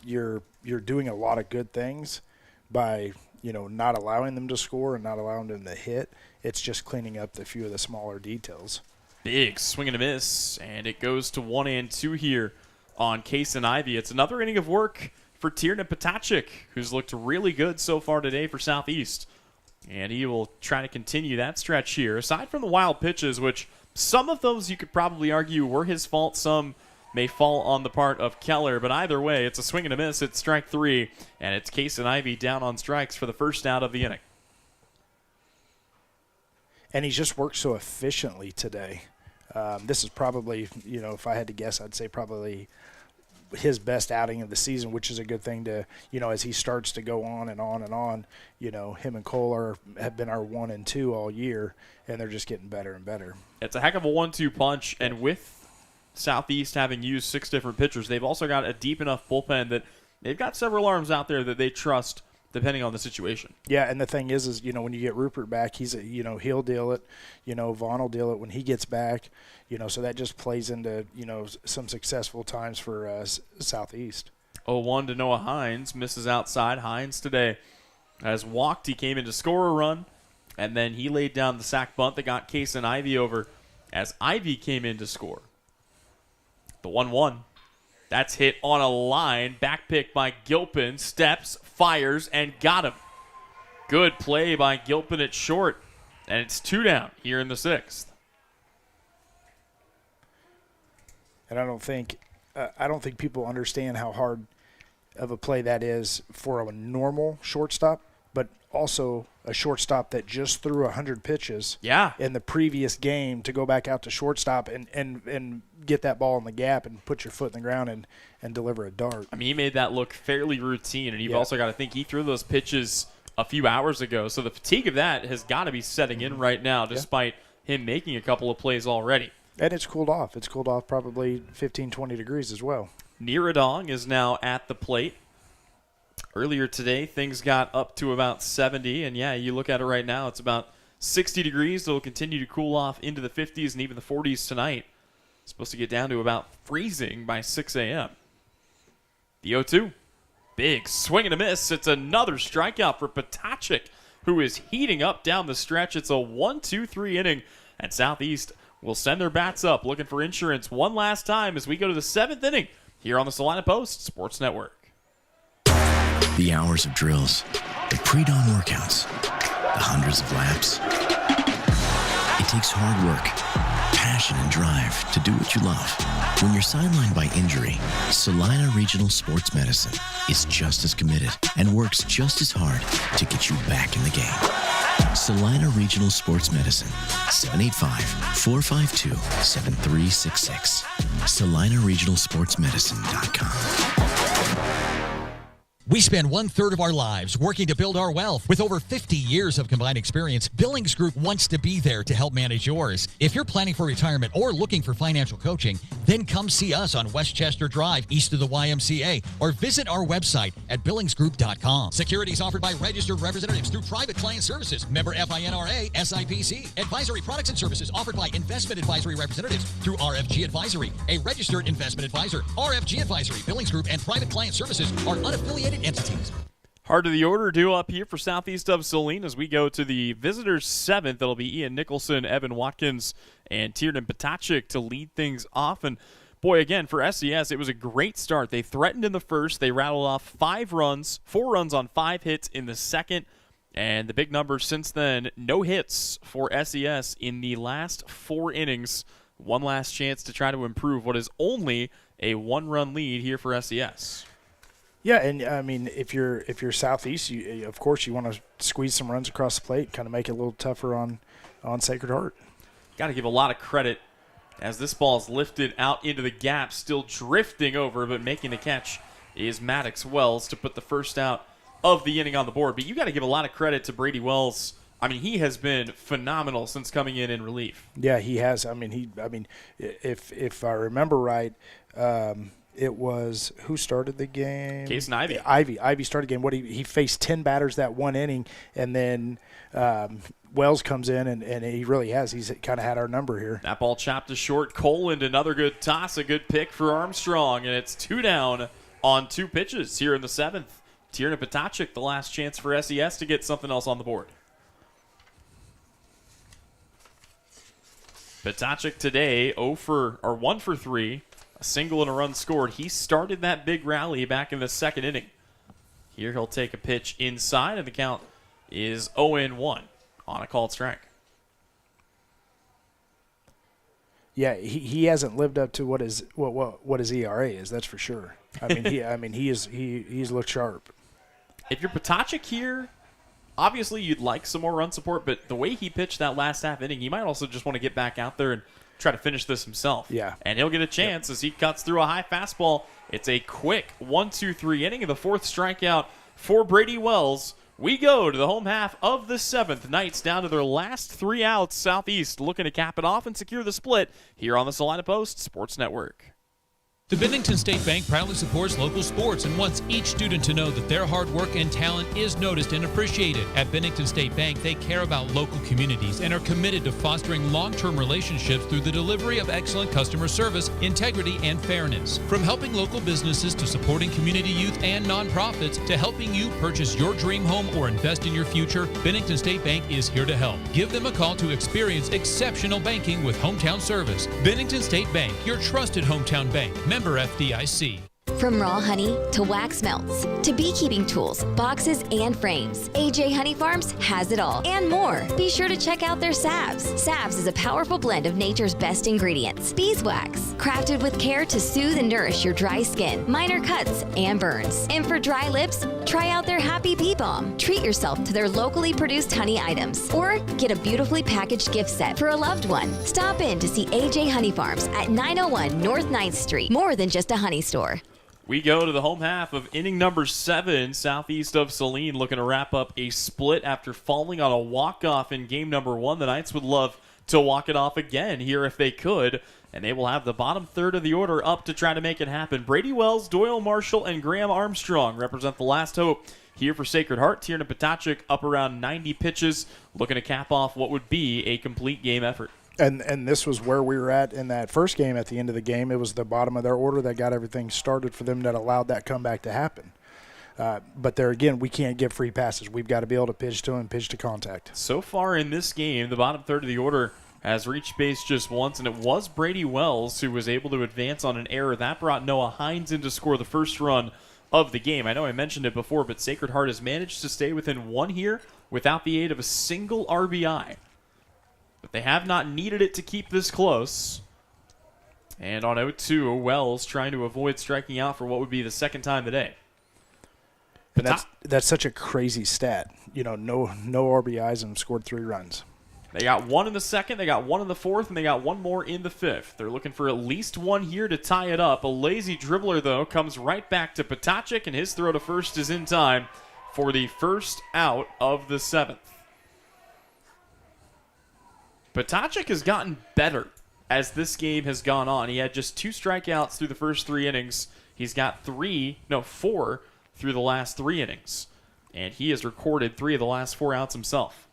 you're doing a lot of good things by, not allowing them to score and not allowing them to hit. It's just cleaning up the few of the smaller details. Big swing and a miss, and it goes to 1-2 here on Case and Ivy. It's another inning of work for Tierna Potachik, who's looked really good so far today for Southeast. And he will try to continue that stretch here. Aside from the wild pitches, which some of those you could probably argue were his fault, some may fall on the part of Keller, but either way, it's a swing and a miss. It's strike 3, and it's Case and Ivy down on strikes for the first out of the inning. And he's just worked so efficiently today. This is probably, if I had to guess, I'd say probably his best outing of the season, which is a good thing to, as he starts to go on and on and on, him and Cole have been our 1 and 2 all year, and they're just getting better and better. It's a heck of a 1-2 punch, and with Southeast having used 6 different pitchers, they've also got a deep enough bullpen that they've got several arms out there that they trust depending on the situation. Yeah, and the thing is when you get Rupert back, he'll deal it. Vaughn will deal it when he gets back. So that just plays into, some successful times for Southeast. 0-1 to Noah Hines. Misses outside. Hines today has walked. He came in to score a run, and then he laid down the sac bunt that got Case and Ivy over as Ivy came in to score. The 1-1. That's hit on a line. Back pick by Gilpin. Steps, fires, and got him. Good play by Gilpin at short. And it's 2 down here in the 6th. And I don't think people understand how hard of a play that is for a normal shortstop, but also a shortstop that just threw 100 pitches in the previous game to go back out to shortstop and get that ball in the gap and put your foot in the ground and deliver a dart. I mean, he made that look fairly routine, and you've also got to think he threw those pitches a few hours ago, so the fatigue of that has got to be setting in right now, despite him making a couple of plays already. And it's cooled off. It's cooled off probably 15, 20 degrees as well. Niradong is now at the plate. Earlier today, things got up to about 70, and you look at it right now, it's about 60 degrees. It'll continue to cool off into the 50s and even the 40s tonight. It's supposed to get down to about freezing by 6 a.m. The 0-2. Big swing and a miss. It's another strikeout for Potacek, who is heating up down the stretch. It's a 1-2-3 inning, and Southeast will send their bats up looking for insurance one last time as we go to the 7th inning here on the Salina Post Sports Network. The hours of drills, the pre-dawn workouts, the hundreds of laps. It takes hard work, passion, and drive to do what you love. When you're sidelined by injury, Salina Regional Sports Medicine is just as committed and works just as hard to get you back in the game. Salina Regional Sports Medicine, 785-452-7366. SalinaRegionalSportsMedicine.com. We spend 1/3 of our lives working to build our wealth. With over 50 years of combined experience, Billings Group wants to be there to help manage yours. If you're planning for retirement or looking for financial coaching, then come see us on Westchester Drive, east of the YMCA, or visit our website at billingsgroup.com. Securities offered by registered representatives through Private Client Services, member FINRA, SIPC. Advisory products and services offered by investment advisory representatives through RFG Advisory, a registered investment advisor. RFG Advisory, Billings Group, and Private Client Services are unaffiliated entities. Heart of the order due up here for Southeast of Saline as we go to the visitors' 7th. That'll be Ian Nicholson, Evan Watkins, and Tiernan Potacek to lead things off. And boy, again, for SES, it was a great start. They threatened in the first. They rattled off 4 runs on 5 hits in the second. And the big number since then, no hits for SES in the last 4 innings. One last chance to try to improve what is only a 1-run lead here for SES. Yeah, and I mean, if you're Southeast, of course you want to squeeze some runs across the plate, kind of make it a little tougher on Sacred Heart. Got to give a lot of credit as this ball is lifted out into the gap, still drifting over, but making the catch is Maddox Wells to put the first out of the inning on the board. But you got to give a lot of credit to Brady Wells. I mean, he has been phenomenal since coming in relief. Yeah, he has. I mean, if I remember right. It was who started the game? Case and Ivy. Ivy started the game. He faced 10 batters that one inning, and then Wells comes in, and he really has. He's kind of had our number here. That ball chopped to short. Coland, another good toss, a good pick for Armstrong, and it's 2 down on 2 pitches here in the 7th. Tiernan Potacek, the last chance for SES to get something else on the board. Potacek today 1 for 3. A single and a run scored. He started that big rally back in the 2nd inning. Here he'll take a pitch inside, and the count is 0-1 on a called strike. Yeah, he hasn't lived up to what his ERA is. That's for sure. I mean, he's looked sharp. If you're Potacek here, obviously you'd like some more run support, but the way he pitched that last half inning, he might also just want to get back out there and try to finish this himself. Yeah. And he'll get a chance as he cuts through a high fastball. It's a quick 1-2-3 inning of the 4th strikeout for Brady Wells. We go to the home half of the 7th. Knights down to their last 3 outs. Southeast looking to cap it off and secure the split here on the Salina Post Sports Network. The Bennington State Bank proudly supports local sports and wants each student to know that their hard work and talent is noticed and appreciated. At Bennington State Bank, they care about local communities and are committed to fostering long-term relationships through the delivery of excellent customer service, integrity, and fairness. From helping local businesses to supporting community youth and nonprofits to helping you purchase your dream home or invest in your future, Bennington State Bank is here to help. Give them a call to experience exceptional banking with hometown service. Bennington State Bank, your trusted hometown bank. Member FDIC. From raw honey to wax melts to beekeeping tools, boxes, and frames, AJ Honey Farms has it all and more. Be sure to check out their salves. Salves is a powerful blend of nature's best ingredients. Beeswax, crafted with care to soothe and nourish your dry skin, minor cuts, and burns. And for dry lips, try out their Happy Bee Balm. Treat yourself to their locally produced honey items or get a beautifully packaged gift set for a loved one. Stop in to see AJ Honey Farms at 901 North 9th Street. More than just a honey store. We go to the home half of inning number 7, Southeast of Saline, looking to wrap up a split after falling on a walk-off in game number 1. The Knights would love to walk it off again here if they could, and they will have the bottom third of the order up to try to make it happen. Brady Wells, Doyle Marshall, and Graham Armstrong represent the last hope here for Sacred Heart. Tiernan Potacek up around 90 pitches, looking to cap off what would be a complete game effort. And this was where we were at in that first game. At the end of the game, it was the bottom of their order that got everything started for them that allowed that comeback to happen. But there again, we can't give free passes. We've got to be able to pitch to them, pitch to contact. So far in this game, the bottom third of the order has reached base just once, and it was Brady Wells who was able to advance on an error. That brought Noah Hines in to score the first run of the game. I know I mentioned it before, but Sacred Heart has managed to stay within one here without the aid of a single RBI. But they have not needed it to keep this close. And on 0-2, Wells trying to avoid striking out for what would be the second time today. And that's such a crazy stat. No RBIs and scored 3 runs. They got 1 in the second, they got 1 in the fourth, and they got 1 more in the fifth. They're looking for at least 1 here to tie it up. A lazy dribbler, though, comes right back to Potacek, and his throw to first is in time for the first out of the 7th. Potacek has gotten better as this game has gone on. He had just 2 strikeouts through the first 3 innings. He's got 4 through the last 3 innings. And he has recorded 3 of the last 4 outs himself.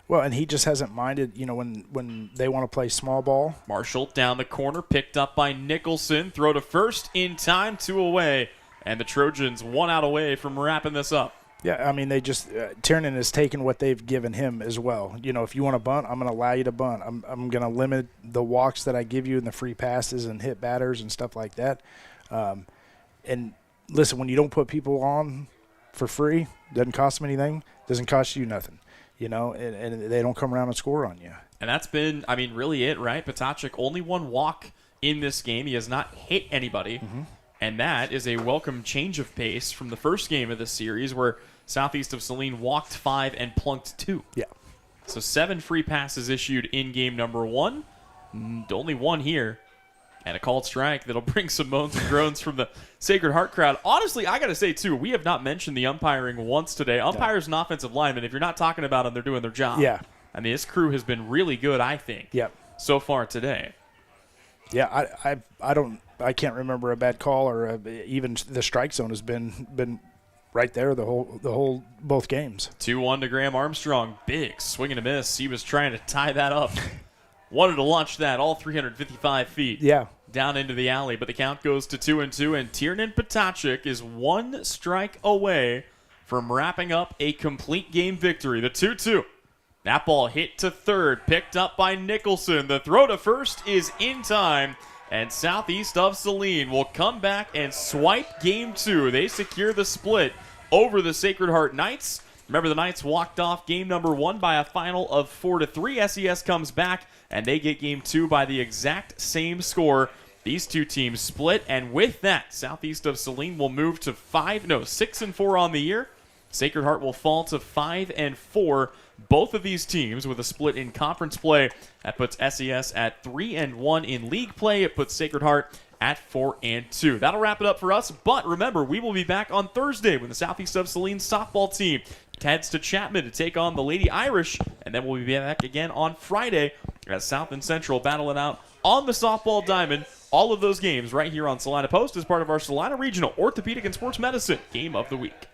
Well, and he just hasn't minded, when they want to play small ball. Marshall down the corner, picked up by Nicholson. Throw to first in time, 2 away. And the Trojans 1 out away from wrapping this up. Yeah, I mean, they just Tiernan has taken what they've given him as well. If you want to bunt, I'm going to allow you to bunt. I'm going to limit the walks that I give you and the free passes and hit batters and stuff like that. And listen, when you don't put people on for free, doesn't cost them anything, doesn't cost you nothing. And they don't come around and score on you. And that's been, really it, right? Potacek only 1 walk in this game. He has not hit anybody. Mm-hmm. And that is a welcome change of pace from the first game of this series where Southeast of Saline walked 5 and plunked 2. Yeah. So 7 free passes issued in game number 1. Only 1 here. And a called strike that'll bring some moans and groans from the Sacred Heart crowd. Honestly, I got to say, too, we have not mentioned the umpiring once today. Umpires and offensive linemen, if you're not talking about them, they're doing their job. Yeah. I mean, this crew has been really good, I think, so far today. Yeah, I can't remember a bad call or even the strike zone has been right there the whole both games. 2-1 to Graham Armstrong. Big swing and a miss. He was trying to tie that up. Wanted to launch that all 355 feet down into the alley, but the count goes to 2-2, and Tiernan Potacek is 1 strike away from wrapping up a complete game victory. The 2-2. That ball hit to third, picked up by Nicholson. The throw to first is in time, and Southeast of Saline will come back and swipe game 2. They secure the split over the Sacred Heart Knights. Remember, the Knights walked off game number 1 by a final of 4-3. SES comes back, and they get game 2 by the exact same score. These 2 teams split, and with that, Southeast of Saline will move to 6-4 on the year. Sacred Heart will fall to 5-4. Both of these teams with a split in conference play. That puts SES at 3-1 in league play. It puts Sacred Heart at 4-2. That'll wrap it up for us. But remember, we will be back on Thursday when the Southeast of Saline softball team heads to Chapman to take on the Lady Irish. And then we'll be back again on Friday as South and Central battle it out on the softball diamond. All of those games right here on Salina Post as part of our Salina Regional Orthopedic and Sports Medicine Game of the Week.